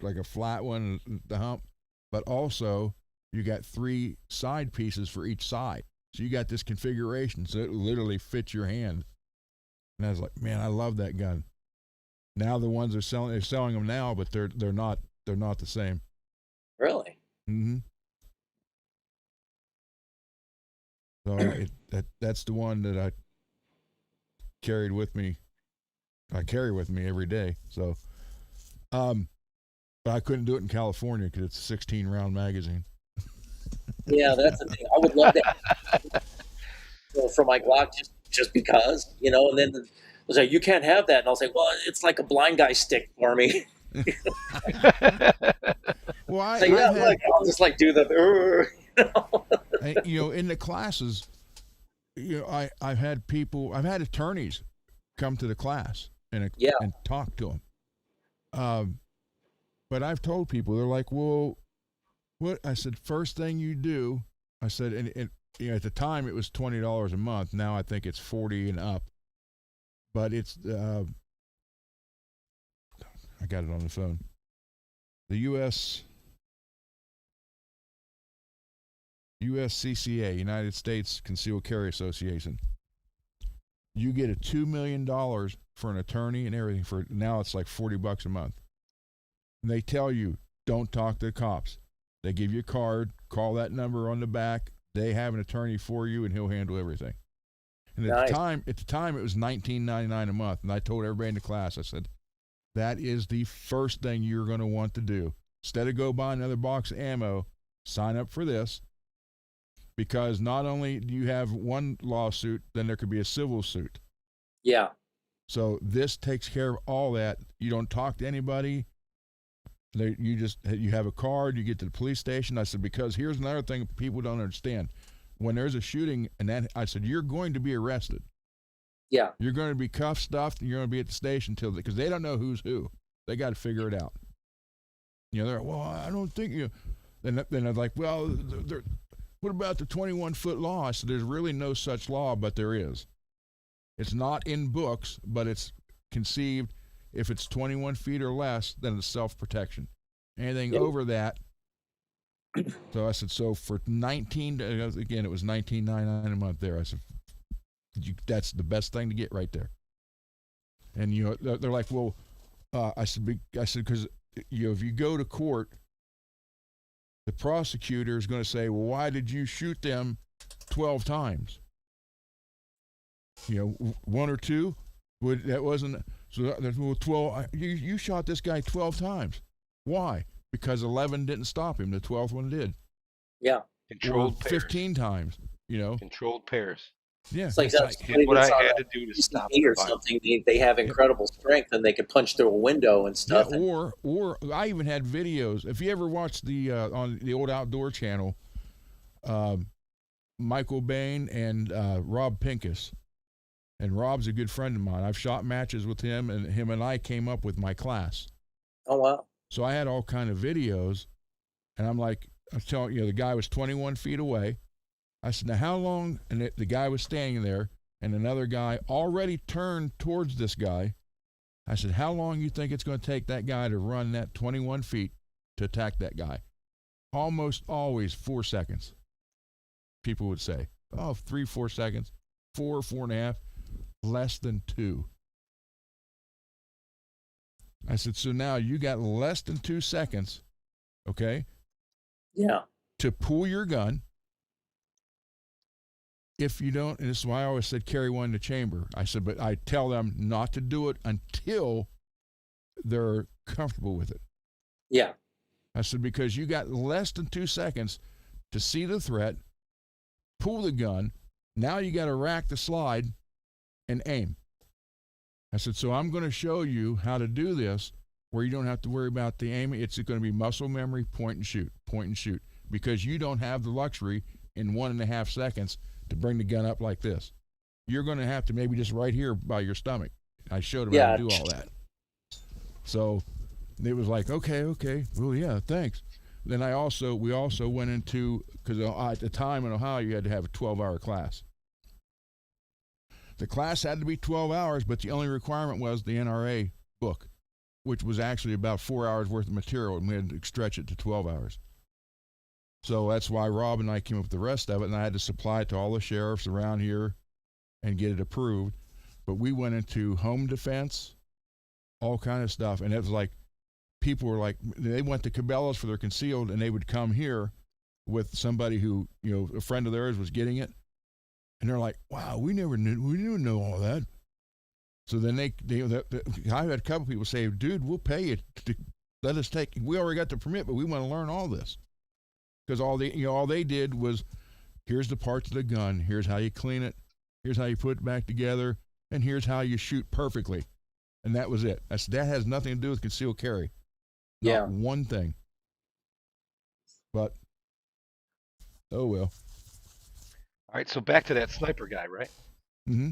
like a flat one, the hump, but also you got 3 side pieces for each side. So you got this configuration, so it literally fits your hand. And I was like, man, I love that gun. Now the ones they're selling them now, but they're not the same. Really? Mm-hmm. So that's the one that I carried with me. I carry with me every day. So, but I couldn't do it in California because it's a 16 round magazine. Yeah, that's the thing. I would love that for my Glock just because, you know. And then it was like, you can't have that, and I'll say, well, it's like a blind guy stick for me. Well, I'll just like do the, you know, in the classes, you know, I've had attorneys come to the class and talk to them. But I've told people, they're like, well, what? I said, first thing you do, I said, and you know, at the time it was $20 a month. Now I think it's 40 and up. But it's, I got it on the phone. The USCCA, United States Concealed Carry Association. You get a $2 million for an attorney and everything. For now, it's like $40 a month. And they tell you, don't talk to the cops. They give you a card, call that number on the back. They have an attorney for you, and he'll handle everything. And at the time, it was $19.99 a month. And I told everybody in the class, I said, that is the first thing you're going to want to do. Instead of go buy another box of ammo, sign up for this. Because not only do you have one lawsuit, then there could be a civil suit. Yeah. So this takes care of all that. You don't talk to anybody. You have a card. You get to the police station. I said, because here's another thing people don't understand. When there's a shooting, I said, you're going to be arrested. Yeah. You're going to be cuffed, stuffed, and you're going to be at the station because they don't know who's who. They got to figure it out. You know, they're, well, I don't think you. Then I'm like, well, what about the 21-foot law? I said, there's really no such law, but there is. It's not in books, but it's conceived. If it's 21 feet or less, then it's self-protection. Anything over that. So I said, so for again, it was $19.99 a month there. I said, that's the best thing to get right there. And, you know, they're like, well, I said, because, you know, if you go to court, the prosecutor is going to say, well, why did you shoot them 12 times? You know, 1 or 2? That wasn't. So there's 12. You shot this guy 12 times. Why? Because 11 didn't stop him. The 12th one did. Yeah. Controlled pairs. 15 times, you know. Controlled pairs. Yeah. It's like what I had to do to stop or something. They have incredible strength, and they can punch through a window and stuff. Yeah, or I even had videos. If you ever watched the on the old Outdoor Channel, Michael Bain and Rob Pincus. And Rob's a good friend of mine. I've shot matches with him, and him and I came up with my class. Oh, wow. So I had all kind of videos, and I'm like, I was telling you, the guy was 21 feet away. I said, now how long? And the guy was standing there, and another guy already turned towards this guy. I said, how long you think it's going to take that guy to run that 21 feet to attack that guy? Almost always 4 seconds. People would say, oh, 3-4 seconds, 4.5. Less than 2. I said, so now you got less than 2 seconds, okay? Yeah. To pull your gun. If you don't, and this is why I always said carry one in the chamber. I said, but I tell them not to do it until they're comfortable with it. Yeah. I said, because you got less than 2 seconds to see the threat, pull the gun. Now you got to rack the slide and aim. I said, so I'm going to show you how to do this where you don't have to worry about the aiming. It's going to be muscle memory, point and shoot, because you don't have the luxury in 1.5 seconds to bring the gun up like this. You're going to have to maybe just right here by your stomach. I showed him how to do all that. So it was like, okay, well, yeah, thanks. Then we also went into, because at the time in Ohio, you had to have a 12-hour class. The class had to be 12 hours, but the only requirement was the NRA book. which was actually about 4 hours worth of material, and we had to stretch it to 12 hours. So that's why Rob and I came up with the rest of it, and I had to supply it to all the sheriffs around here and get it approved. But we went into home defense, all kind of stuff, and it was like people were like, they went to Cabela's for their concealed, and they would come here with somebody who, a friend of theirs was getting it, and they're like, wow, we didn't know all that. So then I had a couple people say, dude, we'll pay you to let us we already got the permit, but we want to learn all this. Because all they did was, here's the parts of the gun, here's how you clean it, here's how you put it back together, and here's how you shoot perfectly. And that was it. That has nothing to do with concealed carry. Not one thing. But, oh well. All right, so back to that sniper guy, right? Mm-hmm.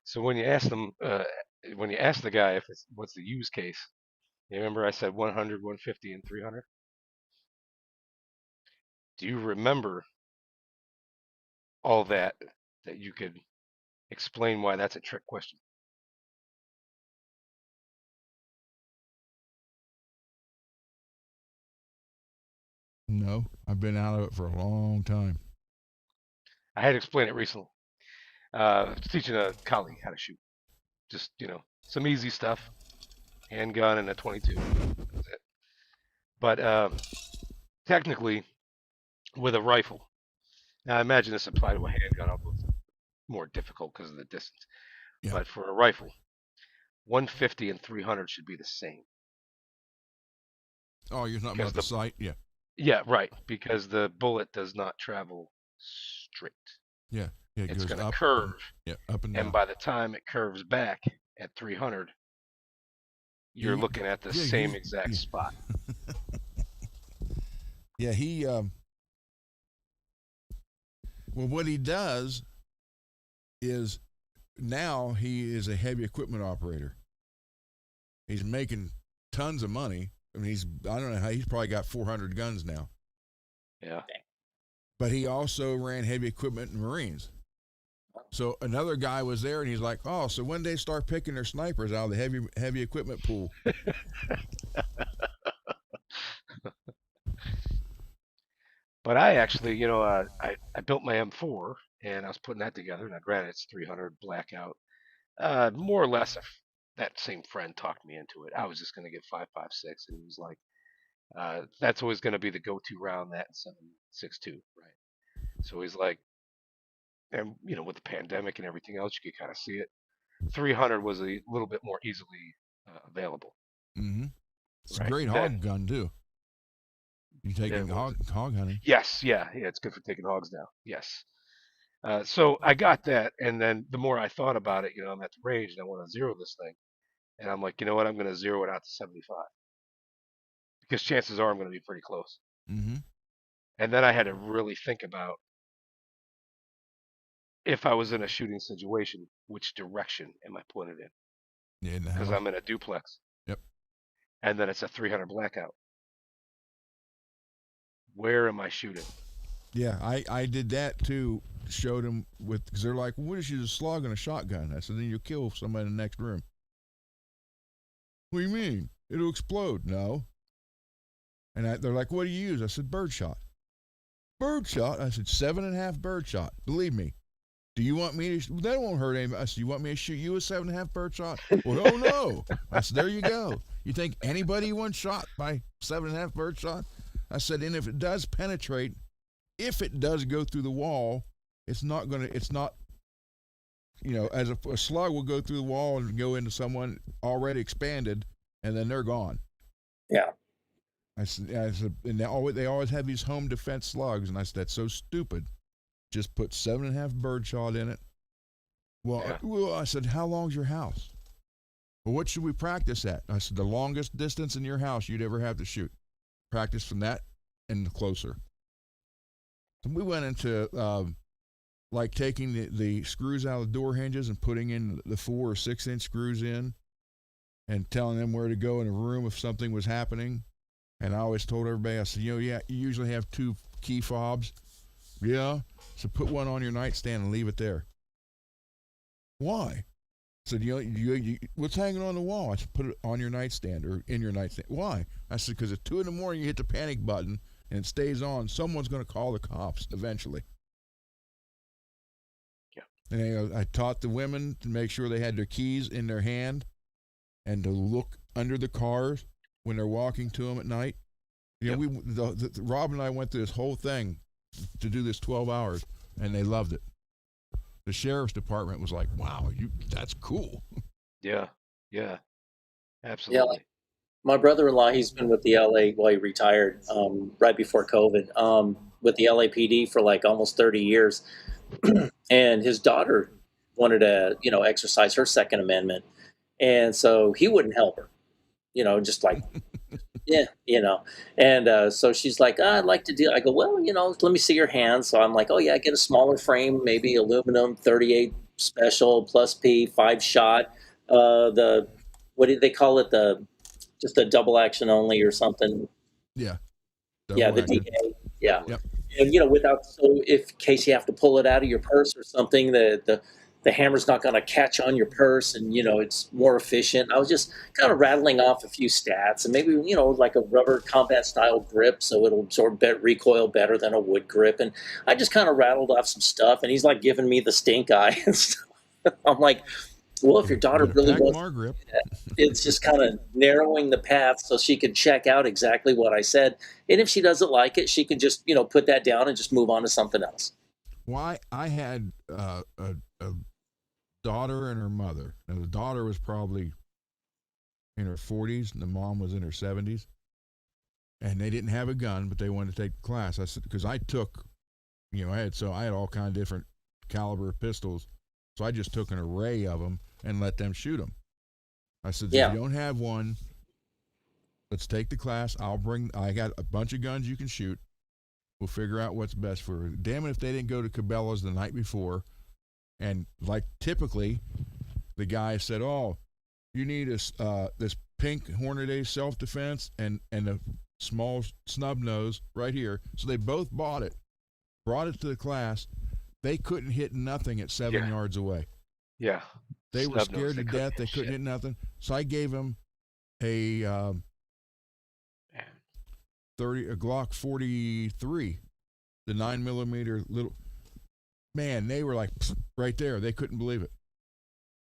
So when you ask them, when you ask the guy what's the use case, you remember I said 100, 150, and 300? Do you remember all that you could explain why that's a trick question? No, I've been out of it for a long time. I had to explain it recently. Teaching a colleague how to shoot. Just, some easy stuff. Handgun and a 22. That's it. But technically, with a rifle, now I imagine this applied to a handgun, although it's more difficult because of the distance. Yeah. But for a rifle, 150 and 300 should be the same. Oh, you're talking about the sight? Yeah. Yeah, right. Because the bullet does not travel straight. Yeah. It It's goes going to up curve. up and down. And by the time it curves back at 300, you're looking at the same exact spot. Yeah, well, what he does is now he is a heavy equipment operator. He's making tons of money. I mean, I don't know how, he's probably got 400 guns now. Yeah. But he also ran heavy equipment in Marines. So another guy was there, and he's like, oh, so when they start picking their snipers out of the heavy equipment pool. But I actually, I built my M4, and I was putting that together, and I granted it's 300 blackout. More or less, that same friend talked me into it. I was just going to get 5.56, and he was like, that's always going to be the go-to round, that 7.62, right? So he's like, and with the pandemic and everything else, you could kind of see it. 300 was a little bit more easily available. Mm-hmm. It's right? a great hog gun too. You taking hog hunting? Yes, yeah, it's good for taking hogs down. Yes. So I got that, and then the more I thought about it, I'm at the range and I want to zero this thing, and I'm like, you know what, I'm going to zero it out to 75 because chances are I'm going to be pretty close. Mm-hmm. And then I had to really think about, if I was in a shooting situation, which direction am I pointed in? Yeah, because I'm in a duplex. Yep. And then it's a 300 blackout. Where am I shooting? Yeah, I did that too. Showed them because they're like, well, what if you just slog on a shotgun? I said, then you'll kill somebody in the next room. What do you mean? It'll explode. No. And they're like, what do you use? I said, birdshot. Birdshot? I said, 7.5 birdshot. Believe me. Do you want me to? That won't hurt anybody. I said, you want me to shoot you a 7.5 birdshot? Well, oh no. I said, there you go. You think anybody wants shot by 7.5 birdshot? I said, and if it does penetrate, if it does go through the wall, it's not, as a slug will go through the wall and go into someone already expanded, and then they're gone. Yeah. I said, and they always have these home defense slugs, and I said, that's so stupid. Just put 7.5 birdshot in it. Well, I said, how long's your house? Well, what should we practice at? I said, the longest distance in your house you'd ever have to shoot. Practice from that and closer. So we went into like taking the screws out of the door hinges and putting in the 4 or 6 inch screws in and telling them where to go in a room if something was happening. And I always told everybody, I said, you usually have 2 key fobs. Yeah. So put one on your nightstand and leave it there. Why? said, what's hanging on the wall? I said, put it on your nightstand or in your nightstand. Why? I said, because at 2 in the morning you hit the panic button and it stays on. Someone's going to call the cops eventually. Yeah. And I taught the women to make sure they had their keys in their hand and to look under the cars when they're walking to them at night. Yep. Rob and I went through this whole thing to do this 12 hours, and they loved it. The sheriff's department was like, "Wow, that's cool." Yeah. Yeah, Absolutely. my brother-in-law, he's been with the LA, well, he retired right before COVID, with the LAPD for like almost 30 years. And his daughter wanted to, exercise her Second Amendment. And so he wouldn't help her, just like, yeah, And so she's like, I'd like to do, I go, well, let me see your hands. So I'm like, oh, yeah, get a smaller frame, maybe aluminum, 38 special plus P, 5 shot. What do they call it? Just a double action only or something. Yeah, Yeah, double the action. DA. Yeah. Yep. And without, so if in case you have to pull it out of your purse or something, the hammer's not going to catch on your purse, and it's more efficient. I was just kind of rattling off a few stats, and maybe like a rubber combat style grip, so it'll absorb recoil better than a wood grip. And I just kind of rattled off some stuff, and he's like giving me the stink eye and stuff. I'm like, well, if your daughter really pack wants, more grip. it's just kind of narrowing the path so she can check out exactly what I said. And if she doesn't like it, she can just, put that down and just move on to something else. Why I had a daughter and her mother. Now the daughter was probably in her 40s, and the mom was in her 70s, and they didn't have a gun, but they wanted to take the class. I said because I took, I had all kind of different caliber pistols, so I just took an array of them and let them shoot them. I said, Yeah. if you don't have one, let's take the class. I got a bunch of guns you can shoot. We'll figure out what's best for her. Damn it if they didn't go to Cabela's the night before, and like typically, the guy said, "Oh, you need this pink Hornady self defense and a small snub nose right here." So they both bought it, brought it to the class. They couldn't hit nothing at 7 yards away. Yeah. They were Snub nose, scared to death. They couldn't hit nothing. So I gave them a Glock 43, the 9mm little. Man, they were like right there. They couldn't believe it.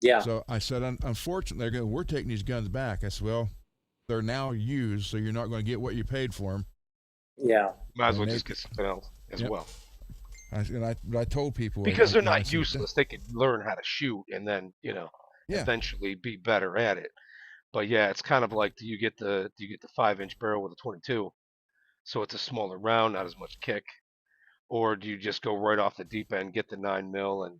Yeah. So I said, unfortunately, we're taking these guns back. I said, well, they're now used, so you're not going to get what you paid for them. Yeah. Might as well just get something else as well. I told people because they're not useless. They can learn how to shoot and then eventually be better at it. But yeah, it's kind of like do you get the 5-inch barrel with a 22, so it's a smaller round, not as much kick, or do you just go right off the deep end, get the 9mm, and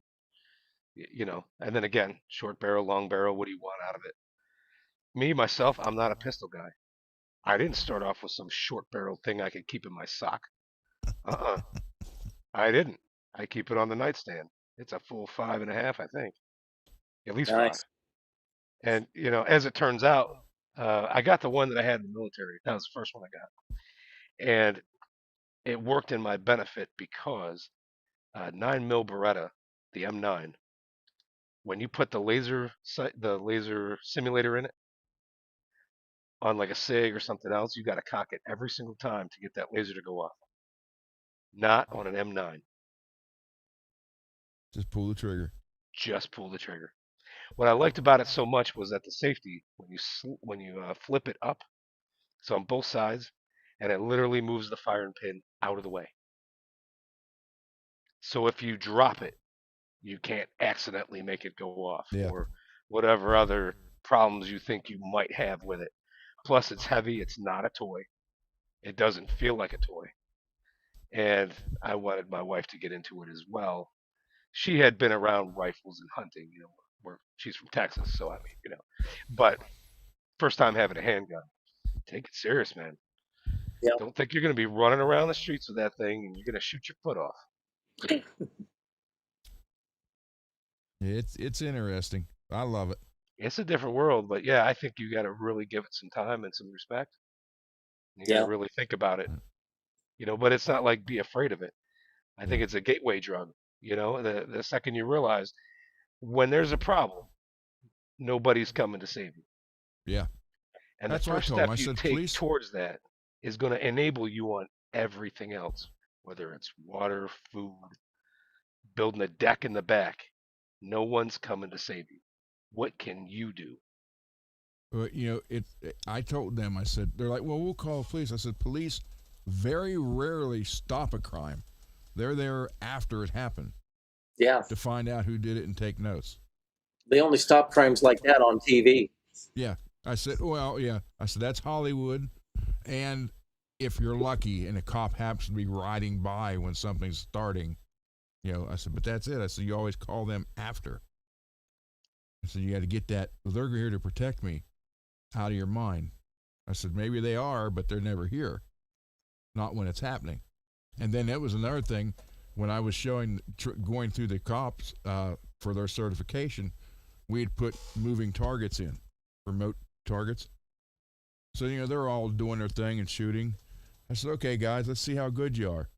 and then again, short barrel, long barrel, what do you want out of it? Me myself, I'm not a pistol guy. I didn't start off with some short barrel thing I could keep in my sock. I didn't. I keep it on the nightstand. It's a full 5.5, I think, at least Nice. 5. And as it turns out, I got the one that I had in the military. That was the first one I got, and it worked in my benefit because 9mm Beretta, the M9, when you put the laser simulator in it on like a SIG or something else, you got to cock it every single time to get that laser to go off. Not on an M9. Just pull the trigger. Just pull the trigger. What I liked about it so much was that the safety, when you flip it up, so on both sides, and it literally moves the firing pin out of the way. So if you drop it, you can't accidentally make it go off or whatever other problems you think you might have with it. Plus, it's heavy. It's not a toy. It doesn't feel like a toy. And I wanted my wife to get into it as well. She had been around rifles and hunting, where she's from Texas, so I mean, but first time having a handgun. Take it serious, man. Yeah. Don't think you're going to be running around the streets with that thing and you're going to shoot your foot off. It's interesting. I love it. It's a different world, but yeah, I think you got to really give it some time and some respect. You got to really think about it, but it's not like be afraid of it. I think it's a gateway drug. The second you realize when there's a problem, nobody's coming to save you. Yeah. And the That's what I first told him. step I you said, take police. towards that is going to enable you on everything else, whether it's water, food, building a deck in the back. No one's coming to save you. What can you do? You know, I told them. I said, they're like, well, we'll call police. I said, police very rarely stop a crime. They're there after it happened Yeah, to find out who did it and take notes. they only stop crimes like that on TV. Yeah. I said, well, yeah. I said, that's Hollywood. And if you're lucky and a cop happens to be riding by when something's starting, you know, I said, but that's it. I said, you always call them after. I said, you got to get that. Well, they're here to protect me out of your mind. I said, maybe they are, but they're never here. Not when it's happening. And then that was another thing when I was going through the cops for their certification, we had put moving targets in, remote targets. So, you know, they're all doing their thing and shooting. I said, okay, guys, let's see how good you are.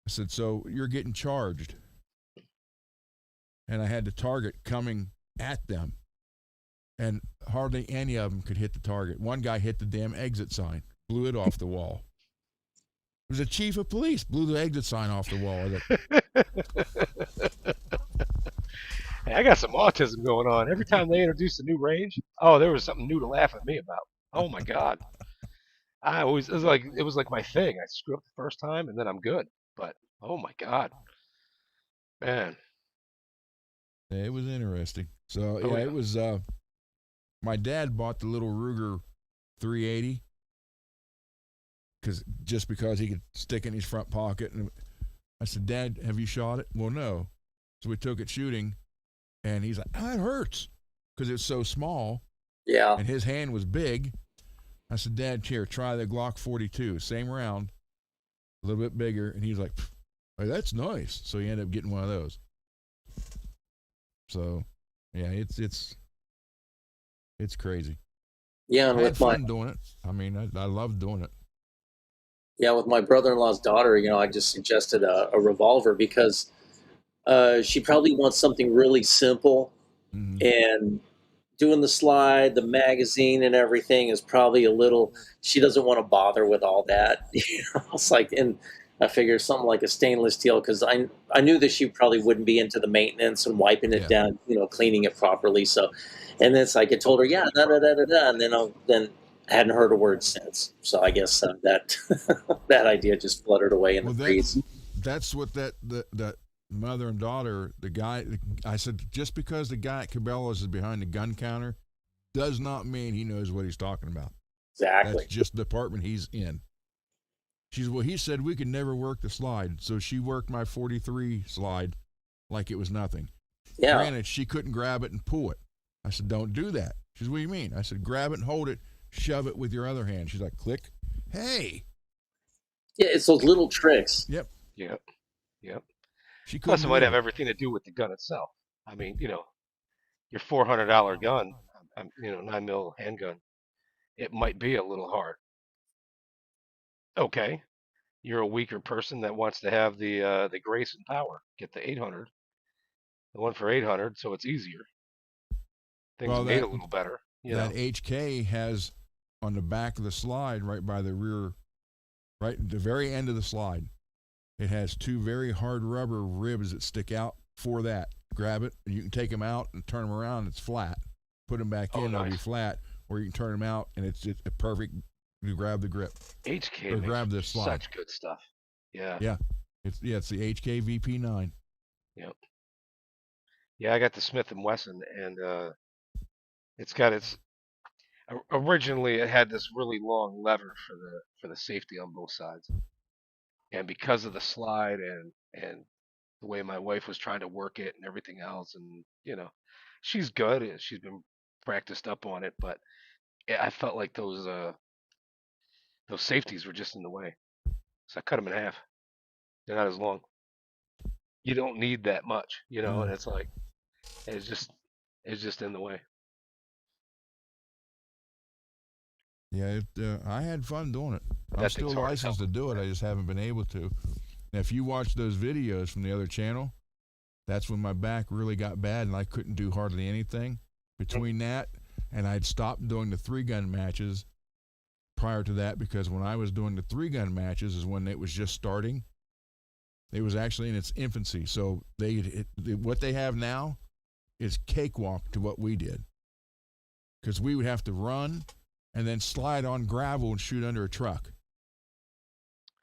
I said, so you're getting charged. And I had the target coming at them. And hardly any of them could hit the target. One guy hit the damn exit sign, blew it off the wall. It was a chief of police, blew the exit sign off the wall. Hey, I got some autism going on. Every time they introduced a new range, oh, there was something new to laugh at me about. Oh my God. It was like my thing. I screw up the first time and then I'm good. But oh my God, man. It was interesting. So Oh yeah, yeah. it was. My dad bought the little Ruger 380 because he could stick it in his front pocket. And I said, Dad, have you shot it? Well, no. So we took it shooting, and he's like, oh, it hurts because it's so small, Yeah, and his hand was big. I said, Dad, here, try the Glock 42, same round, a little bit bigger, and he's like, hey, that's nice. So he ended up getting one of those. So, yeah, it's crazy. yeah, I had fun doing it. I mean, I love doing it. with my brother-in-law's daughter, I just suggested a revolver because she probably wants something really simple, Mm-hmm. and doing the slide, the magazine, and everything is probably a little. She doesn't want to bother with all that. It's like, and I figure something like a stainless steel because I knew that she probably wouldn't be into the maintenance and wiping it Yeah. down, cleaning it properly. So, and then it's like I told her, yeah, da da da da da, and then I hadn't heard a word since. So I guess that that idea just fluttered away in the Well, breeze. that's what that mother and daughter, the guy. I said, just because the guy at Cabela's is behind the gun counter, does not mean he knows what he's talking about. That's Exactly. just the department he's in. She's well. He said we could never work the slide, so she worked my 43 slide like it was nothing. Yeah. Granted, she couldn't grab it and pull it. I said, don't do that. She said, what do you mean? I said, grab it and hold it, shove it with your other hand. She's like, click. Hey. Yeah, it's those little tricks. Yep. Yep. Yep. She Plus, couldn't it might believe have it. everything to do with the gun itself. I mean, your $400 gun, 9 mil handgun, it might be a little hard. Okay, you're a weaker person that wants to have the grace and power. Get the 800, the one for 800, so it's easier. Things Well, made a little better. that HK has on the back of the slide, right by the rear, right at the very end of the slide, it has two very hard rubber ribs that stick out for that. Grab it, and you can take them out and turn them around. It's flat. Put them back Oh, in, they'll be nice. flat, or you can turn them out, and it's a perfect. You grab the grip HK or makes grab the slide. such good stuff. Yeah. Yeah, it's the HK VP9. Yep. Yeah, I got the Smith and Wesson, and it's got its. Originally, it had this really long lever for the safety on both sides, and because of the slide and the way my wife was trying to work it and everything else, and she's good. She's been practiced up on it, but I felt like those safeties were just in the way, so I cut them in half. They're not as long. You don't need that much, and it's like it's just it's just in the way. Yeah, I had fun doing it. But I'm that still thing's hard as hell. licensed to do it. I just haven't been able to. And if you watch those videos from the other channel, that's when my back really got bad and I couldn't do hardly anything. between that and I'd stopped doing the 3-gun matches prior to that, because when I was doing the 3-gun matches is when it was just starting. It was actually in its infancy. So what they have now is cakewalk to what we did, because we would have to run and then slide on gravel and shoot under a truck.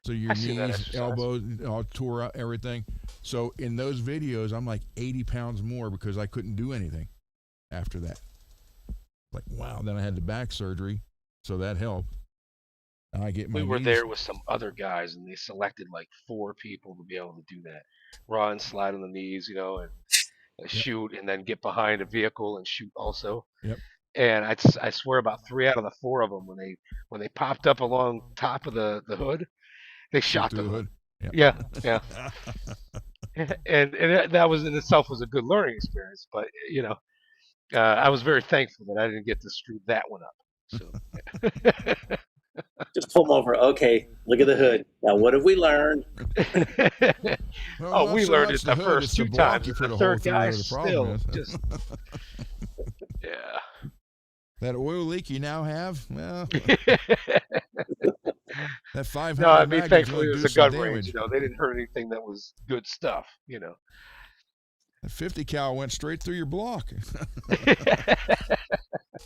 So your knees, elbows, all tore up, everything. So in those videos, I'm like 80 pounds more because I couldn't do anything after that. Like, wow. Then I had the back surgery, so that helped. I get my We were knees. there with some other guys, and they selected like 4 people to be able to do that. Run, slide on the knees, and Yep. shoot, and then get behind a vehicle and shoot also. Yep. And I swear about 3 out of the 4 of them, when they popped up along top of the hood, they shot through the the hood. hood. Yeah, yeah. And that was in itself was a good learning experience. But I was very thankful that I didn't get to screw that one up. So. Just pull them over. Okay, look at the hood. Now, what have we learned? Well, Oh, not we so learned much it the hood, first it's 2 the block times. you And put the a hole third through guy where the problem still is. just yeah. That oil leak you now have, well, that 500 No, I mean, magnets thankfully going it to was do a some gun range. damage. They didn't hurt anything that was good stuff. That 50 cal went straight through your block.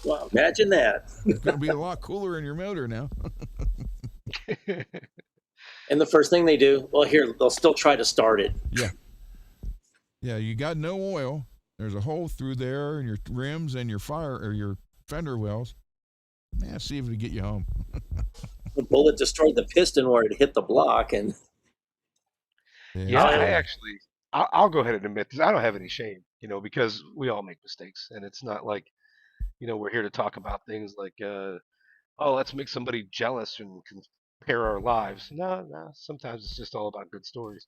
Well, imagine that. It's going to be a lot cooler in your motor now. And the first thing they do, well, here, they'll still try to start it. Yeah. Yeah, you got no oil. There's a hole through there in your rims and your your fender wells. Man, see if we can get you home. The bullet destroyed the piston where it hit the block, and Yeah, I so- actually, I'll go ahead and admit this. I don't have any shame, because we all make mistakes, and it's not like, we're here to talk about things like, oh, let's make somebody jealous and compare our lives. No, no. Sometimes it's just all about good stories.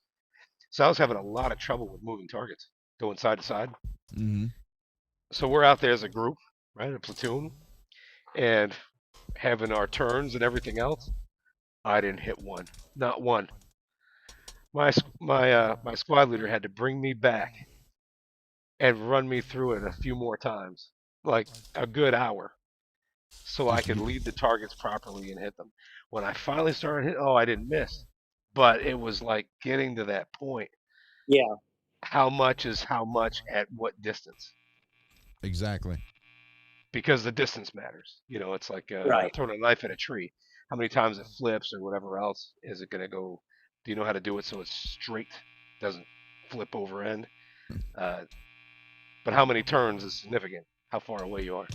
So I was having a lot of trouble with moving targets, going side to side. Mhm. So we're out there as a group, right, a platoon, and having our turns and everything else. I didn't hit one, not one. My squad leader had to bring me back and run me through it a few more times, like a good hour, so I Just to could get- lead the targets properly and hit them. When I finally started hitting, oh, I didn't miss, but it was like getting to that point. yeah, How much is how much at what distance? Exactly. Because the distance matters. It's like right. throwing a knife at a tree. How many times it flips or whatever else is it going to go? Do you know how to do it so it's straight, doesn't flip over end? Uh, but how many turns is significant? How far away you are.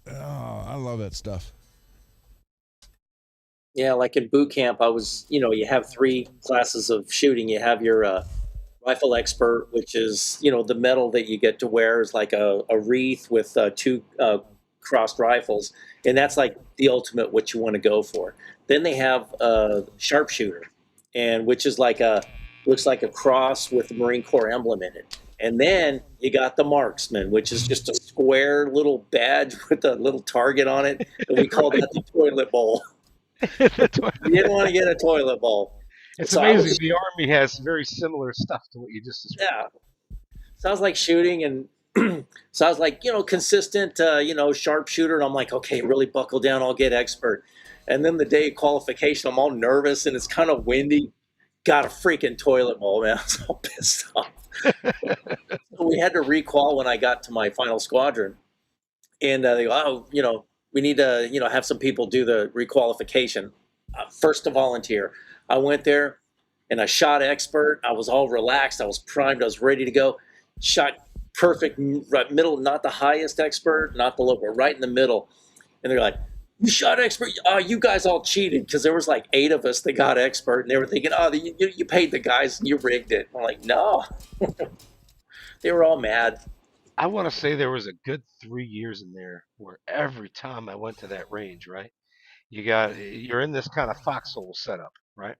Oh, I love that stuff. Yeah, like in boot camp, you have 3 classes of shooting. You have your rifle expert, which is, the medal that you get to wear is like a wreath with 2 crossed rifles. And that's like the ultimate what you want to go for. Then they have a sharpshooter, and which is looks like a cross with the Marine Corps emblem in it. And then you got the marksman, which is just a square little badge with a little target on it. And we call that the toilet bowl. You didn't want to get a toilet bowl. It's So amazing. The Army has very similar stuff to what you just described. yeah, sounds like shooting, and sounds like consistent, sharpshooter. And I'm like, okay, really buckle down. I'll get expert. And then the day of qualification, I'm all nervous and it's kind of windy. Got a freaking toilet bowl, man. I was all pissed off. So we had to requal when I got to my final squadron, and they go, oh, we need to, have some people do the requalification. First to volunteer. I went there and I shot expert. I was all relaxed. I was primed. I was ready to go. Shot perfect, right middle, not the highest expert, not the low, but right in the middle. And they're like, you shot expert. You guys all cheated, because there was like 8 of us that got expert, and they were thinking, oh, you paid the guys and you rigged it. I'm like, no. They were all mad. I want to say there was a good 3 years in there where every time I went to that range, right? You're in this kind of foxhole setup, right?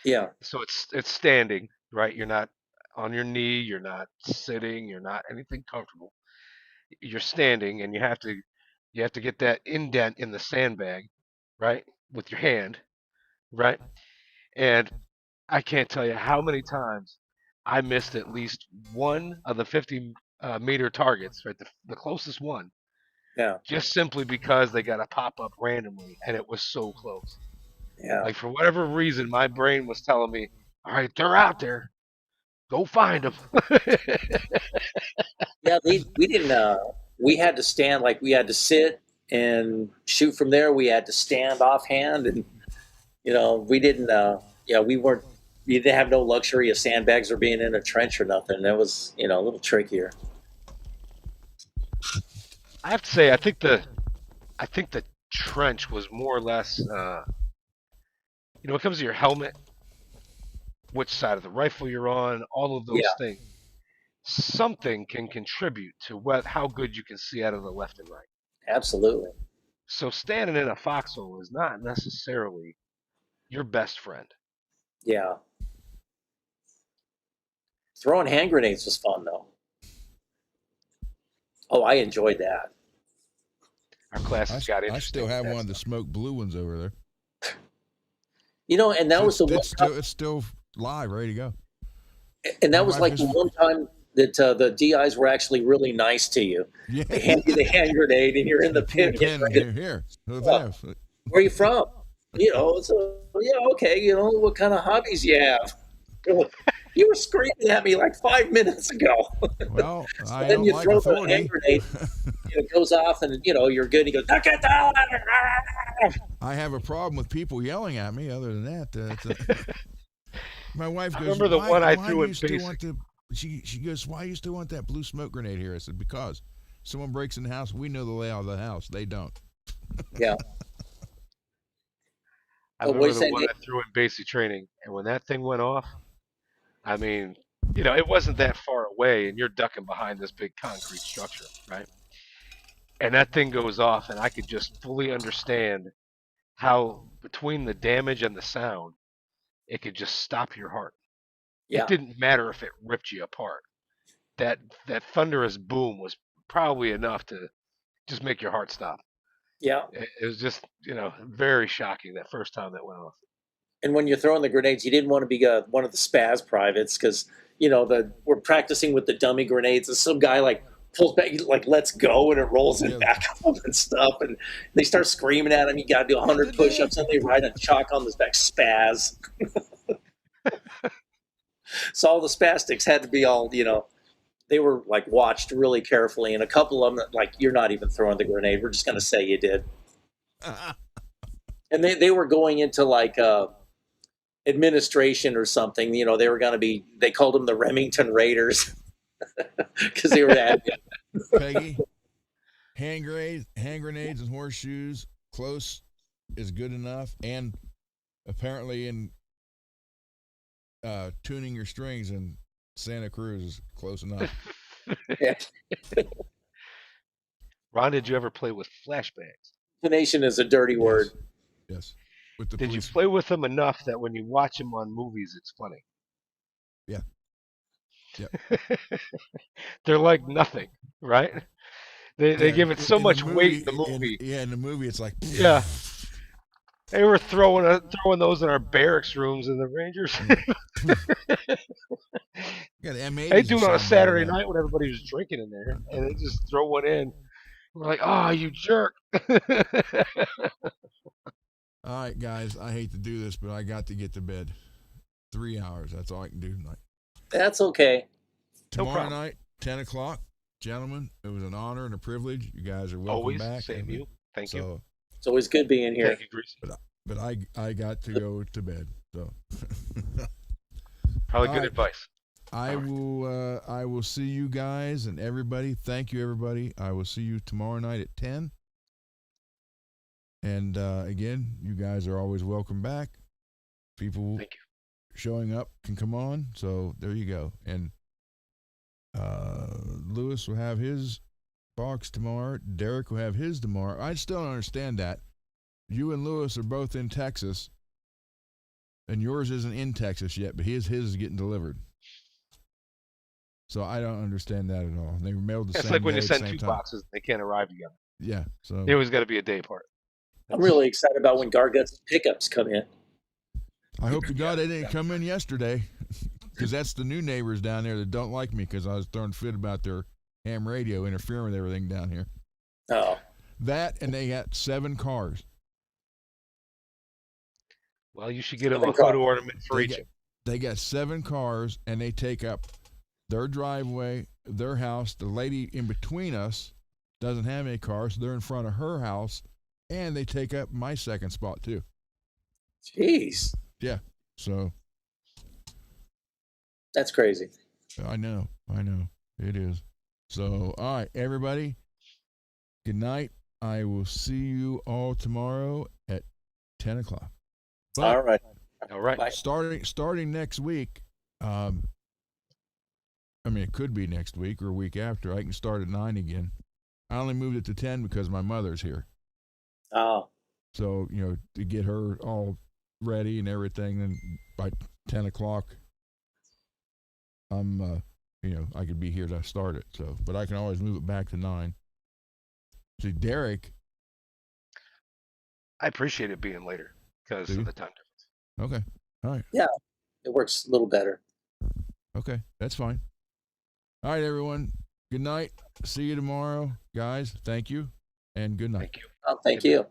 Yeah. So it's standing, right? You're not on your knee, you're not sitting, you're not anything comfortable. You're standing, and you have to get that indent in the sandbag, right? With your hand, right? And I can't tell you how many times I missed at least one of the 50 meter targets, right? The closest one, Yeah. just simply because they got to pop up randomly, and it was so close. Yeah. Like for whatever reason, my brain was telling me, "All right, they're out there. Go find them." Yeah. We didn't. We had to stand, like we had to sit and shoot from there. We had to stand offhand, and we didn't. Yeah, we weren't. We didn't have no luxury of sandbags or being in a trench or nothing. That was a little trickier. I have to say, I think the trench was more or less, when it comes to your helmet, which side of the rifle you're on, all of those Yeah. things, something can contribute to how good you can see out of the left and right. Absolutely. So standing in a foxhole is not necessarily your best friend. Yeah. Throwing hand grenades was fun though. Oh, I enjoyed that. Our classes got I interesting still with have that one of the stuff. smoke blue ones over there. And that was the one It's still live, ready to go. and My that was wife like the is one time that the DIs were actually really nice to you. yeah. They hand you the hand grenade and you're in the Pull pit getting pin ready. here. Where are you from? So yeah, okay. What kind of hobbies you have? You were screaming at me like 5 minutes ago. Well, So I then don't you like throw the hand authority. grenade, it goes off, and you're good. He goes, "Duck it down." I have a problem with people yelling at me. Other than that, my wife I goes, remember the one I Why threw do in you still basic. want to?" She goes, "Why do you still want that blue smoke grenade here?" I said, "Because someone breaks in the house, we know the layout of the house. They don't." Yeah. I Oh, what are remember you the saying? one I threw in basic training, and when that thing went off, I mean, it wasn't that far away, and you're ducking behind this big concrete structure, right? And that thing goes off, and I could just fully understand how between the damage and the sound, it could just stop your heart. It Yeah. didn't matter if it ripped you apart. That that thunderous boom was probably enough to just make your heart stop. Yeah. It was just, very shocking that first time that went off. And when you're throwing the grenades, you didn't want to be one of the spaz privates because we're practicing with the dummy grenades, and some guy like pulls back, like lets go, and it rolls it Yeah. back up and stuff, and they start screaming at him. You got to do 100 push-ups, and they write a chalk on his back, spaz. So all the spastics had to be all, they were like watched really carefully, and a couple of them like, you're not even throwing the grenade. We're just going to say you did. And they were going into like administration or something. They were going to be. They called them the Remington Raiders because they were at. Peggy, hand grenades, and horseshoes. Close is good enough, and apparently in tuning your strings in Santa Cruz is close enough. Yeah. Ron, did you ever play with flashbangs? Nation is a dirty word. Yes. With the Did you police. play with them enough that when you watch them on movies, it's funny? Yeah. Yeah. They're like nothing, right? They give it so In the much weight in the movie, movie. in the movie, it's like Yeah, they were throwing those in our barracks rooms in the Rangers. got M80s They or do it on a something Saturday better night when everybody was drinking in there, and they just throw one in. We're like, "Oh, you jerk!" All right, guys, I hate to do this, but I got to get to bed. 3 hours. That's all I can do tonight. That's okay. Tomorrow night, 10 o'clock. Gentlemen, it was an honor and a privilege. You guys are welcome Always, back. same you. Thank you. It's always good being here. Thank you, Greasy. But I got to go to bed. So Probably All good right. advice. I will see you guys and everybody. Thank you, everybody. I will see you tomorrow night at 10. And again, you guys are always welcome back. People Thank you. showing up can come on. So there you go. And Lewis will have his box tomorrow. Derek will have his tomorrow. I still don't understand that. You and Lewis are both in Texas, and yours isn't in Texas yet, but his is getting delivered. So I don't understand that at all. They were mailed the It's same like when day you at the send same two time. boxes, they can't arrive together. Yeah. So They always got to be a day apart. I'm really excited about when Gargut's pickups come in. I hope to God they didn't come in yesterday. because that's the new neighbors down there that don't like me because I was throwing fit about their ham radio interfering with everything down here. Oh, That, and they got 7 cars. Well, you should get them a 7 hood cars. ornament for each. They got 7 cars, and they take up their driveway, their house. The lady in between us doesn't have any cars, so they're in front of her house, and they take up my second spot too. Jeez, Yeah, so that's crazy. I know, it is. So, all right, everybody, good night. I will see you all tomorrow at 10 o'clock. But All right. All right. Bye. starting next week, I mean, it could be next week or a week after. I can start at 9 again. I only moved it to 10 because my mother's here. Oh, So, to get her all ready and everything, then by 10 o'clock, I'm, I could be here to start it. So, but I can always move it back to 9. See, Derek. I appreciate it being later because of the time difference. Okay. All right. yeah, it works a little better. Okay. That's fine. All right, everyone. Good night. See you tomorrow, guys. Thank you. And good night. Thank you. Oh, thank you.